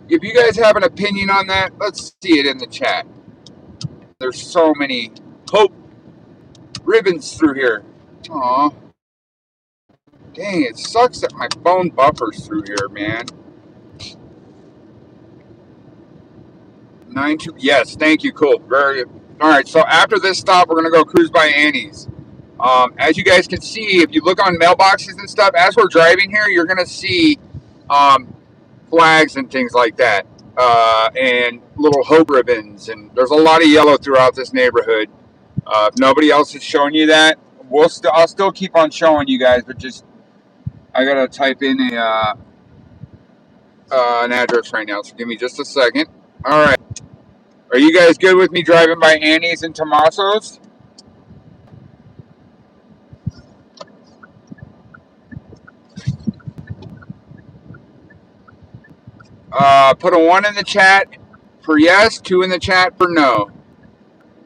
If you guys have an opinion on that, let's see it in the chat. There's so many hope ribbons through here. Aw. Dang, it sucks that my phone buffers through here, man. 92. Yes, thank you. Cool. Very. All right. So after this stop, we're gonna go cruise by Annie's. As you guys can see, if you look on mailboxes and stuff, as we're driving here, you're gonna see flags and things like that, and little hope ribbons. And there's a lot of yellow throughout this neighborhood. If nobody else has shown you that, I'll still keep on showing you guys, but just I gotta type in an address right now. So give me just a second. All right. Are you guys good with me driving by Annie's and Tommaso's? Put a 1 in the chat for yes, 2 in the chat for no.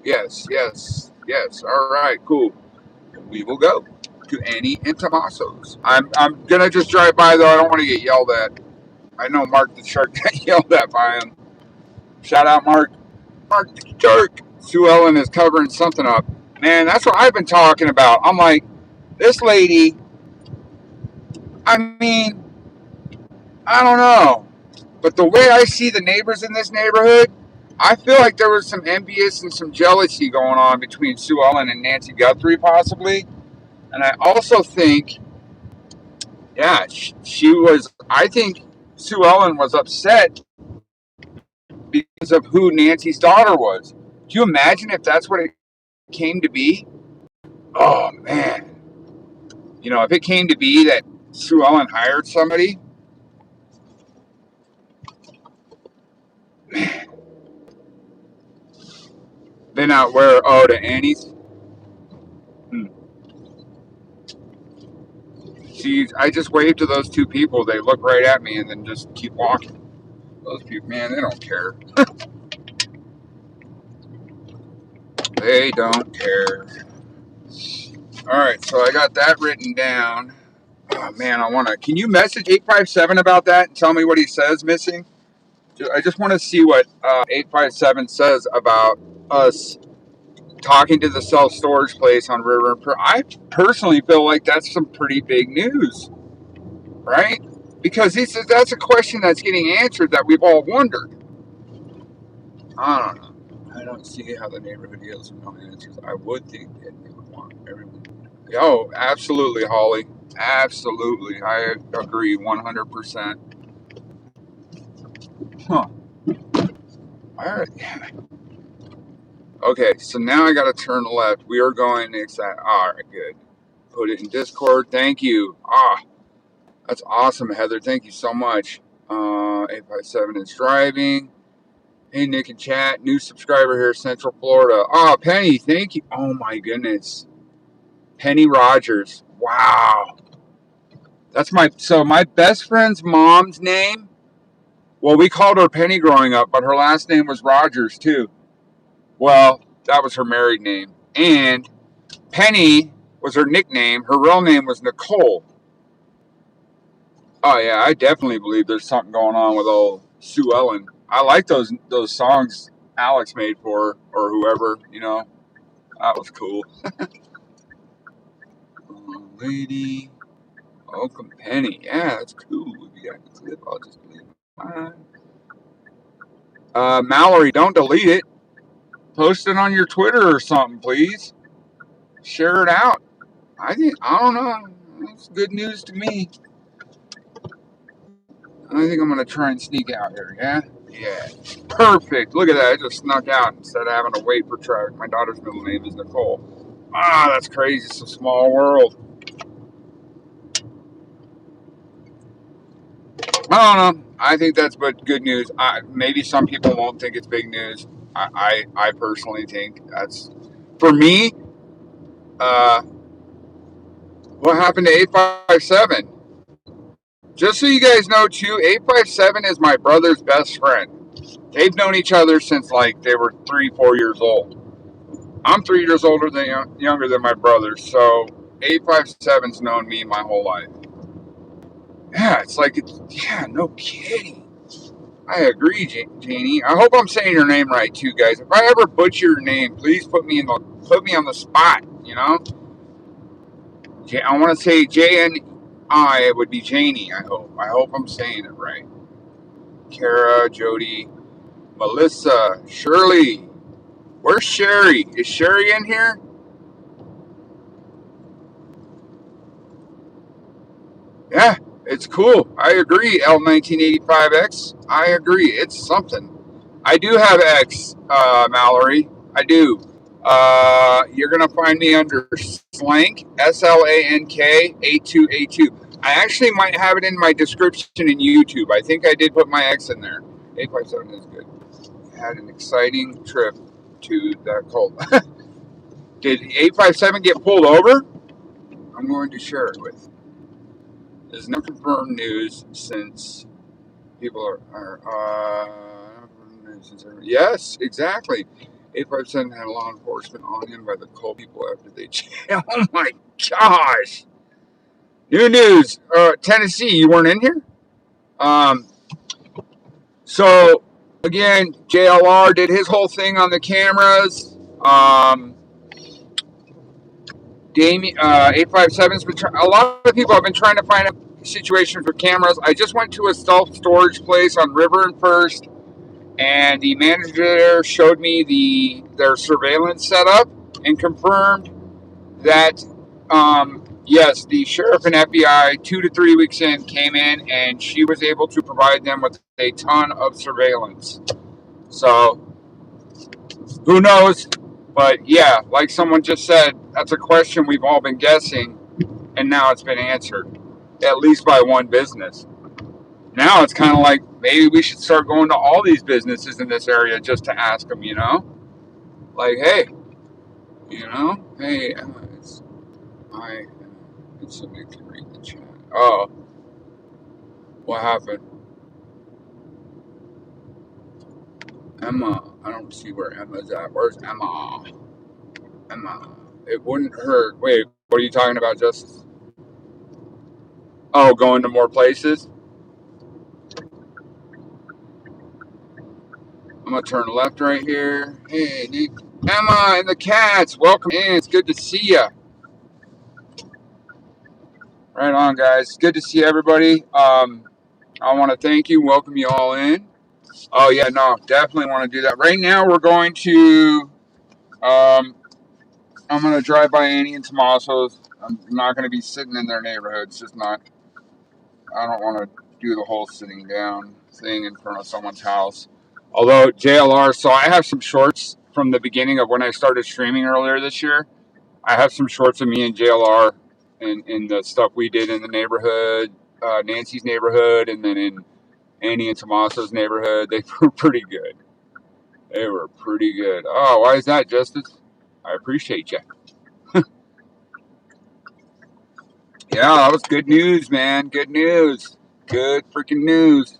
Yes, yes, yes. All right, cool. We will go to Annie and Tommaso's. I'm gonna just drive by though. I don't want to get yelled at. I know Mark the Shark got yelled at by him. Shout out Mark. Mark the Shark. Sue Ellen is covering something up. Man, that's what I've been talking about. I'm like, this lady, I mean, I don't know. But the way I see the neighbors in this neighborhood, I feel like there was some envious and some jealousy going on between Sue Ellen and Nancy Guthrie, possibly. And I also think, yeah, she was, I think Sue Ellen was upset because of who Nancy's daughter was. Do you imagine if that's what it came to be? Oh, man. You know, if it came to be that Sue Ellen hired somebody, man. Then out where, oh, to Annie's? See, I just waved to those two people. They look right at me and then just keep walking. Those people, man, they don't care. They don't care. All right, so I got that written down. Oh, man, I want to. Can you message 857 about that and tell me what he says missing? I just want to see what 857 says about us talking to the self-storage place on River. I personally feel like that's some pretty big news, right? Because he says that's a question that's getting answered that we've all wondered. I don't know. I don't see how the neighborhood deals with no answers. I would think that they would want everyone. Oh, absolutely, Holly. Absolutely. I agree 100%. Huh. All right. Okay, so now I got to turn left. We are going next. All right, good. Put it in Discord. Thank you. That's awesome, Heather. Thank you so much. 857 is driving. Hey, Nick and chat. New subscriber here, Central Florida. Penny, thank you. Oh, my goodness. Penny Rogers. Wow. That's my best friend's mom's name. Well, we called her Penny growing up, but her last name was Rogers, too. Well, that was her married name. And Penny was her nickname. Her real name was Nicole. Oh, yeah, I definitely believe there's something going on with old Sue Ellen. I like those songs Alex made for her, or whoever, you know. That was cool. Lady. Welcome, Penny. Yeah, that's cool. If you got the clip, I'll just delete mine. Mallory, don't delete it. Post it on your Twitter or something, please. Share it out. I don't know. That's good news to me. I think I'm going to try and sneak out here, yeah? Yeah. Perfect. Look at that. I just snuck out instead of having to wait for truck. My daughter's middle name is Nicole. Ah, that's crazy. It's a small world. I don't know. I think that's but good news. Maybe some people won't think it's big news. I personally think that's for me. What happened to 857? Just so you guys know, too, 857 is my brother's best friend. They've known each other since like they were 3, 4 years old. I'm 3 years younger than my brother, so 857's known me my whole life. Yeah, yeah, no kidding. I agree, Janie. I hope I'm saying your name right too, guys. If I ever butcher your name, please put me on the spot. You know, I want to say JNI. It would be Janie. I hope. I hope I'm saying it right. Kara, Jody, Melissa, Shirley. Where's Sherry? Is Sherry in here? Yeah, it's cool. I agree. L1985X. I agree. It's something. I do have X, Mallory. I do. You're gonna find me under Slank, SLANK 8282. I actually might have it in my description in YouTube. I think I did put my X in there. 857 is good. Had an exciting trip to that cult. Did 857 get pulled over? I'm going to share it with. There's no confirmed news since people yes, exactly. 857 had law enforcement on him by the coal people after they jail. Oh my gosh. New news. Tennessee, you weren't in here? So again, JLR did his whole thing on the cameras. 857's been a lot of people have been trying to find a situation for cameras. I just went to a self-storage place on River and First, and the manager there showed me their surveillance setup and confirmed that yes, the sheriff and FBI 2 to 3 weeks in came in and she was able to provide them with a ton of surveillance. So who knows? But yeah, like someone just said, that's a question we've all been guessing, and now it's been answered, at least by one business. Now it's kind of like maybe we should start going to all these businesses in this area just to ask them, like, hey, hey, it's somebody can read the chat. Oh, what happened? Emma, I don't see where Emma's at. Where's Emma? Emma, it wouldn't hurt. Wait, what are you talking about, Justice? Oh, going to more places? I'm gonna turn left right here. Hey, Nick. Emma and the cats, welcome in. It's good to see you. Right on, guys. Good to see everybody. I want to thank you, welcome you all in. Oh yeah, no, definitely want to do that. Right now, we're going to. I'm gonna drive by Annie and Tommaso's. I'm not gonna be sitting in their neighborhood. It's just not. I don't want to do the whole sitting down thing in front of someone's house. Although JLR, so I have some shorts from the beginning of when I started streaming earlier this year. I have some shorts of me and JLR and the stuff we did in the neighborhood, Nancy's neighborhood, and then in Annie and Tommaso's neighborhood. They were pretty good. They were pretty good. Oh, why is that, Justice? I appreciate you. Yeah, that was good news, man. Good news. Good freaking news.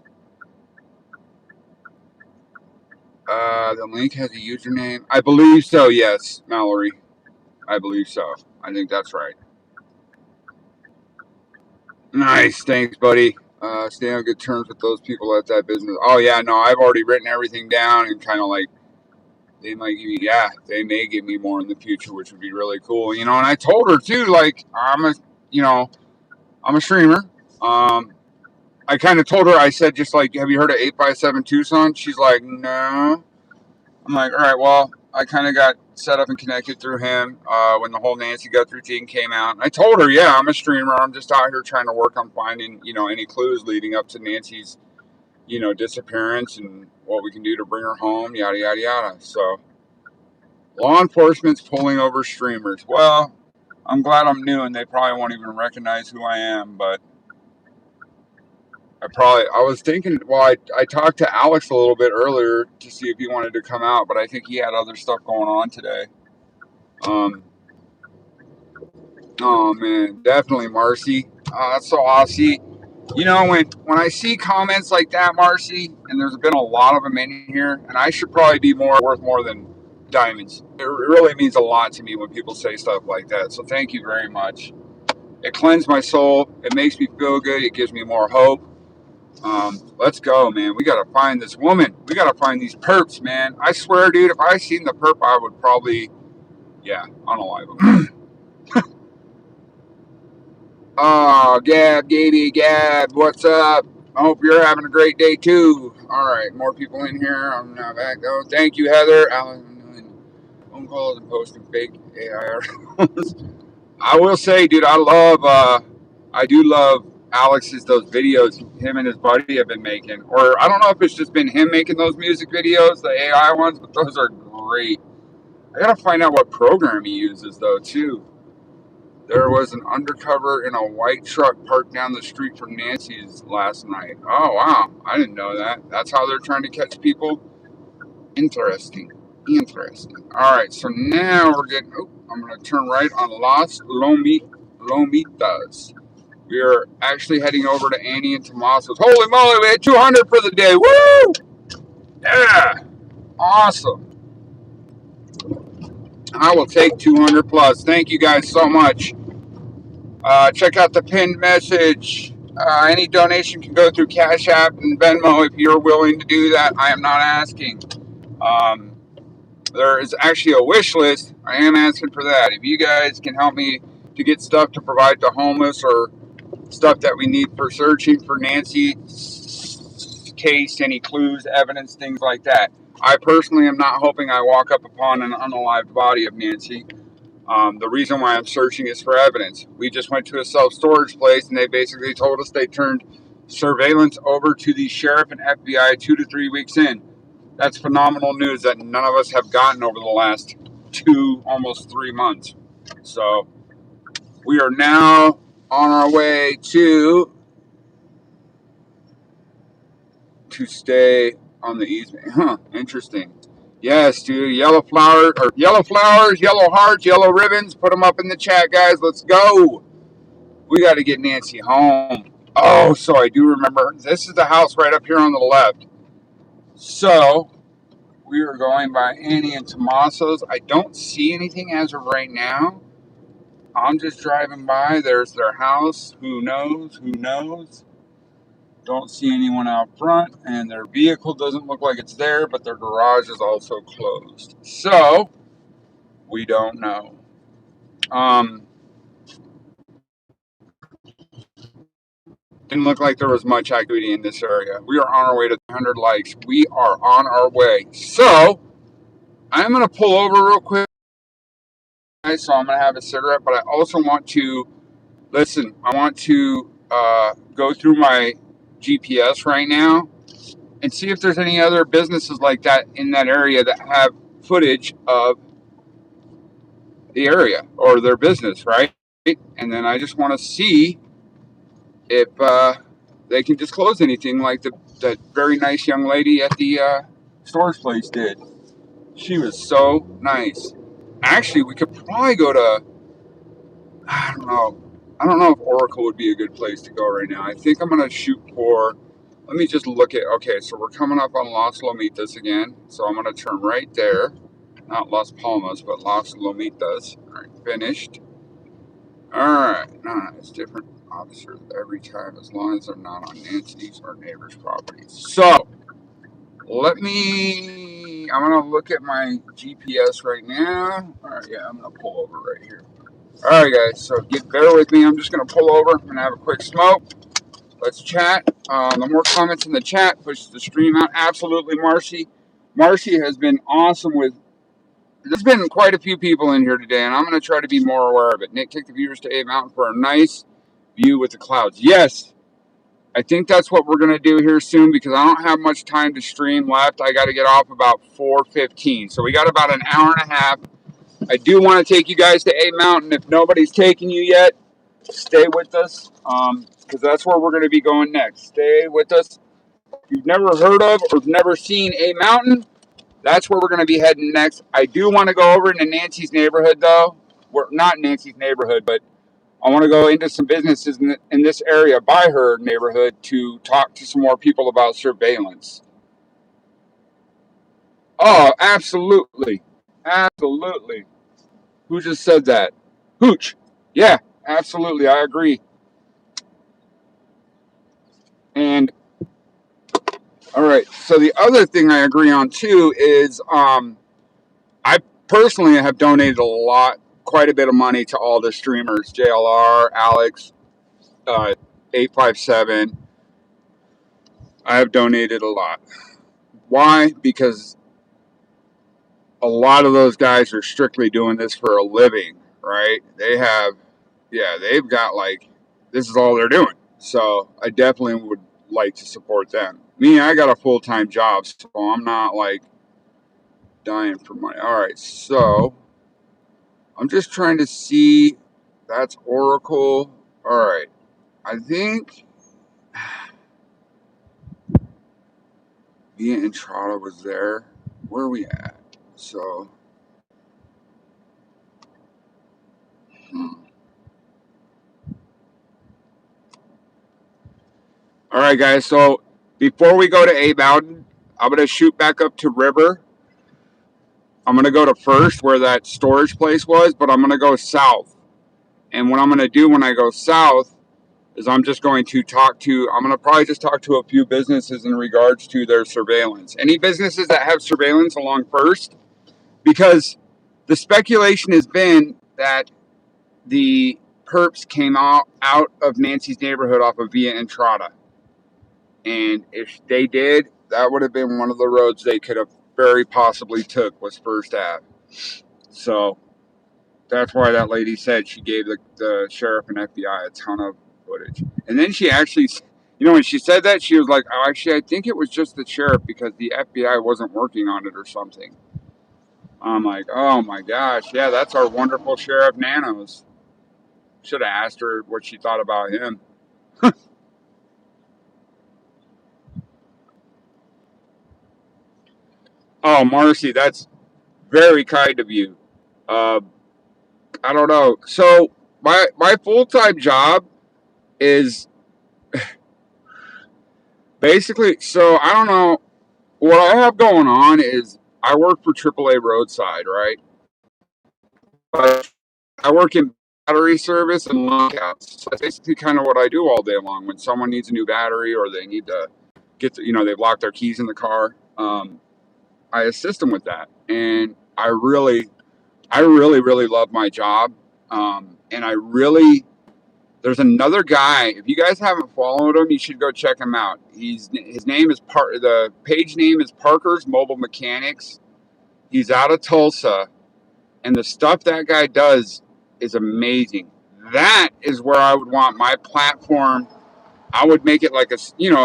The link has a username. I believe so, yes, Mallory. I believe so. I think that's right. Nice. Thanks, buddy. Stay on good terms with those people at that business. Oh, yeah, no, I've already written everything down and kind of like, they may give me more in the future, which would be really cool. And I told her too, like, I'm a streamer. I kind of told her, I said, just like, have you heard of 857 Tucson? She's like, no. I'm like, all right, well, I kind of got set up and connected through him when the whole Nancy Guthrie thing came out. And I told her, yeah, I'm a streamer. I'm just out here trying to work on finding, any clues leading up to Nancy's, disappearance and what we can do to bring her home, yada, yada, yada. So law enforcement's pulling over streamers. Well, I'm glad I'm new and they probably won't even recognize who I am, but I was thinking, well, I talked to Alex a little bit earlier to see if he wanted to come out, but I think he had other stuff going on today. Oh man, definitely Marcy. That's so awesome. You know, when I see comments like that, Marcy, and there's been a lot of them in here, and I should probably be worth more than diamonds. It really means a lot to me when people say stuff like that. So thank you very much. It cleansed my soul. It makes me feel good. It gives me more hope. Let's go, man. We gotta find this woman. We gotta find these perps, man. I swear, dude, if I seen the perp, I would probably, yeah, unalive him. Oh, Gab, what's up? I hope you're having a great day too. All right, more people in here. I'm now back though. Thank you, Heather. Alan, phone calls and posting fake AI articles. I will say, dude, I do love Alex's those videos him and his buddy have been making. Or I don't know if it's just been him making those music videos, the AI ones, but those are great. I gotta find out what program he uses though too. There was an undercover in a white truck parked down the street from Nancy's last night. Oh wow, I didn't know that. That's how they're trying to catch people. Interesting. All right, so now we're getting. Oh, I'm gonna turn right on Las Lomitas. We are actually heading over to Annie and Tomaso's. Holy moly, we had 200 for the day. Woo! Yeah, awesome. I will take 200 plus. Thank you guys so much. Check out the pinned message. Any donation can go through Cash App and Venmo if you're willing to do that. I am not asking. There is actually a wish list. I am asking for that. If you guys can help me to get stuff to provide to homeless or stuff that we need for searching for Nancy's case, any clues, evidence, things like that. I personally am not hoping I walk up upon an unalived body of Nancy. The reason why I'm searching is for evidence. We just went to a self-storage place and they basically told us they turned surveillance over to the sheriff and FBI 2 to 3 weeks in. That's phenomenal news that none of us have gotten over the last 2, almost 3 months. So we are now on our way to stay on the easement. Huh, interesting. Yes, dude. Yellow flowers, yellow hearts, yellow ribbons. Put them up in the chat, guys. Let's go. We got to get Nancy home. Oh, so I do remember. This is the house right up here on the left. So we are going by Annie and Tomaso's. I don't see anything as of right now. I'm just driving by. There's their house. Who knows? Don't see anyone out front, and their vehicle doesn't look like it's there, but their garage is also closed. So we don't know. Didn't look like there was much activity in this area. We are on our way to 100 likes. We are on our way. So I'm going to pull over real quick. So I'm going to have a cigarette, but I also want to listen. I want to go through my GPS right now and see if there's any other businesses like that in that area that have footage of the area or their business, right? And then I just want to see if they can disclose anything like that very nice young lady at the storage place did. She was so nice. Actually, we could probably go to, I don't know if Oracle would be a good place to go right now. I think I'm going to shoot for, let me just look at, okay, so we're coming up on Las Lomitas again. So I'm going to turn right there. Not Las Palmas, but Las Lomitas. All right, finished. All right, no, it's different officers every time as long as they're not on Nancy's or neighbor's properties. So I'm gonna look at my GPS right now. All right, yeah, I'm gonna pull over right here. All right, guys, so bear with me. I'm just gonna pull over. I'm gonna have a quick smoke. Let's chat. The more comments in the chat pushes the stream out. Absolutely, Marcy. Marcy has been awesome with. There's been quite a few people in here today, and I'm going to try to be more aware of it. Nick, take the viewers to A Mountain for a nice view with the clouds. Yes, I think that's what we're going to do here soon because I don't have much time to stream left. I got to get off about 4:15. So we got about an hour and a half. I do want to take you guys to A Mountain. If nobody's taking you yet, stay with us because that's where we're going to be going next. Stay with us. If you've never heard of or never seen A Mountain, that's where we're going to be heading next. I do want to go over into Nancy's neighborhood, though. We're not Nancy's neighborhood, but I want to go into some businesses in this area by her neighborhood to talk to some more people about surveillance. Oh, absolutely. Absolutely. Who just said that? Hooch. Yeah, absolutely. I agree. And all right. So the other thing I agree on too is I personally have donated quite a bit of money to all the streamers, JLR, Alex, 857. I have donated a lot. Why? Because a lot of those guys are strictly doing this for a living, right? They've got this is all they're doing. So I definitely would like to support them. Me, I got a full-time job, so I'm not dying for money. All right, so I'm just trying to see. That's Oracle. All right, I think Via Entrada was there. Where are we at? So, all right, guys. So before we go to A Mountain, I'm gonna shoot back up to River. I'm gonna go to First, where that storage place was, but I'm gonna go south. And what I'm gonna do when I go south is I'm going to probably just talk to a few businesses in regards to their surveillance. Any businesses that have surveillance along First, because the speculation has been that the perps came out of Nancy's neighborhood off of Via Entrada. And if they did, that would have been one of the roads they could have very possibly took was First Ave. So that's why that lady said she gave the sheriff and FBI a ton of footage. And then she actually, when she said that, she was like, oh, actually, I think it was just the sheriff because the FBI wasn't working on it or something. I'm like, oh my gosh, yeah, that's our wonderful Sheriff Nanos. Should have asked her what she thought about him. Oh, Marcy, that's very kind of you. Uh, I don't know. So my full-time job is basically, so I don't know. What I have going on is I work for AAA Roadside, right? But I work in battery service and lockouts. So that's basically kind of what I do all day long. When someone needs a new battery or they need to they've locked their keys in the car, I assist them with that. And I really, really love my job. And there's another guy. If you guys haven't followed him, you should go check him out. His name is the page name is Parker's Mobile Mechanics. He's out of Tulsa, and the stuff that guy does is amazing. That is where I would want my platform. I would make it like a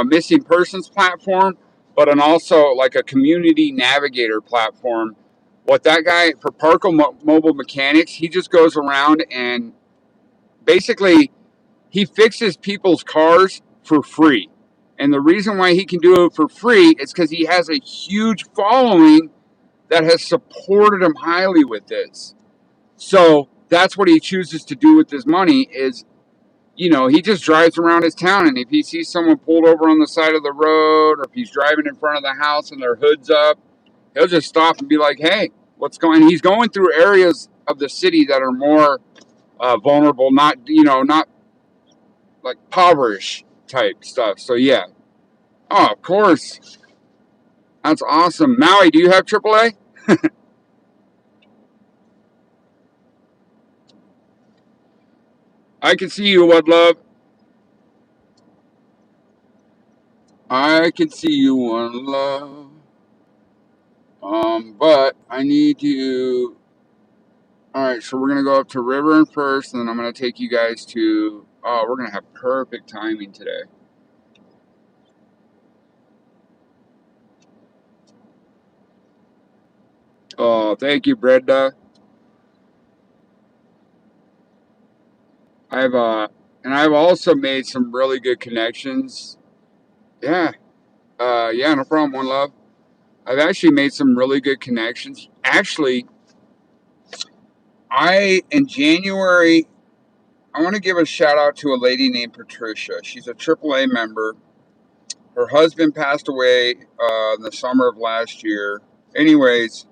missing persons platform, but also like a community navigator platform. What that guy for Parker Mobile Mechanics, he just goes around and basically he fixes people's cars for free. And the reason why he can do it for free is because he has a huge following that has supported him highly with this. So that's what he chooses to do with his money is, he just drives around his town, and if he sees someone pulled over on the side of the road, or if he's driving in front of the house and their hood's up, he'll just stop and be like, hey, what's going on? He's going through areas of the city that are more vulnerable, not like impoverished type stuff. So yeah. Oh, of course. That's awesome. Maui, do you have AAA? I can see you, What Love. I can see you, One Love. But I need to. All right, so we're gonna go up to River and First, and then I'm gonna take you guys to. Oh, we're gonna have perfect timing today. Oh, thank you, Brenda. I've also made some really good connections. Yeah. Yeah, no problem, one love. I've actually made some really good connections. Actually, in January, I want to give a shout out to a lady named Patricia. She's a AAA member. Her husband passed away in the summer of last year. Anyways,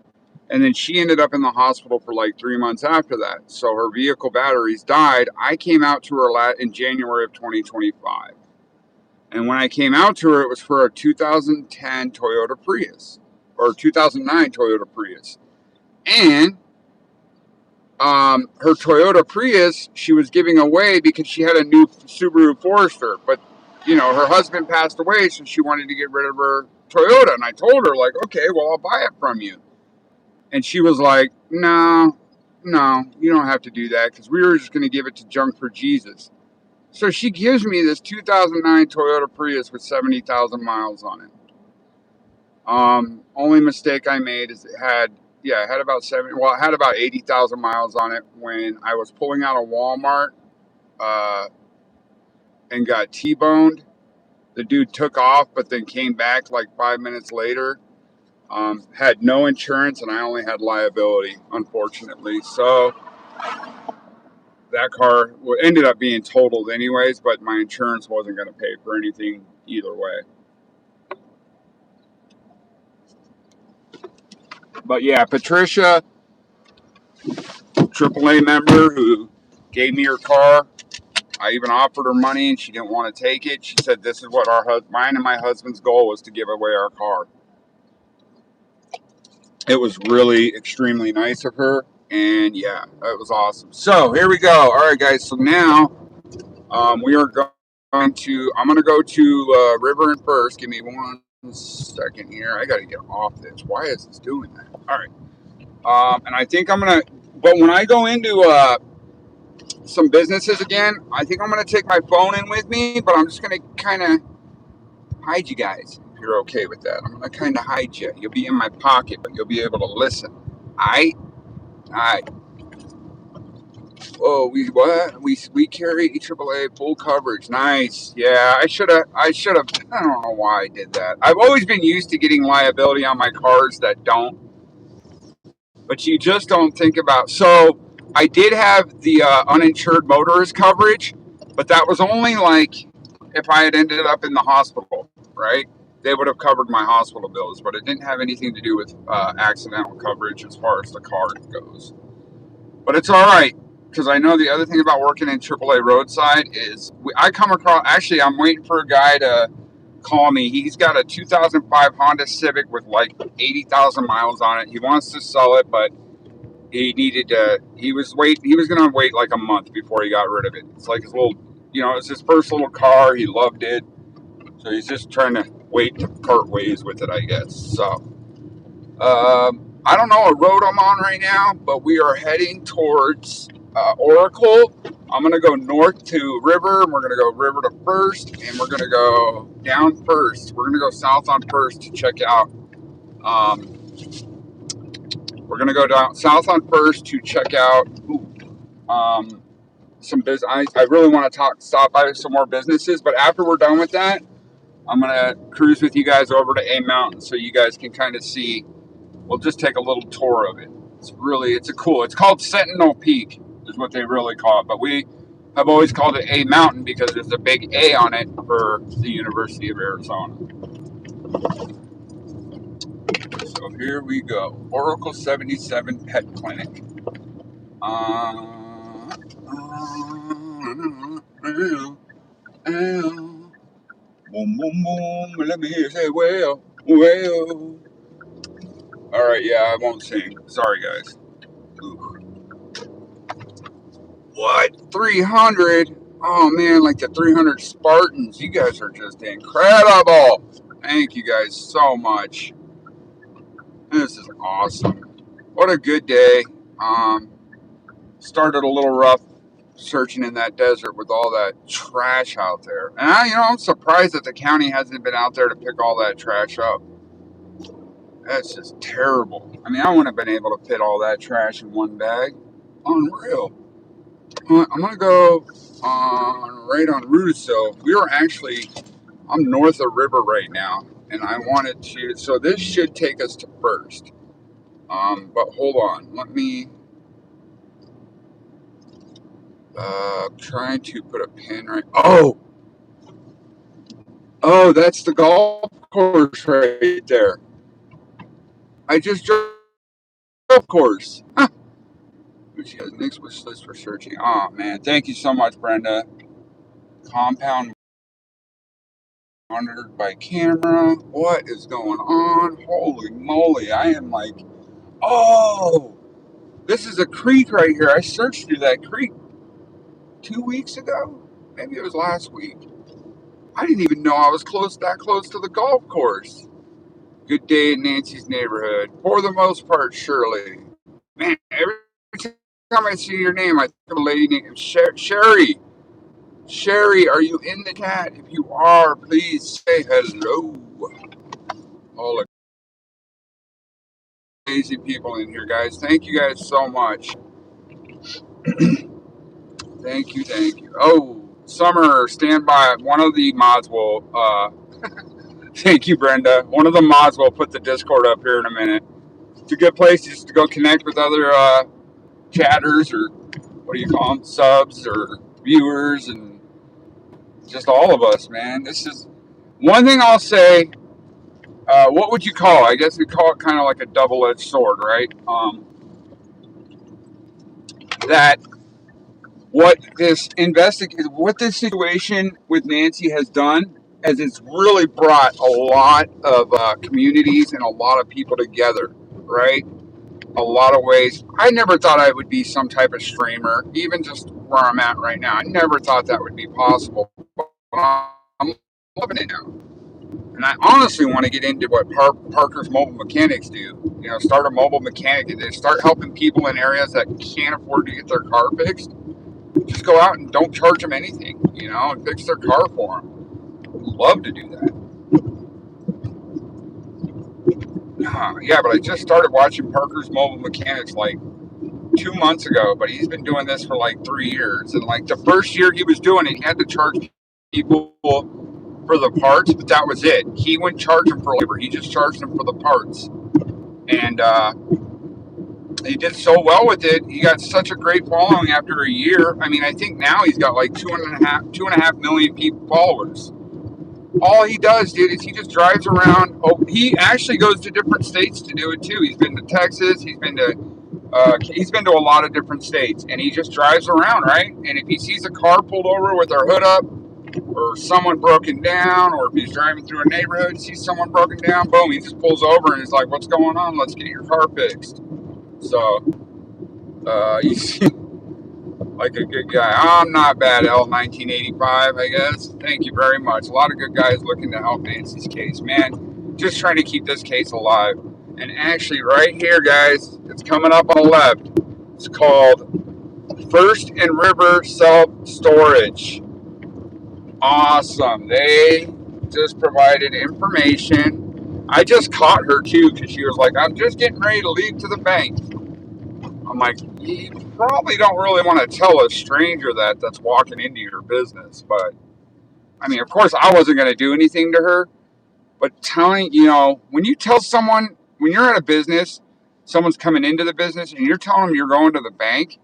and then she ended up in the hospital for like 3 months after that. So her vehicle batteries died. I came out to her in January of 2025. And when I came out to her, it was for a 2010 Toyota Prius or 2009 Toyota Prius. And her Toyota Prius, she was giving away because she had a new Subaru Forester. But, her husband passed away, so she wanted to get rid of her Toyota. And I told her, like, okay, well, I'll buy it from you. And she was like, no, you don't have to do that because we were just going to give it to Junk for Jesus. So she gives me this 2009 Toyota Prius with 70,000 miles on it. Only mistake I made is it had about 80,000 miles on it when I was pulling out of Walmart and got T-boned. The dude took off, but then came back like 5 minutes later. Had no insurance, and I only had liability, unfortunately. So that car ended up being totaled anyways, but my insurance wasn't going to pay for anything either way. But yeah, Patricia, AAA member who gave me her car. I even offered her money and she didn't want to take it. She said this is what mine and my husband's goal was, to give away our car. It was really extremely nice of her, and yeah, it was awesome. So here we go. All right, guys. So now we are I'm going to go to River and First. Give me 1 second here. I got to get off this. Why is this doing that? All right. And I think I'm going to, but when I go into some businesses again, I think I'm going to take my phone in with me, but I'm just going to kind of hide you guys. If you're okay with that, I'm going to kind of hide you. You'll be in my pocket, but you'll be able to listen. All right. Oh, we carry AAA full coverage. Nice. Yeah, I should have. I don't know why I did that. I've always been used to getting liability on my cars that don't, but you just don't think about. So I did have the uninsured motorist coverage, but that was only like if I had ended up in the hospital, right? They would have covered my hospital bills, but it didn't have anything to do with accidental coverage as far as the car goes. But it's all right, because I know the other thing about working in AAA roadside is I come across. Actually, I'm waiting for a guy to call me. He's got a 2005 Honda Civic with like 80,000 miles on it. He wants to sell it, but he needed to. He was going to wait like a month before he got rid of it. It's like his little, it's his first little car. He loved it, so he's just trying to wait to part ways with it, I guess. So. I don't know what road I'm on right now, but we are heading towards Oracle. I'm going to go north to River, and we're going to go River to First, and we're going to go down First. We're going to go south on First to check out. We're going to go down south on First to check out some business. I really want to stop by some more businesses, but after we're done with that, I'm going to cruise with you guys over to A Mountain so you guys can kind of see. We'll just take a little tour of it. It's called Sentinel Peak is what they really call it. But we have always called it A Mountain because there's a big A on it for the University of Arizona. So here we go. Oracle 77 Pet Clinic. Boom, boom, boom. Let me hear you say, well. All right, yeah, I won't sing. Sorry, guys. Ooh. What? 300? Oh, man, like the 300 Spartans. You guys are just incredible. Thank you guys so much. This is awesome. What a good day. Started a little rough searching in that desert with all that trash out there. And I'm surprised that the county hasn't been out there to pick all that trash up. That's just terrible. I mean, I wouldn't have been able to fit all that trash in one bag. Unreal. I'm gonna go right on Rudisill. We were actually, I'm north of River right now, and I wanted to. So this should take us to First. But hold on, let me. Trying to put a pin right. Oh, that's the golf course right there. I just drove golf course. Huh. She has next wish list for searching. Oh man, thank you so much, Brenda. Compound monitored by camera. What is going on? Holy moly! I am like, oh, this is a creek right here. I searched through that creek 2 weeks ago. Maybe it was last week. I didn't even know I was that close to the golf course. Good day in Nancy's neighborhood. For the most part, Shirley. Man, every time I see your name, I think of a lady named Sherry. Sherry, are you in the chat? If you are, please say hello. All the amazing people in here, guys. Thank you guys so much. Thank you, thank you. Oh, Summer, stand by. One of the mods will, thank you, Brenda. One of the mods will put the Discord up here in a minute. It's a good place just to go connect with other chatters, or what do you call them, subs or viewers, and just all of us, man. This is one thing I'll say. What would you call it? I guess we call it kind of like a double-edged sword, right? That what this situation with Nancy has done is it's really brought a lot of communities and a lot of people together, right? A lot of ways. I never thought I would be some type of streamer, even just where I'm at right now. I never thought that would be possible. But I'm loving it now. And I honestly want to get into what Parker's Mobile Mechanics do. You know, start a mobile mechanic and start helping people in areas that can't afford to get their car fixed. Just go out and don't charge them anything, you know, and fix their car for them. Love to do that. Yeah, but I just started watching Parker's Mobile Mechanics like 2 months ago, but he's been doing this for like 3 years. And like the first year he was doing it, he had to charge people for the parts, but that was it. He wouldn't charge them for labor. He just charged them for the parts. And he did so well with it. He got such a great following after a year. I mean, I think now he's got like 2.5 million people followers. All he does, dude, is he just drives around. Oh, he actually goes to different states to do it too. He's been to Texas. He's been to a lot of different states, and he just drives around, right? And if he sees a car pulled over with their hood up, or someone broken down, or if he's driving through a neighborhood, sees someone broken down, boom, he just pulls over and is like, "What's going on? Let's get your car fixed." So, you see, like a good guy. I'm not bad, L 1985, I guess. Thank you very much. A lot of good guys looking to help Nancy's case, man. Just trying to keep this case alive. And actually, right here, guys, it's coming up on the left. It's called First and River Self Storage. Awesome. They just provided information. I just caught her too, because she was like, "I'm just getting ready to leave to the bank." I'm like, you probably don't really want to tell a stranger that's walking into your business. But I mean, of course, I wasn't going to do anything to her. But telling, you know, when you tell someone, when you're at a business, someone's coming into the business and you're telling them you're going to the bank,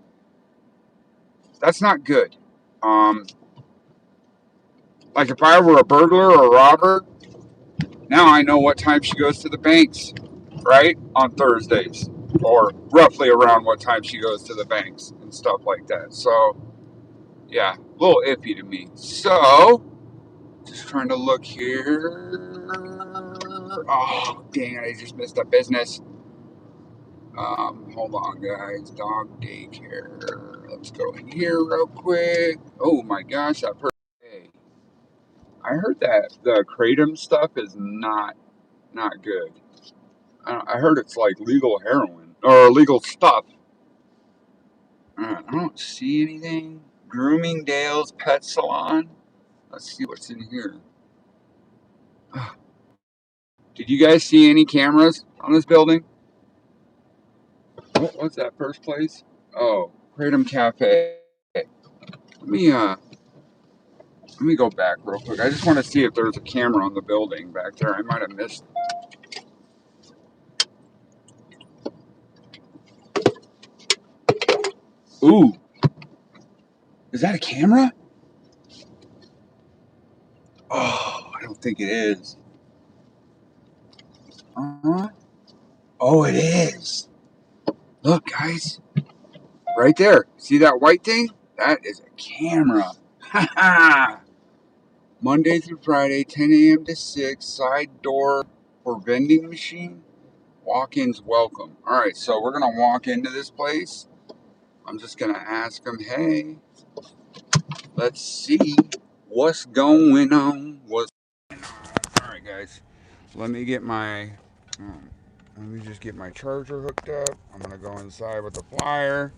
that's not good. Like if I were a burglar or a robber, now I know what time she goes to the banks, right? On Thursdays, or roughly around what time she goes to the banks and stuff like that. So, yeah, a little iffy to me. So, just trying to look here. Oh, dang it, I just missed a business. Hold on, guys. Dog daycare. Let's go in here real quick. Oh my gosh, that person. Hey, I heard that the kratom stuff is not good. I heard it's like legal heroin or illegal stuff. I don't see anything. Grooming Dale's Pet Salon. Let's see what's in here. Did you guys see any cameras on this building. What's that first place? Oh, Kratom Cafe. Let me go back real quick. I just want to see if there's a camera on the building back there. I might have missed. Ooh, is that a camera? Oh, I don't think it is. Uh-huh. Oh, it is. Look, guys, right there. See that white thing? That is a camera. Ha ha! Monday through Friday, 10 a.m. to 6. Side door for vending machine. Walk-ins welcome. All right, so we're gonna walk into this place. I'm just gonna ask them, hey, let's see what's going on. All right, guys. Let me get my. Let me just get my charger hooked up. I'm gonna go inside with the flyer.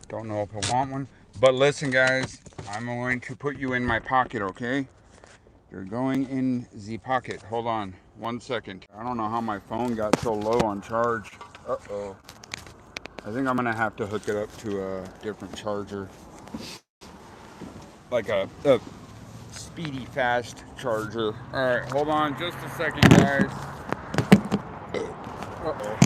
Don't know if I want one, but listen, guys. I'm going to put you in my pocket, okay? You're going in the pocket. Hold on 1 second. I don't know how my phone got so low on charge. Uh-oh. I think I'm gonna have to hook it up to a different charger. Like a speedy fast charger. Alright, hold on just a second, guys. Uh-oh.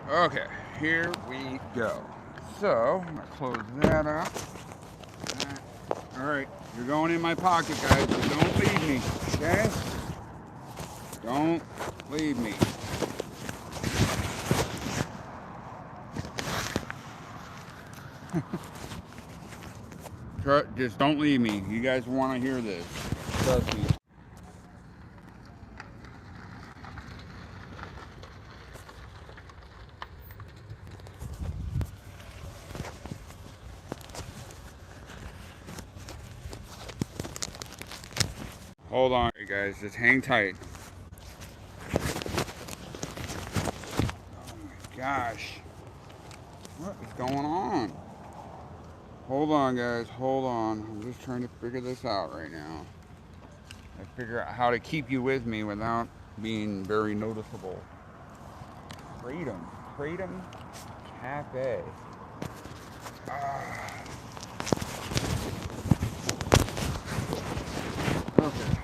Okay, here we go. So, I'm gonna close that up. Alright, you're going in my pocket, guys. Don't leave me, okay? Don't leave me. Just don't leave me. You guys want to hear this. Trust me. Hold on, guys. Just hang tight. Oh my gosh. What is going on? Hold on, guys. Hold on. I'm just trying to figure this out right now. I figure out how to keep you with me without being very noticeable. Kratom Cafe. Okay.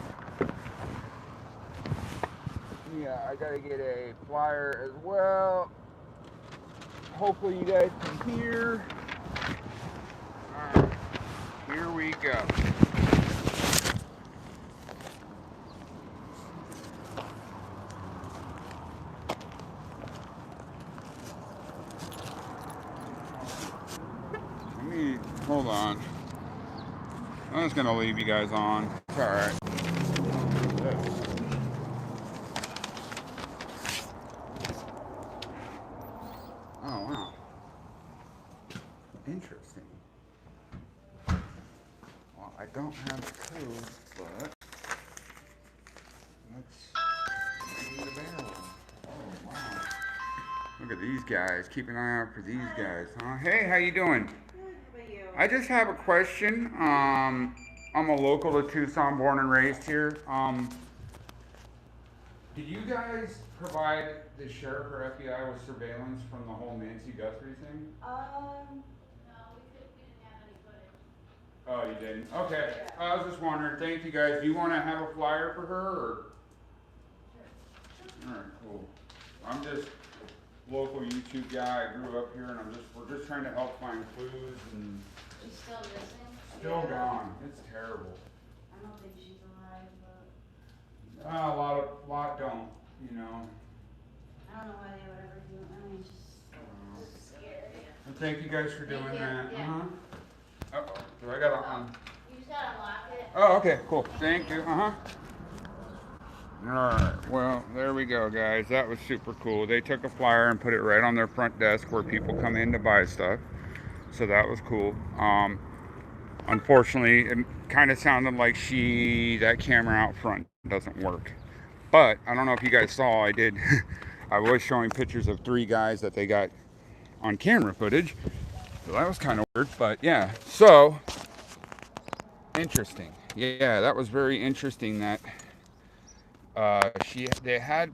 Yeah, I gotta get a flyer as well. Hopefully you guys can hear. Alright, here we go. Hold on. I'm just gonna leave you guys on. It's alright. Oh, wow. Interesting. Well, I don't have the code, but let's see the barrel. Oh, wow. Look at these guys. Keep an eye out for these guys, huh? Hey, how you doing? I just have a question. I'm a local to Tucson, born and raised here. Did you guys provide the sheriff or FBI with surveillance from the whole Nancy Guthrie thing? No, we didn't have any footage. Oh, you didn't? Okay. Yeah. I was just wondering. Thank you, guys. Do you want to have a flyer for her, or? Sure. All right, cool. I'm just a local YouTube guy. I grew up here, and we're just trying to help find clues and. She's still missing? Still gone. It's terrible. I don't think she's alive, but. A lot don't, you know. I don't know why they would ever do it. I mean, it's just scary. Well, thank you guys for doing that. Yeah. Uh-oh. Do I gotta You just gotta unlock it. Oh, okay, cool. Thank you. Alright, well, there we go, guys. That was super cool. They took a flyer and put it right on their front desk where people come in to buy stuff. So that was cool. Unfortunately, it kind of sounded like that camera out front doesn't work. But I don't know if you guys saw, I did. I was showing pictures of 3 guys that they got on camera footage. So that was kind of weird, but yeah. So interesting. Yeah, that was very interesting that they had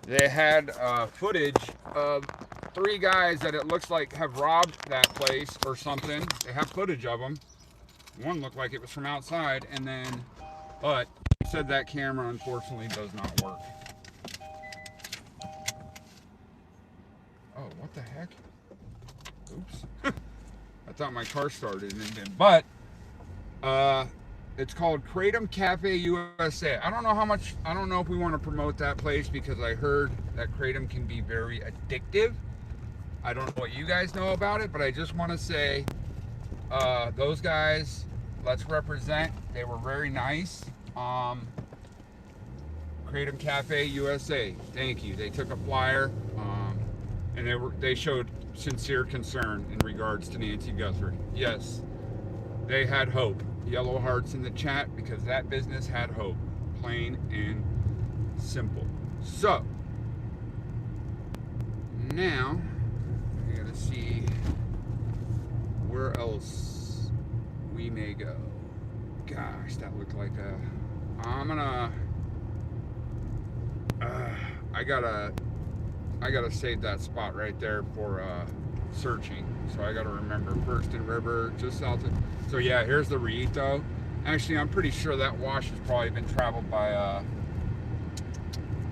they had footage of 3 guys that it looks like have robbed that place or something. They have footage of them. One looked like it was from outside, and then, but he said that camera unfortunately does not work. Oh, what the heck? Oops. I thought my car started and it didn't. But it's called Kratom Cafe USA. I don't know if we want to promote that place because I heard that Kratom can be very addictive. I don't know what you guys know about it, but I just want to say those guys, let's represent. They were very nice. Kratom Cafe USA. Thank you. They took a flyer and they showed sincere concern in regards to Nancy Guthrie. Yes, they had hope. Yellow hearts in the chat because that business had hope. Plain and simple. So, now, I gotta see where else we may go. Gosh, that looked like a... I'm gonna... I gotta save that spot right there for searching. So I gotta remember First River, just south of... So yeah, here's the Rito. Actually, I'm pretty sure that wash has probably been traveled by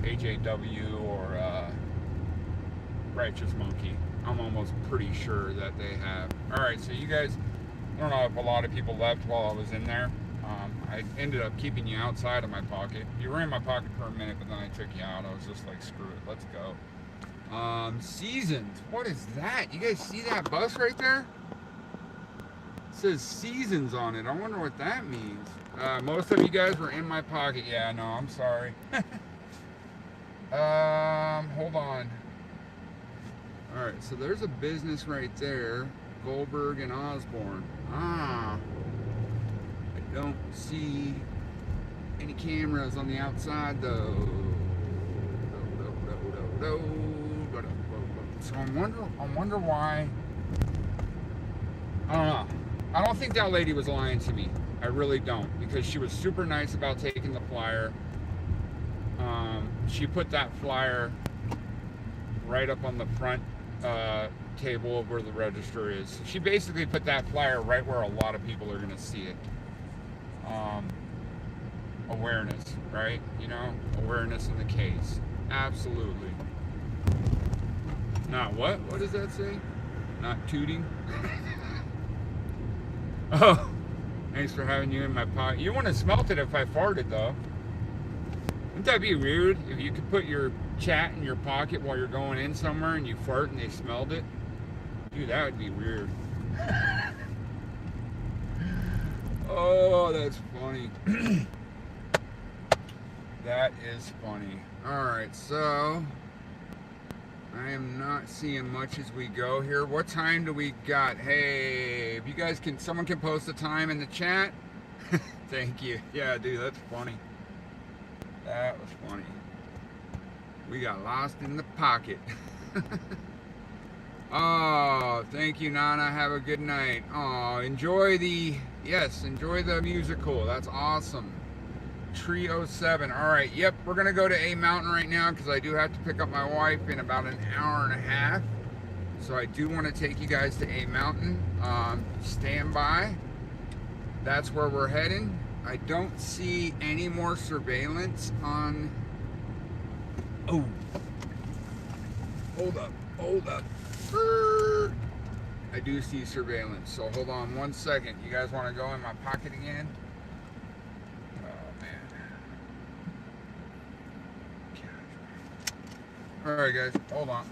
AJW or Righteous Monkey. I'm almost pretty sure that they have. Alright, so you guys, I don't know if a lot of people left while I was in there. I ended up keeping you outside of my pocket. You were in my pocket for a minute, but then I took you out. I was just like, screw it, let's go. Seasons. What is that? You guys see that bus right there? It says Seasons on it. I wonder what that means. Most of you guys were in my pocket. Yeah, no, I'm sorry. Hold on. Alright, so there's a business right there. Goldberg and Osborne. I don't see any cameras on the outside though. So I wonder why. I don't know. I don't think that lady was lying to me. I really don't, because she was super nice about taking the flyer. She put that flyer right up on the front table of where the register is. She basically put that flyer right where a lot of people are going to see it. Awareness, right? You know, awareness in the case. Absolutely. Not what? What does that say? Not tooting? Oh, thanks for having you in my pocket. You wouldn't have smelt it if I farted, though. Wouldn't that be weird if you could put your chat in your pocket while you're going in somewhere and you fart and they smelled it? Dude, that would be weird. Oh, that's funny. That is funny. Alright, so I am not seeing much as we go here. What time do we got? Hey, if you guys can, someone can post the time in the chat. Thank you. Yeah, dude, that's funny. That was funny. We got lost in the pocket. Oh, thank you, Nana. Have a good night. Oh, enjoy the musical. That's awesome. Trio 7. All right, yep, we're going to go to A Mountain right now because I do have to pick up my wife in about an hour and a half. So I do want to take you guys to A Mountain. Stand by. That's where we're heading. I don't see any more surveillance on... Oh. Hold up. I do see surveillance, so hold on one second. You guys want to go in my pocket again? Oh, man. Alright, guys, hold on.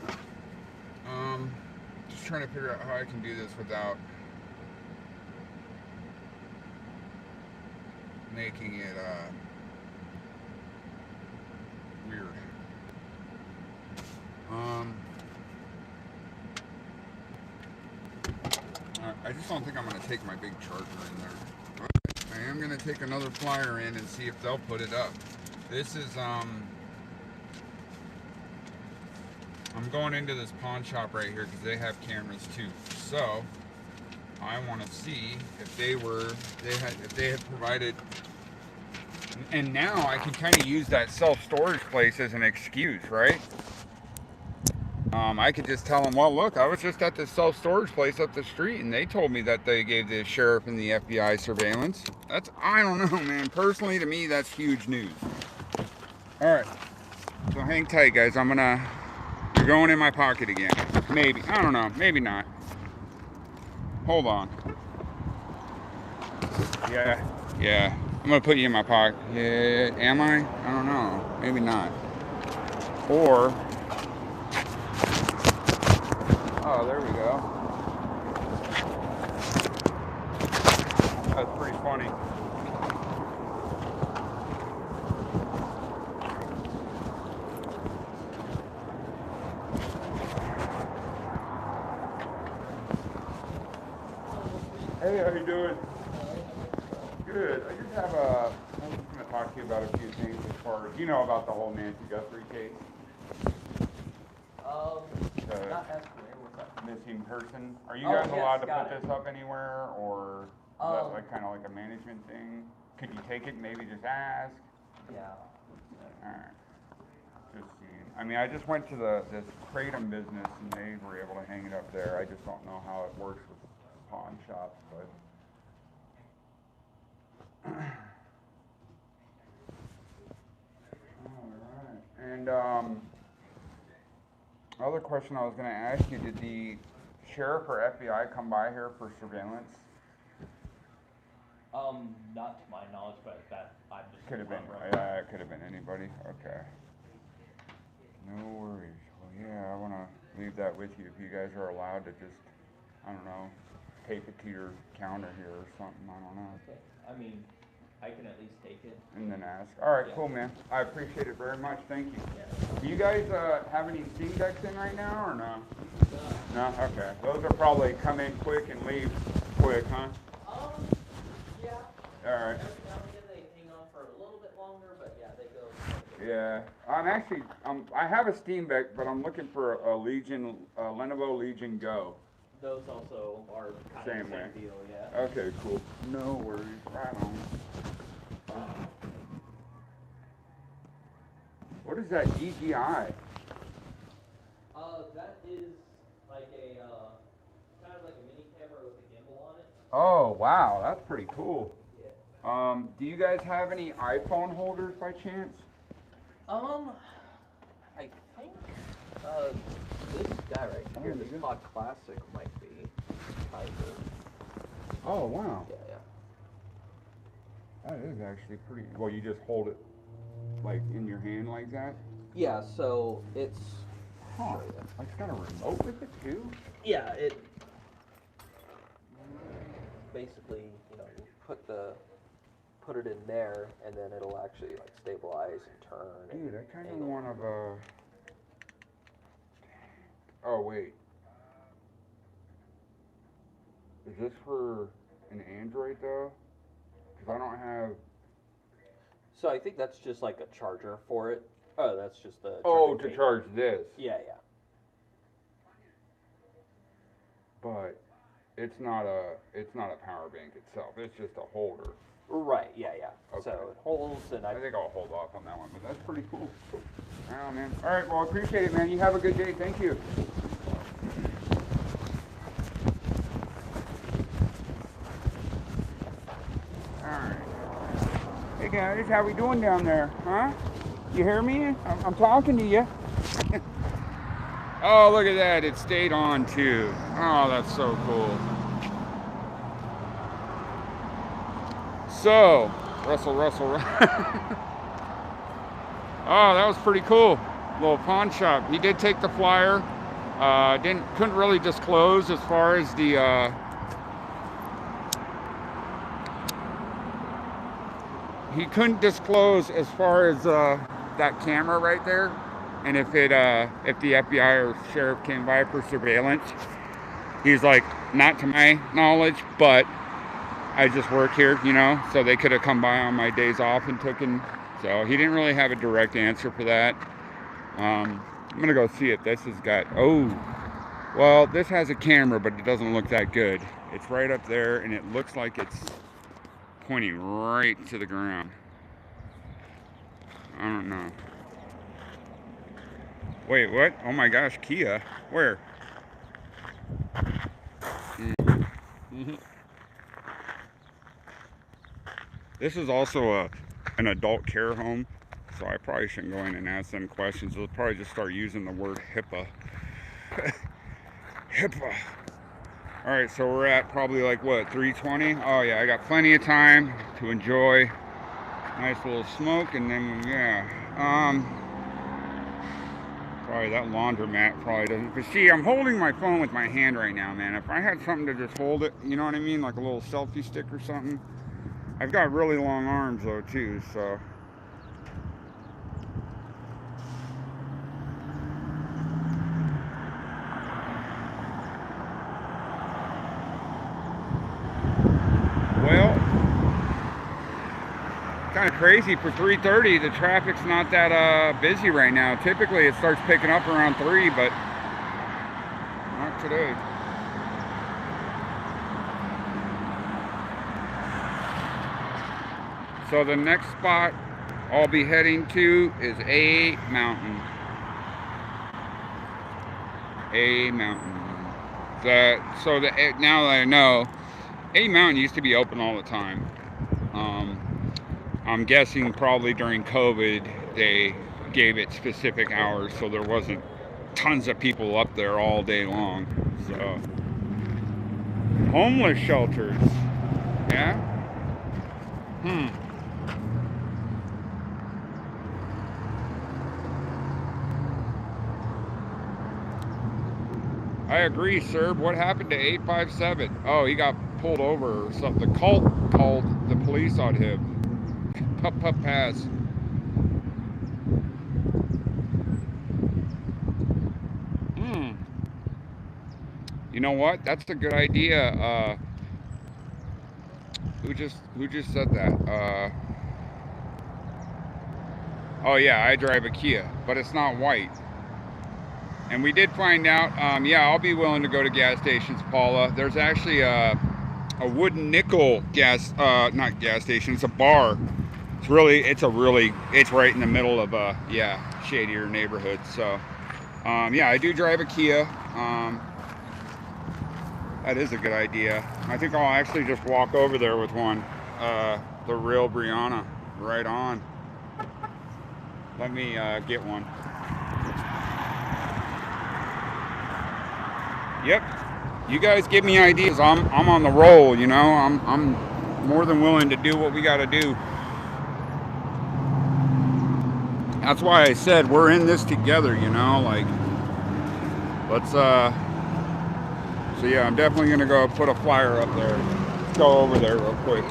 Just trying to figure out how I can do this without making it, weird. I just don't think I'm going to take my big charger in there. But I am going to take another flyer in and see if they'll put it up. This is I'm going into this pawn shop right here because they have cameras too. So I want to see if they had provided. And now I can kind of use that self-storage place as an excuse, right? I could just tell them, well, look, I was just at this self-storage place up the street, and they told me that they gave the sheriff and the FBI surveillance. I don't know, man. Personally, to me, that's huge news. All right, so hang tight, guys. You're going in my pocket again. Maybe, I don't know, maybe not. Hold on. Yeah. I'm gonna put you in my pocket. Yeah, am I? I don't know. Maybe not. Or, oh, there we go. That's pretty funny. Hey, how you doing? Good. I just have I was just going to talk to you about a few things as far as, you know about the whole Nancy Guthrie case? Not as familiar with that. Missing person. Are you guys allowed to put it. this up anywhere, or is that like kind of like a management thing? Could you take it and maybe just ask? Yeah. Alright. Just seeing. I mean, I just went to this Kratom business and they were able to hang it up there. I just don't know how it works with pawn shops, but. Alright. And other question I was going to ask you, did the sheriff or FBI come by here for surveillance? Not to my knowledge, but that I'm just Could have been. Yeah, it could have been anybody. Okay. No worries. Well, yeah, I want to leave that with you. If you guys are allowed to just, I don't know, tape it to your counter here or something. I don't know. Okay. I mean, I can at least take it. And then ask. All right, Yeah. cool, man. I appreciate it very much. Thank you. Yeah. Do you guys have any Steam decks in right now or no? No? Okay. Those are probably come in quick and leave quick, huh? Yeah. All right. Every now and again they hang on for a little bit longer, but yeah, they go. Yeah. I'm actually, I have a Steam deck, but I'm looking for a Legion, Lenovo Legion Go. Those also are kind Same of the way. same deal, yeah. Okay, cool. No worries. Right on. What is that DJI? That is like a, kind of like a mini camera with a gimbal on it. Oh, wow. That's pretty cool. Yeah. Do you guys have any iPhone holders by chance? I think, this guy right here, this Pod Classic might be kind of. Oh, wow. Yeah, yeah. That is actually pretty. Well, you just hold it like in your hand like that? Yeah, so it's. Huh. It's got a remote with it too? Yeah, it. Basically, you know, you put it in there, and then it'll actually like stabilize and turn. Dude, I kind of want to. Oh wait. Is this for an Android though? Because I don't have. So I think that's just like a charger for it. Oh, that's just the. Oh, to charge this. Yeah, yeah. But it's not a power bank itself. It's just a holder. Right. Yeah, yeah. Okay. So it holds, and I think I'll hold off on that one, but that's pretty cool. Oh man. All right. Well, I appreciate it, man. You have a good day. Thank you. All right. Hey guys, how we doing down there? Huh? You hear me? I'm talking to you. Oh, look at that. It stayed on too. Oh, that's so cool. So, Russell. Oh, that was pretty cool. Little pawn shop. He did take the flyer. Couldn't really disclose as far as the he couldn't disclose as far as that camera right there, and if the FBI or sheriff came by for surveillance. He's like, not to my knowledge, but I just work here, you know, so they could have come by on my days off and taken So he didn't really have a direct answer for that. I'm going to go see if this has got, oh, well, this has a camera, but it doesn't look that good. It's right up there, and it looks like it's pointing right to the ground. I don't know. Wait, what? Oh my gosh, Kia. Where? Mm-hmm. This is also an adult care home, so I probably shouldn't go in and ask them questions. They'll probably just start using the word HIPAA. HIPAA. All right, so we're at probably like what, 3:20? Oh yeah, I got plenty of time to enjoy nice little smoke, and then yeah, probably that laundromat probably doesn't. But see, I'm holding my phone with my hand right now, man. If I had something to just hold it, you know what I mean, like a little selfie stick or something. I've got really long arms though too, so. Well, kind of crazy for 3:30. The traffic's not that busy right now. Typically it starts picking up around 3, but not today. So the next spot I'll be heading to is A Mountain. A Mountain. Now that I know, A Mountain used to be open all the time. I'm guessing probably during COVID they gave it specific hours so there wasn't tons of people up there all day long. So homeless shelters. Yeah? I agree, sir. What happened to 857? Oh, he got pulled over or something. The cult called the police on him. Pup pass. You know what? That's a good idea. Who just said that? Oh yeah, I drive a Kia, but it's not white. And we did find out, yeah, I'll be willing to go to gas stations, Paula. There's actually a wooden nickel not gas station, it's a bar. It's right in the middle of a, shadier neighborhood. So, yeah, I do drive a Kia. That is a good idea. I think I'll actually just walk over there with one. The real Brianna, right on. Let me get one. Yep. You guys give me ideas. I'm on the roll, you know. I'm more than willing to do what we got to do. That's why I said we're in this together, you know. Like, let's so yeah, I'm definitely gonna go put a flyer up there. Let's go over there real quick.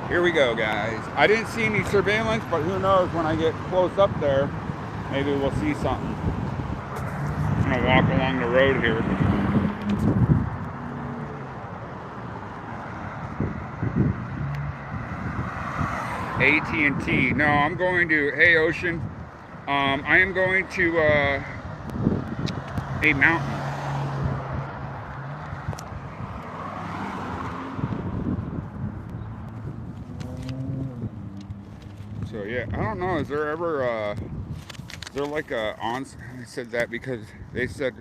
Here we go, guys. I didn't see any surveillance, but who knows, when I get close up there, maybe we'll see something. I'm gonna walk along the road here. AT&T. No, I'm going to, hey Ocean, I am going to A Mountain. So yeah, I don't know, is there ever, is there like a I said that because they said,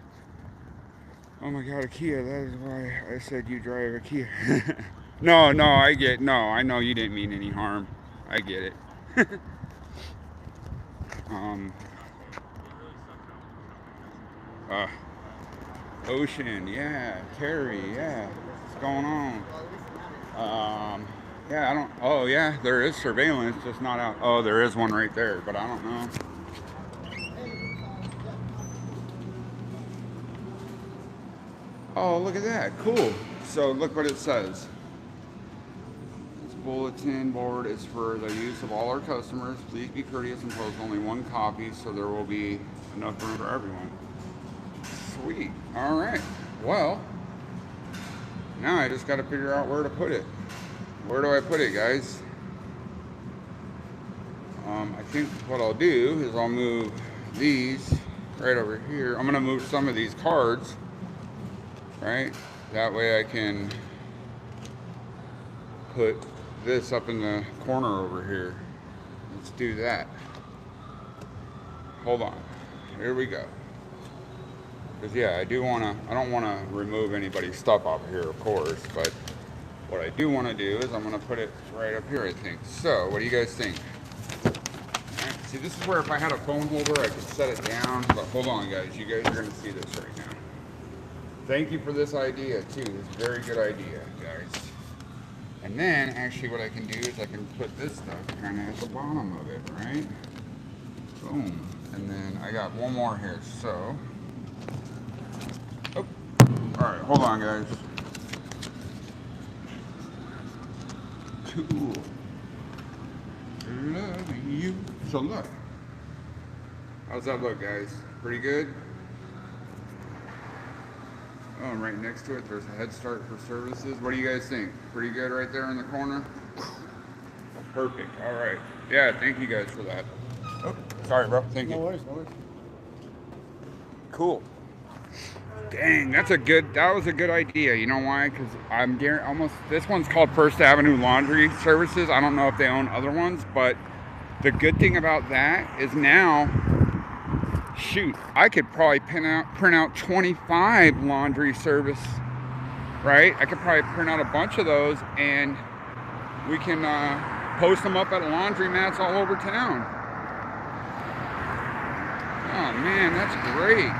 oh my god, a Kia, that is why I said you drive a Kia. No, I know you didn't mean any harm. I get it. Ocean, yeah, Terry, yeah, what's going on? Yeah, I don't, oh yeah, there is surveillance, just not out, oh, there is one right there, but I don't know. Oh, look at that, cool. So look what it says. This bulletin board is for the use of all our customers. Please be courteous and post only one copy so there will be enough room for everyone. Sweet, all right. Well, now I just got to figure out where to put it. Where do I put it, guys? I think what I'll do is I'll move these right over here. I'm gonna move some of these cards, right? That way I can put this up in the corner over here. Let's do that. Hold on. Here we go. Because yeah, I don't want to remove anybody's stuff off of here, of course, but what I do want to do is I'm going to put it right up here, I think. So, what do you guys think? Right, see, this is where if I had a phone holder, I could set it down. But hold on, guys. You guys are going to see this right now. Thank you for this idea, too. It's a very good idea, guys. And then, actually, what I can do is I can put this stuff kind of at the bottom of it, right? Boom. And then I got one more here, so... Oh. All right, hold on, guys. Cool. Loving you. So look. How's that look, guys? Pretty good? Oh, and right next to it, there's a Head Start for services. What do you guys think? Pretty good right there in the corner? Perfect. All right. Yeah, thank you guys for that. Oh, sorry, bro. Thank you. No worries, no worries. Cool. Dang, that was a good idea. You know why? Because I'm almost, this one's called First Avenue Laundry Services. I don't know if they own other ones, but the good thing about that is now, shoot, I could probably print out 25 laundry service, right? I could probably print out a bunch of those and we can post them up at laundromats all over town. Oh man, that's great.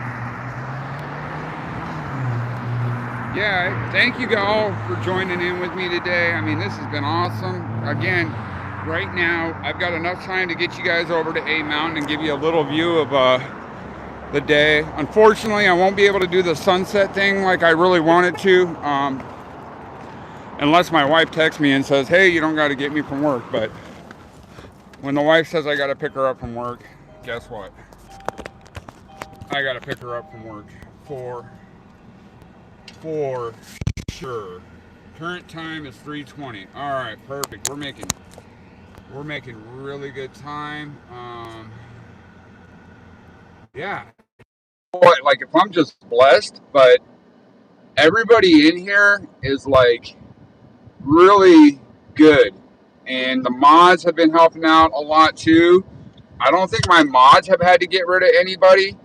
Yeah, thank you all for joining in with me today. I mean, this has been awesome. Again, right now, I've got enough time to get you guys over to A Mountain and give you a little view of the day. Unfortunately, I won't be able to do the sunset thing like I really wanted to, unless my wife texts me and says, hey, you don't got to get me from work. But when the wife says I got to pick her up from work, guess what? I got to pick her up from work for sure. Current time is 3:20. All right, perfect. We're making really good time. Yeah. Like if I'm just blessed, but everybody in here is like really good, and the mods have been helping out a lot too. I don't think my mods have had to get rid of anybody.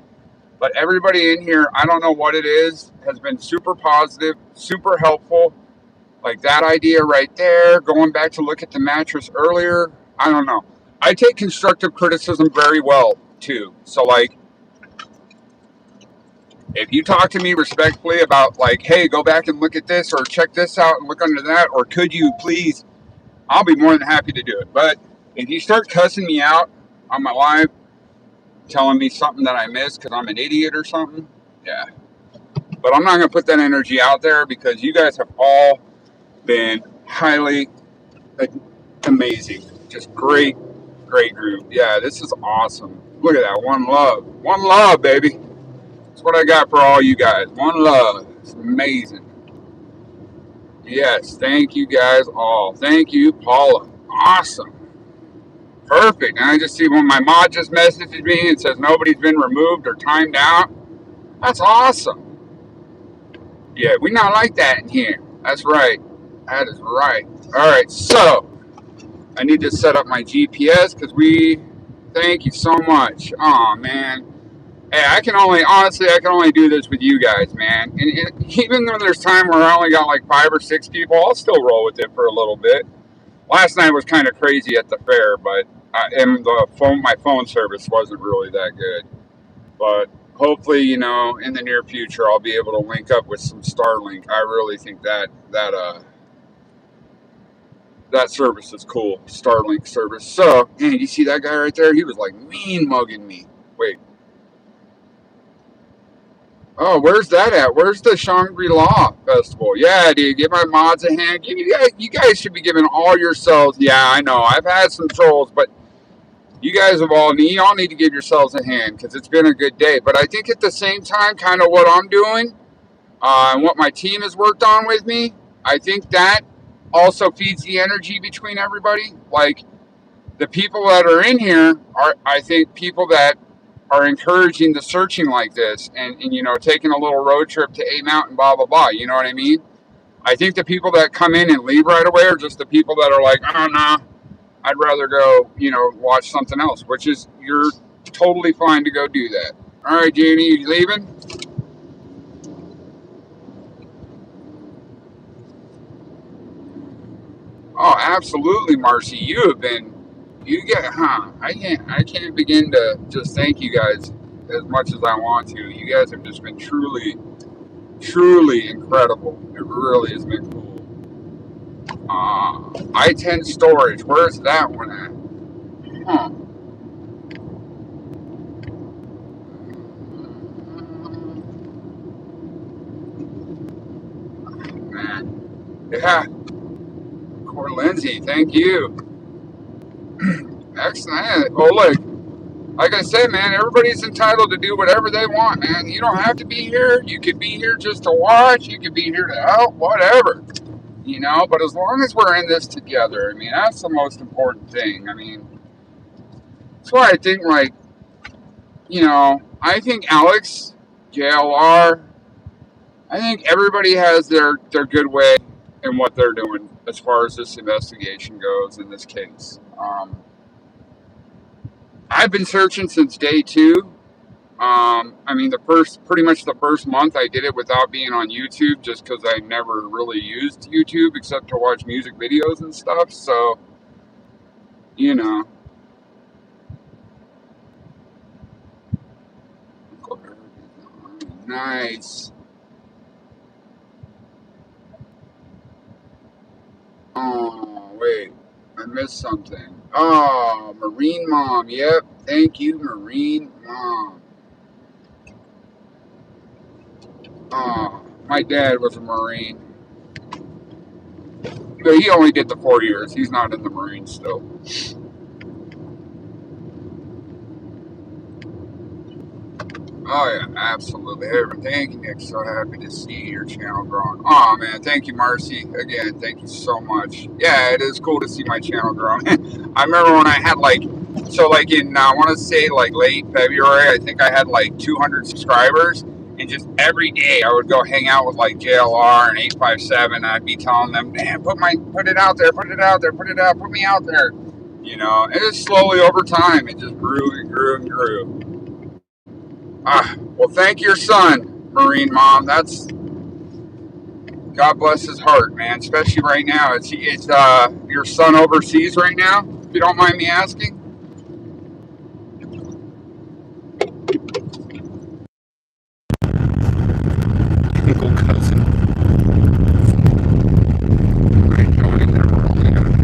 But everybody in here, I don't know what it is, has been super positive, super helpful. Like that idea right there, going back to look at the mattress earlier, I don't know. I take constructive criticism very well, too. So, like, if you talk to me respectfully about, like, hey, go back and look at this, or check this out and look under that, or could you please, I'll be more than happy to do it. But if you start cussing me out on my live, telling me something that I missed because I'm an idiot or something, yeah. But I'm not going to put that energy out there because you guys have all been highly amazing. Just great group. Yeah, this is awesome. Look at that. One love. One love, baby. That's what I got for all you guys. One love. It's amazing. Yes, thank you guys all. Thank you, Paula. Awesome. Perfect. And I just see when my mod just messaged me and says nobody's been removed or timed out. That's awesome. Yeah, we not like that in here. That's right. That is right. All right, so I need to set up my GPS because thank you so much. Oh, man. Hey, I can only do this with you guys, man. And even though there's time where I only got like 5 or 6 people, I'll still roll with it for a little bit. Last night was kind of crazy at the fair, but my phone service wasn't really that good. But hopefully, in the near future, I'll be able to link up with some Starlink. I really think that service is cool, Starlink service. So, man, you see that guy right there? He was like mean mugging me. Wait. Oh, where's that at? Where's the Shangri-La Festival? Yeah, dude, give my mods a hand. You guys should be giving all yourselves. Yeah, I know. I've had some trolls, but you guys all need to give yourselves a hand because it's been a good day. But I think at the same time, kind of what I'm doing and what my team has worked on with me, I think that also feeds the energy between everybody. Like, the people that are in here are, I think, people that are encouraging the searching like this, and you know, taking a little road trip to A Mountain, blah blah blah. You know what I mean? I think the people that come in and leave right away are just the people that are like, oh no, I'd rather go, you know, watch something else. Which is, you're totally fine to go do that. All right, Janie, you leaving? Oh, absolutely, Marcy. You have been, you get, I can't begin to just thank you guys as much as I want to. You guys have just been truly, truly incredible. It really has been cool. I-10 storage. Where's that one at? Huh. Man. Yeah. Core Lindsay, thank you. Excellent. Oh, look. Like I said, man, everybody's entitled to do whatever they want, man. You don't have to be here. You could be here just to watch. You could be here to help, whatever. You know, but as long as we're in this together, I mean, that's the most important thing. I mean, that's why I think, like, you know, I think Alex, JLR, I think everybody has their good way in what they're doing as far as this investigation goes in this case. I've been searching since day 2. I mean, pretty much the first month I did it without being on YouTube, just because I never really used YouTube except to watch music videos and stuff. So, you know. Nice. Oh, wait. I missed something. Oh, Marine Mom. Yep. Thank you, Marine Mom. Oh, my dad was a Marine. But he only did the 4 years. He's not in the Marines still. Oh, yeah, absolutely. Thank you, Nick. So happy to see your channel growing. Oh, man. Thank you, Marcy. Again, thank you so much. Yeah, it is cool to see my channel growing. I remember when I had, like, so, like, in, I want to say, like, late February, I think I had, like, 200 subscribers. And just every day I would go hang out with, like, JLR and 857. And I'd be telling them, man, put it out there, put it out there, put it out, put me out there. You know, and just slowly over time, it just grew and grew and grew. Well, thank your son, Marine Mom. That's, God bless his heart, man. Especially right now. It's your son overseas right now, if you don't mind me asking. Uncle cousin.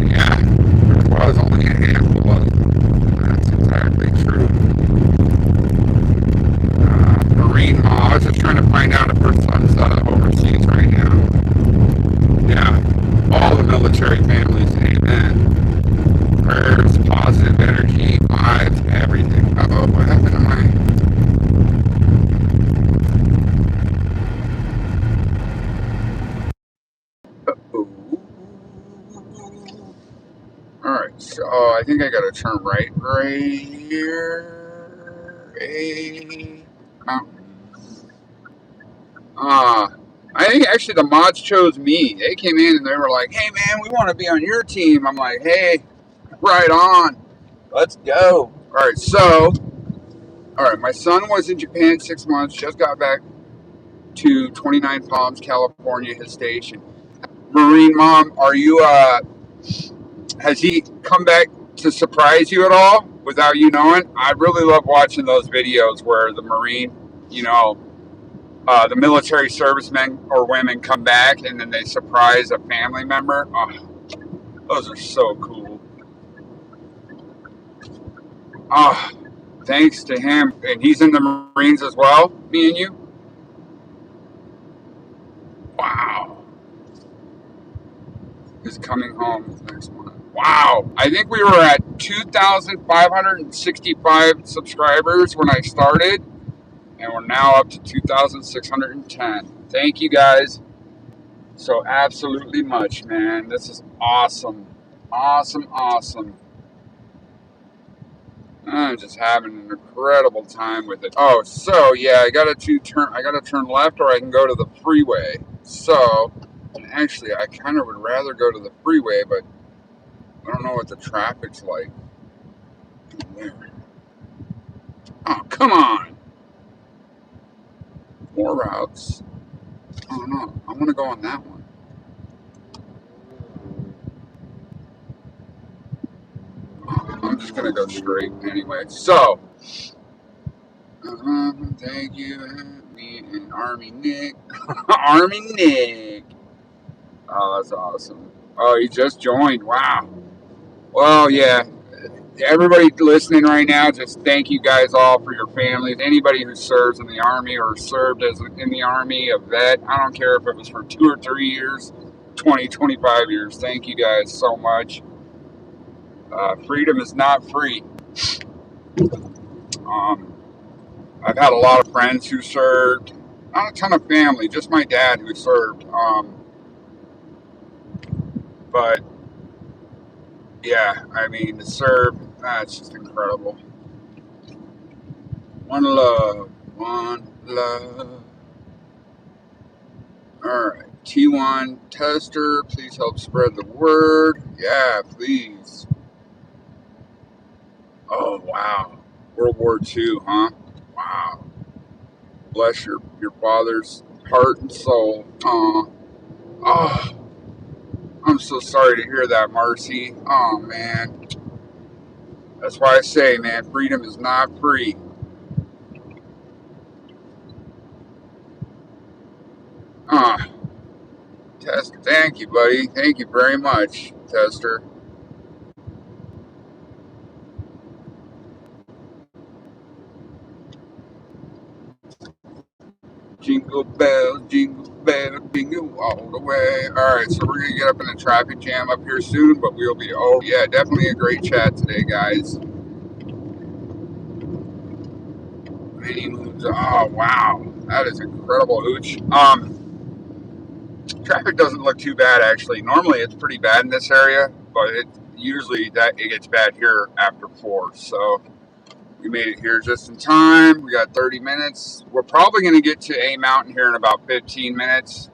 Yeah, there was only a handful of them. That's exactly true. Marine Mom. I was just trying to find out if her son's overseas right now. Yeah, all the military families, amen. Prayers, positive energy, vibes, everything. Uh-oh, what happened to my... Alright, so I think I gotta turn right here. I think actually the mods chose me. They came in and they were like, hey man, we want to be on your team. I'm like, hey, right on. Let's go. Alright, so, alright, my son was in Japan 6 months, just got back to 29 Palms, California, his station. Marine Mom, are you, has he come back to surprise you at all without you knowing? I really love watching those videos where the Marine, you know, the military servicemen or women come back and then they surprise a family member. Oh, those are so cool. Oh, thanks to him. And he's in the Marines as well, me and you? Wow. Is coming home next month. Wow. I think we were at 2,565 subscribers when I started. And we're now up to 2,610. Thank you guys so absolutely much, man. This is awesome. Awesome, awesome. I'm just having an incredible time with it. Oh, so yeah, I gotta turn left, or I can go to the freeway. So, and actually, I kind of would rather go to the freeway, but I don't know what the traffic's like there. Oh, come on! More routes. Oh no, I want to go on that one. I'm just gonna go straight anyway. So, thank you, me and Army Nick. Army Nick. Oh, that's awesome. Oh, he just joined. Wow. Well, yeah. Everybody listening right now, just thank you guys all for your families. Anybody who serves in the Army or served as in the Army, a vet, I don't care if it was for 2 or 3 years, 20, 25 years. Thank you guys so much. Freedom is not free. I've had a lot of friends who served. Not a ton of family, just my dad who served. But yeah, I mean, to serve, it's just incredible. One love, one love. Alright, T1 tester, please help spread the word. Yeah, please. Oh, wow. World War II, huh? Wow. Bless your father's heart and soul. Oh, I'm so sorry to hear that, Marcy. Oh, man. That's why I say, man, freedom is not free. Tester, thank you, buddy. Thank you very much, Tester. Jingle bells, jingle all the way. All right, so we're gonna get up in a traffic jam up here soon, but we'll be. Oh yeah, definitely a great chat today, guys. Many moons. Oh wow, that is incredible, Hooch. Traffic doesn't look too bad actually. Normally it's pretty bad in this area, but it gets bad here after 4. So we made it here just in time. We got 30 minutes. We're probably going to get to A Mountain here in about 15 minutes.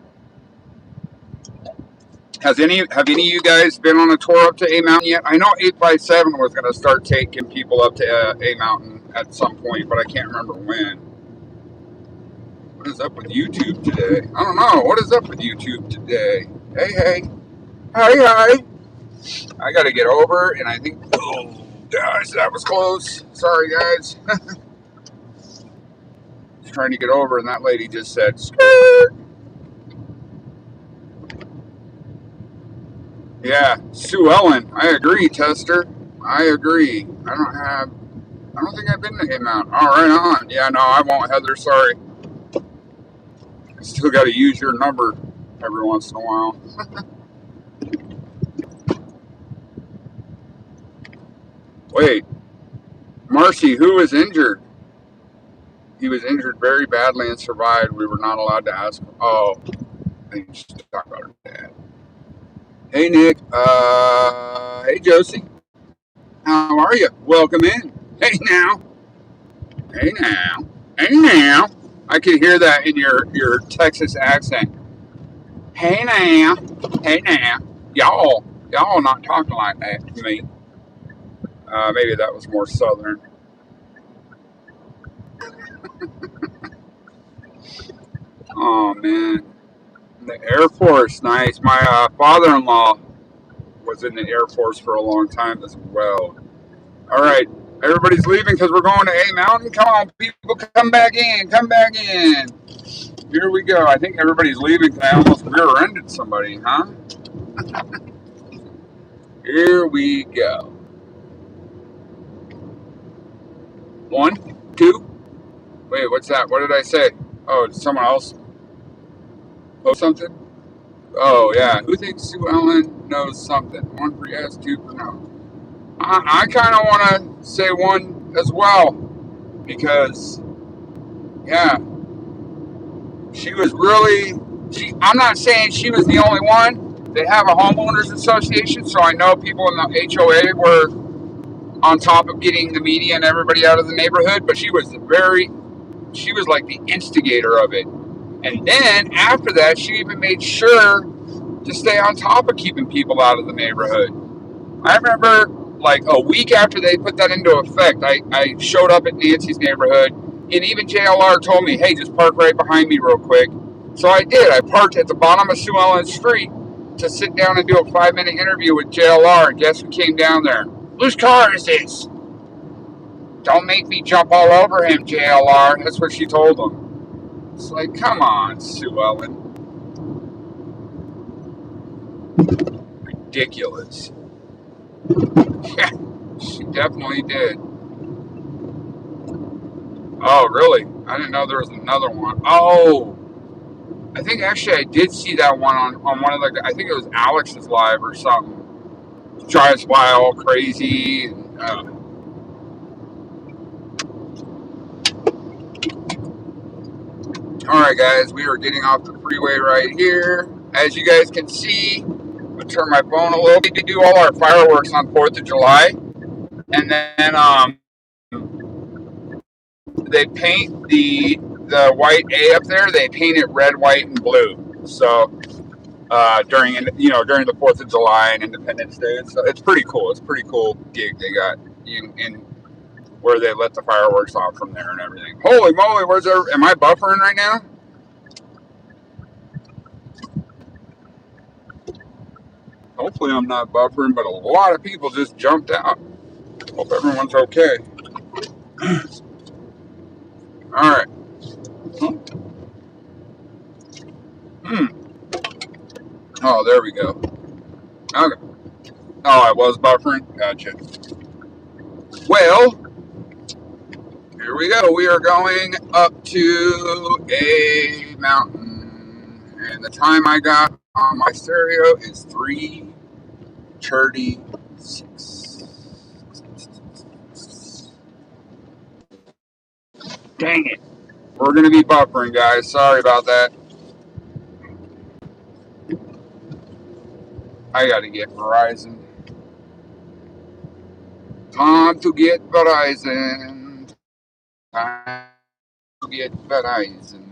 Have any of you guys been on a tour up to A Mountain yet? I know 8x7 was going to start taking people up to A Mountain at some point, but I can't remember when. What is up with YouTube today? I don't know. What is up with YouTube today? Hey. Hi. I got to get over, and I think... Oh, gosh, that was close. Sorry, guys. Trying to get over, and that lady just said, skirt. Yeah, Sue Ellen. I agree, Tester. I agree. I don't think I've been to him out. All right, on. Yeah, no, I won't, Heather. Sorry. I still got to use your number every once in a while. Wait, Marcy, who was injured? He was injured very badly and survived. We were not allowed to ask. Oh, I need to talk about her dad. Hey, Nick. Hey, Josie. How are you? Welcome in. Hey, now. Hey, now. Hey, now. I can hear that in your Texas accent. Hey, now. Hey, now. Y'all not talking like that to me. Maybe that was more southern. Oh, man. The Air Force, nice. My father-in-law was in the Air Force for a long time as well. All right, everybody's leaving because we're going to A Mountain. Come on, people, come back in. Here we go. I think everybody's leaving. I almost rear-ended somebody, huh? Here we go. 1, 2. Wait, what's that? What did I say? Oh, did someone else post something? Oh, yeah. Who thinks Sue Ellen knows something? 1 for yes, 2 for no. I kind of want to say 1 as well because, yeah, she was really, I'm not saying she was the only one. They have a homeowners association, so I know people in the HOA were on top of getting the media and everybody out of the neighborhood, but she was like the instigator of it. And then after that, she even made sure to stay on top of keeping people out of the neighborhood. I remember like a week after they put that into effect, I showed up at Nancy's neighborhood, and even JLR told me, hey, just park right behind me real quick. So I did. I parked at the bottom of Sue Ellen Street to sit down and do a 5-minute interview with JLR, and guess who came down there? Whose car is this? Don't make me jump all over him, JLR. That's what she told him. It's like, come on, Sue Ellen. Ridiculous. Yeah, she definitely did. Oh, really? I didn't know there was another one. Oh, I think actually I did see that one on one of the, I think it was Alex's live or something. Drives by all crazy. And, Alright guys, we are getting off the freeway right here. As you guys can see, I'm going to turn my phone a little bit. We do all our fireworks on 4th of July. And then they paint the white A up there, they paint it red, white, and blue. So during the 4th of July and Independence Day. So it's pretty cool. It's a pretty cool gig they got in where they let the fireworks off from there and everything. Holy moly, am I buffering right now? Hopefully I'm not buffering, but a lot of people just jumped out. Hope everyone's okay. Alright. Oh, there we go. Okay. Oh, I was buffering? Gotcha. Well, here we go. We are going up to a mountain. And the time I got on my stereo is 3:36. Dang it. We're going to be buffering, guys. Sorry about that. I got to get Verizon. Time to get Verizon. Time to get Verizon.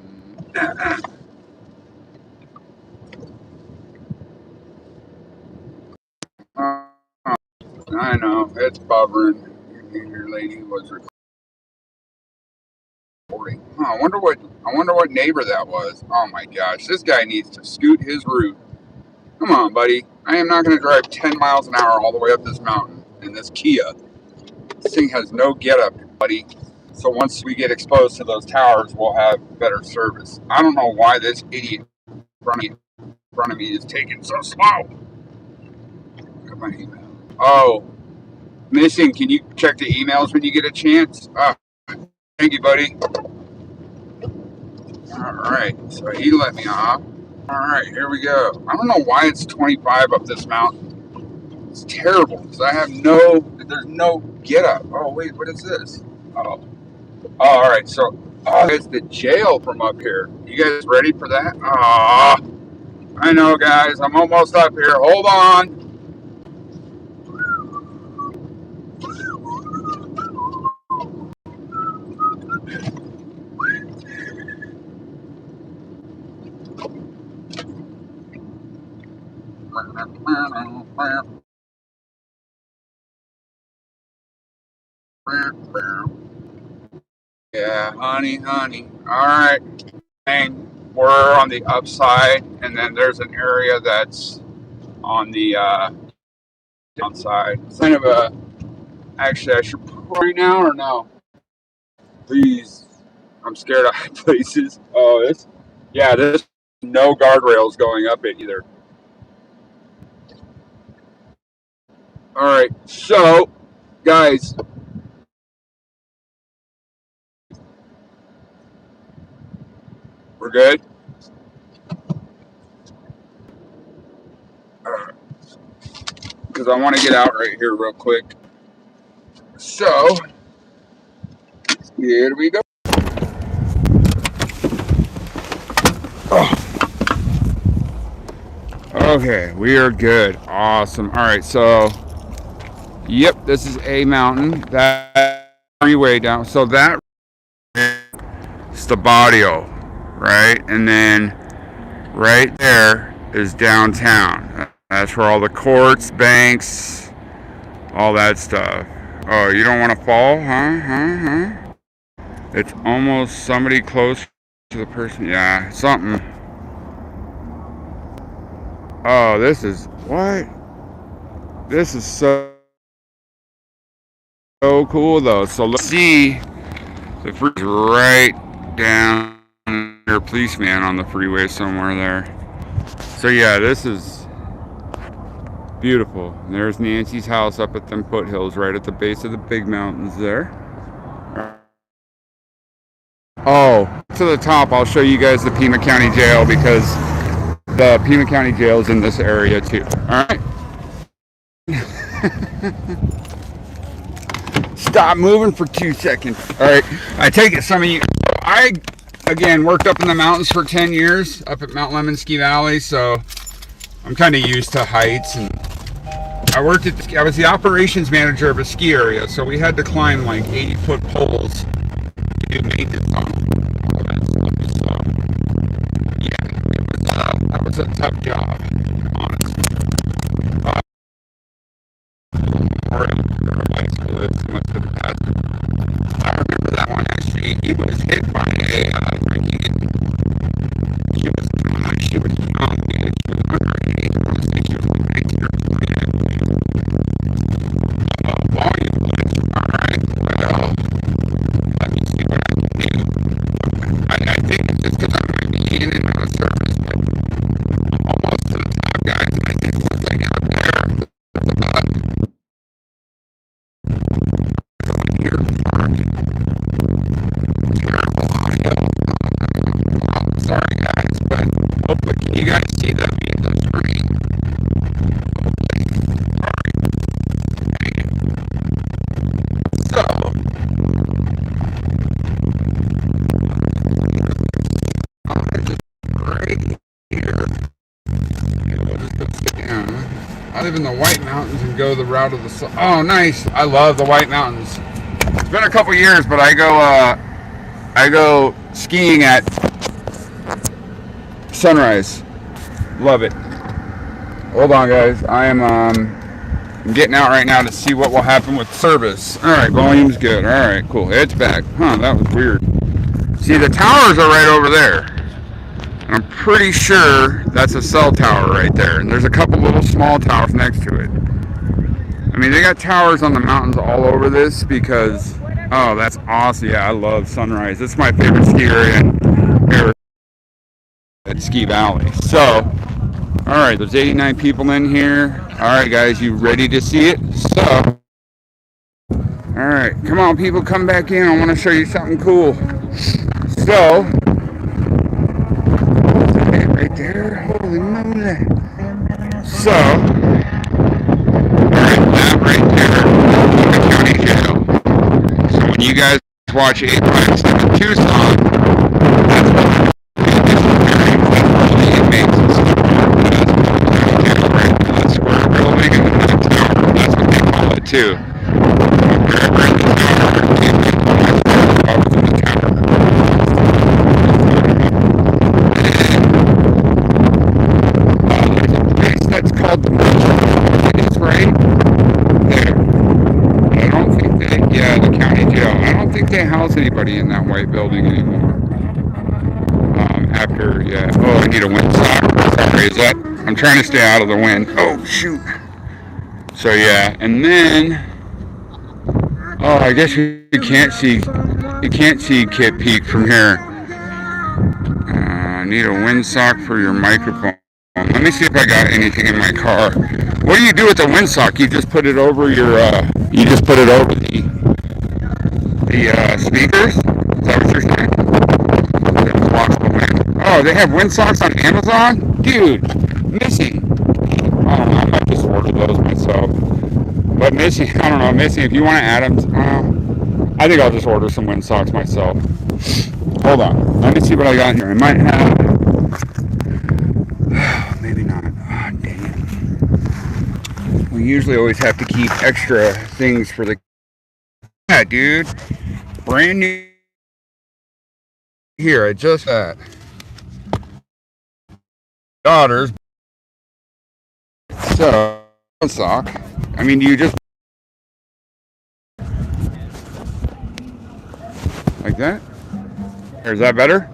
I know, it's buffering. Your lady was recording. Huh, I wonder what neighbor that was. Oh my gosh, this guy needs to scoot his route. Come on, buddy. I am not going to drive 10 miles an hour all the way up this mountain in this Kia. This thing has no get up, buddy. So once we get exposed to those towers, we'll have better service. I don't know why this idiot in front of me is taking so slow. Look at my email. Oh, missing. Can you check the emails when you get a chance? Thank you, buddy. All right, so he let me off. All right, here we go. I don't know why it's 25 up this mountain. It's terrible because there's no get up. Oh wait, what is this? Oh, all right. So, it's the jail from up here. You guys ready for that? I know, guys. I'm almost up here. Hold on. Yeah, honey. All right. And we're on the upside, and then there's an area that's on the downside. It's kind of a. Actually, I should put right now or no? Please. I'm scared of high places. Oh, there's no guardrails going up it either. All right, so guys, we're good. Because I want to get out right here real quick. So here we go. Okay, we are good. Awesome. All right, so Yep, this is a mountain. That freeway down. So that is the barrio, right? And then right there is downtown. That's where all the courts, banks, all that stuff. Oh, you don't want to fall, huh? It's almost somebody close to the person. Yeah, something. Oh, this is what? This is so cool though. So let's see. The freeway's right down there. Policeman on the freeway somewhere there. So yeah, this is beautiful. There's Nancy's house up at them foothills, right at the base of the big mountains there. Oh, to the top, I'll show you guys the Pima County Jail because the Pima County Jail is in this area too. All right. Stop moving for 2 seconds. All right. I take it some of you. I, again, worked up in the mountains for 10 years up at Mount Lemon Ski Valley, so I'm kind of used to heights. And I was the operations manager of a ski area, so we had to climb like 80-foot poles to do maintenance on them. So, yeah, that was a tough job, honestly. I remember that one actually. He was hit by a drinking. She was young. She was underage. I want to say she was like 19 or 20. Volume was alright. Well, let me see what I can do. I think it's just because I might be in and out of service, but almost to the top, guys. And I think once I get up there, sorry guys, but hopefully can you guys see the screen? So right here. I live in the White Mountains and go the route of the oh nice. I love the White Mountains. It's been a couple years, but I go skiing at sunrise. Love it. Hold on guys, I am getting out right now to see what will happen with service. Alright, volume's good. Alright, cool. It's back. Huh, that was weird. See, the towers are right over there. And I'm pretty sure that's a cell tower right there. And there's a couple little small towers next to it. I mean, they got towers on the mountains all over this because, oh, that's awesome. Yeah, I love sunrise. It's my favorite ski area here at Ski Valley. So, all right, there's 89 people in here. All right, guys, you ready to see it? So, all right, come on, people, come back in. I want to show you something cool. So, right there, holy moly. So, all right, that right there is the county jail. So when you guys watch 857 Tucson, that's what the inmates and stuff. That's what the county jail, right? The square building and the tower, that's what they call it too. Wherever in the tower, the inmates always in the tower. There's a place that's called the It is right there. I don't think the county jail. I don't think they house anybody in that white building anymore. Oh, I need a windsock. Sorry, is that? I'm trying to stay out of the wind. Oh, shoot. So, yeah, and then, oh, I guess you can't see Kit Peak from here. I need a windsock for your microphone. Let me see if I got anything in my car. What do you do with the windsock? You just put it over the speakers? Is that what you're saying? It blocks the wind. Oh, they have windsocks on Amazon? Dude, Missy. Oh, I might just order those myself. But Missy, I don't know, Missy, if you want to add them, I think I'll just order some windsocks myself. Hold on. Let me see what I got here. I might have... Maybe not. Oh, dang it. We we usually always have to keep extra things for the cat, dude. Brand new. Here, I just got daughters. So, sock. I mean, do you just like that? Or is that better?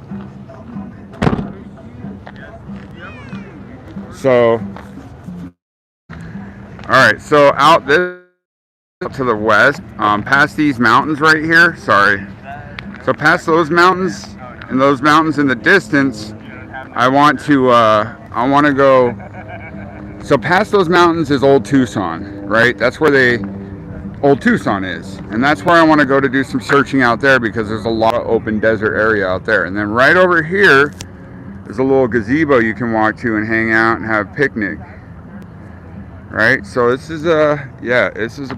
So, all right. So out this to the west, past these mountains right here. Sorry. So past those mountains and those mountains in the distance, I want to go. So past those mountains is Old Tucson, right? That's where Old Tucson is, and that's where I want to go to do some searching out there because there's a lot of open desert area out there. And then right over here, there's a little gazebo you can walk to and hang out and have a picnic. Right? So this is a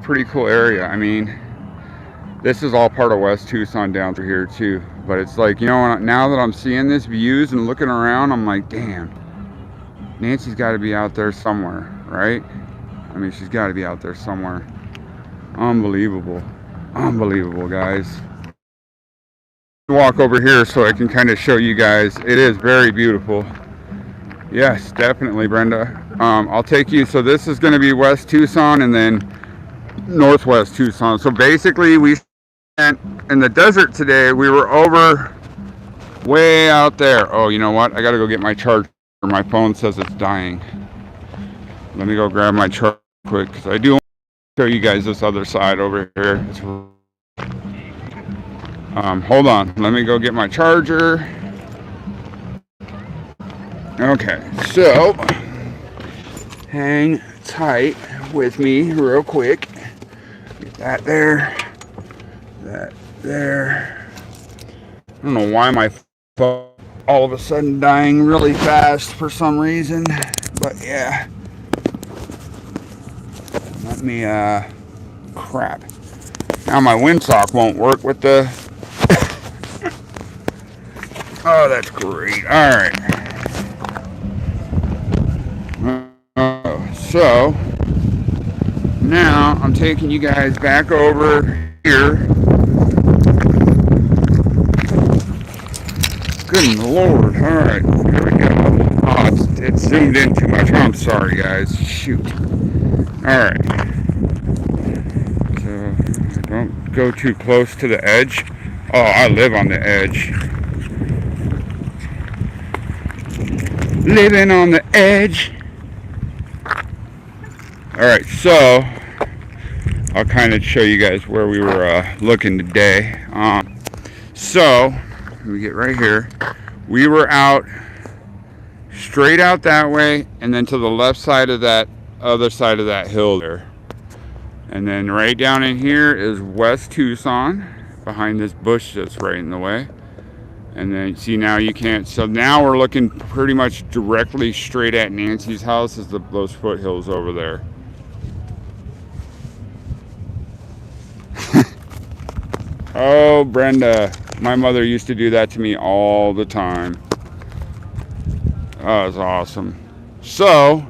pretty cool area. I mean, this is all part of West Tucson down through here too. But it's like, you know, now that I'm seeing this views and looking around, I'm like, damn, Nancy's got to be out there somewhere, right? I mean, she's got to be out there somewhere. Unbelievable. Unbelievable, guys. Walk over here so I can kind of show you guys. It is very beautiful. Yes, definitely, Brenda. I'll take you. So this is going to be West Tucson and then Northwest Tucson. So basically, we spent in the desert today. We were over way out there. Oh, you know what? I got to go get my charger. My phone says it's dying. Let me go grab my charger quick because I do want to show you guys this other side over here. Hold on. Let me go get my charger. Okay, so hang tight with me real quick. Get that there. That there. I don't know why my phone all of a sudden dying really fast for some reason, but yeah. Let me crap. Now my windsock won't work with the oh, that's great. All right. So now I'm taking you guys back over here. Good Lord. All right, here we go. Oh, it's zoomed in too much. I'm sorry, guys. Shoot. All right. So don't go too close to the edge. Oh, I live on the edge. Living on the edge. Alright, so I'll kind of show you guys where we were looking today. So, let me get right here. We were out, straight out that way, and then to the left side of that other side of that hill there. And then right down in here is West Tucson, behind this bush that's right in the way. And then see, now you can't, so now we're looking pretty much directly straight at Nancy's house as those foothills over there. Oh, Brenda, my mother used to do that to me all the time. That was awesome. So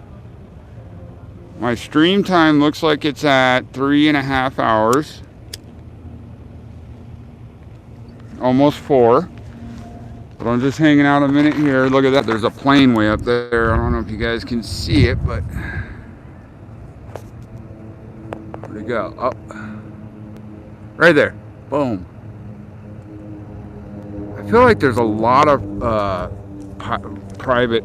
my stream time looks like it's at 3.5 hours, almost 4. But I'm just hanging out a minute here. Look at that. There's a plane way up there. I don't know if you guys can see it, but where'd it go? Up. Right there. Boom. I feel like there's a lot of private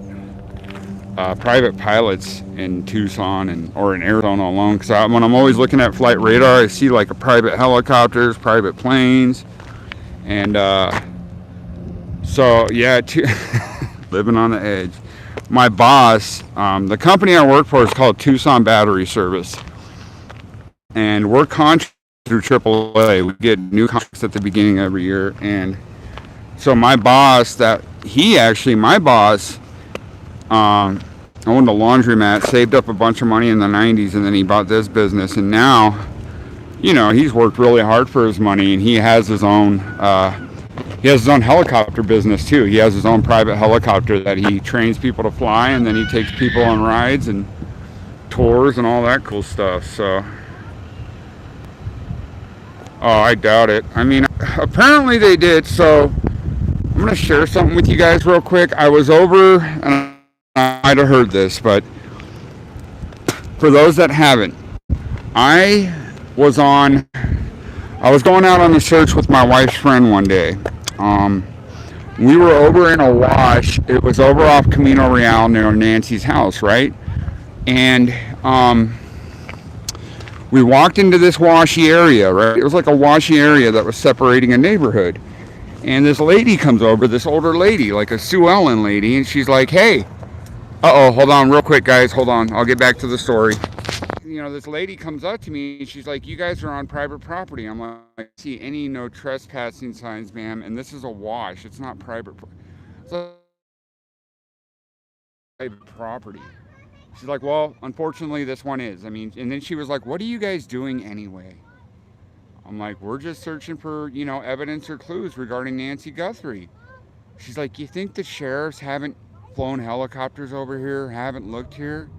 pilots in Tucson or in Arizona alone. Because when I'm always looking at flight radar, I see like a private helicopters, private planes, and so yeah, living on the edge. My boss, the company I work for is called Tucson Battery Service, and we're contracted through AAA. We get new contracts at the beginning of every year, and so my boss, owned a laundromat, saved up a bunch of money in the 90s, and then he bought this business, and now, you know, he's worked really hard for his money, and he has his own helicopter business too. He has his own private helicopter that he trains people to fly, and then he takes people on rides and tours and all that cool stuff. So, oh, I doubt it. I mean, apparently they did. So, I'm gonna share something with you guys real quick. I was over, and I might have heard this, but for those that haven't, I was on. I was going out on a search with my wife's friend one day. We were over in a wash. It was over off Camino Real near Nancy's house, right? And we walked into this washy area, right? It was like a washy area that was separating a neighborhood. And this lady comes over, this older lady, like a Sue Ellen lady, and she's like, hey, hold on real quick, guys. Hold on. I'll get back to the story. You know, this lady comes up to me and she's like, you guys are on private property. I'm like, I see any no trespassing signs, ma'am, and this is a wash. It's not private property. She's like, well, unfortunately this one is. I mean, and then she was like, what are you guys doing anyway? I'm like, we're just searching for, you know, evidence or clues regarding Nancy Guthrie. She's like, you think the sheriffs haven't flown helicopters over here, haven't looked here?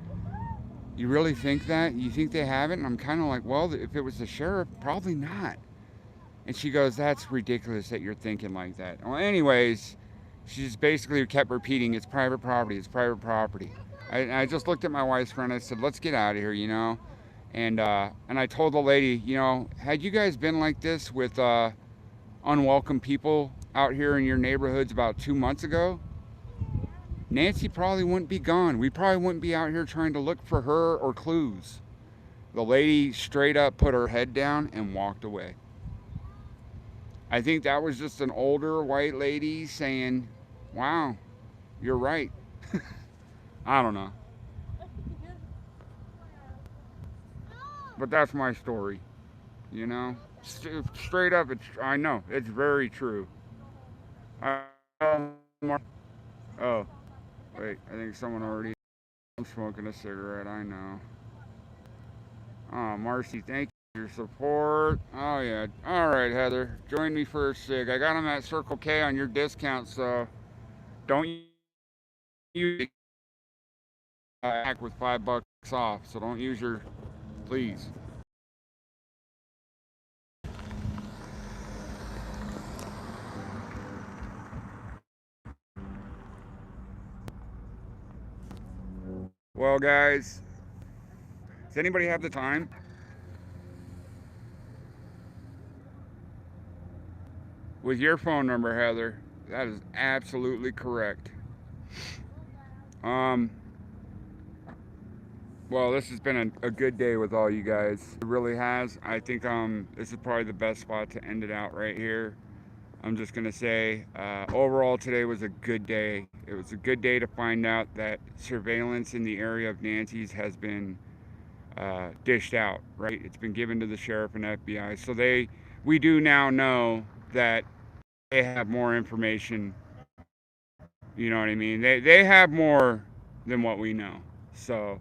You really think that? You think they haven't? And I'm kind of like, well, if it was the sheriff, probably not. And she goes, that's ridiculous that you're thinking like that. Well, anyways, she just basically kept repeating, it's private property, it's private property. I just looked at my wife's friend, I said, let's get out of here, you know? And I told the lady, you know, had you guys been like this with unwelcome people out here in your neighborhoods about 2 months ago, Nancy probably wouldn't be gone. We probably wouldn't be out here trying to look for her or clues. The lady straight up put her head down and walked away. I think that was just an older white lady saying, wow, you're right. I don't know. But that's my story, you know? Straight up, I know, it's very true. Oh, wait, I think someone already... I'm smoking a cigarette, I know. Oh, Marcy, thank you for your support. Oh, yeah. All right, Heather. Join me for a cig. I got them at Circle K on your discount, so don't use act with $5 off. So don't use your... Please. Well, guys, does anybody have the time? With your phone number, Heather, that is absolutely correct. Well, this has been a good day with all you guys. It really has. I think this is probably the best spot to end it out right here. I'm just gonna say, overall today was a good day. It was a good day to find out that surveillance in the area of Nancy's has been dished out, right? It's been given to the sheriff and FBI. So we do now know that they have more information. You know what I mean? They have more than what we know. So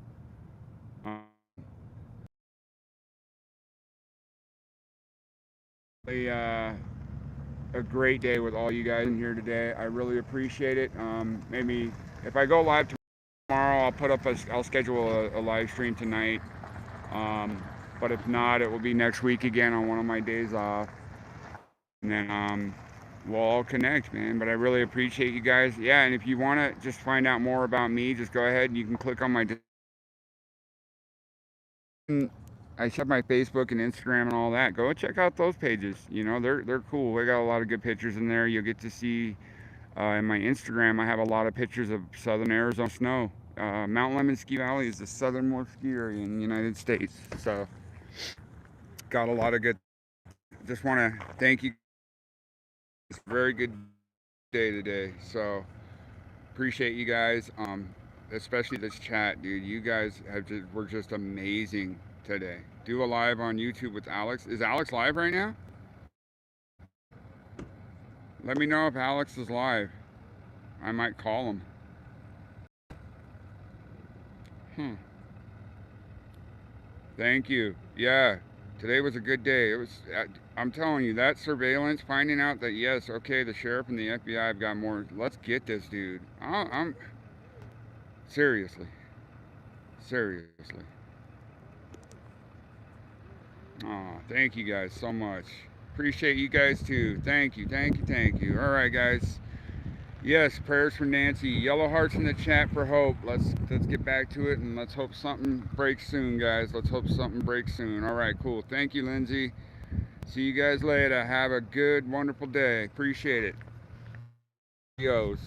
a great day with all you guys in here today. I really appreciate it. Maybe if I go live tomorrow, I'll schedule a live stream tonight. But if not, it will be next week again on one of my days off. And then we'll all connect, man. But I really appreciate you guys. Yeah, and if you want to just find out more about me, just go ahead and you can click on my... I have my Facebook and Instagram and all that. Go check out those pages. You know, they're cool. We got a lot of good pictures in there. You'll get to see in my Instagram. I have a lot of pictures of southern Arizona snow. Mount Lemon Ski Valley is the southernmost ski area in the United States. So, got a lot of good. Just want to thank you. It's a very good day today. So, appreciate you guys. Especially this chat, dude. You guys were just amazing today. Do a live on YouTube with Alex. Is Alex live right now? Let me know if Alex is live. I might call him. Thank you. Yeah, today was a good day. It was. I'm telling you, that surveillance, finding out that yes, okay, the sheriff and the FBI have got more. Let's get this dude. I'm seriously. Oh, thank you guys so much. Appreciate you guys too. Thank you, thank you, thank you. All right, guys. Yes, prayers for Nancy. Yellow hearts in the chat for hope. Let's get back to it and let's hope something breaks soon, guys. Let's hope something breaks soon. All right, cool. Thank you, Lindsay. See you guys later. Have a good, wonderful day. Appreciate it. Adios.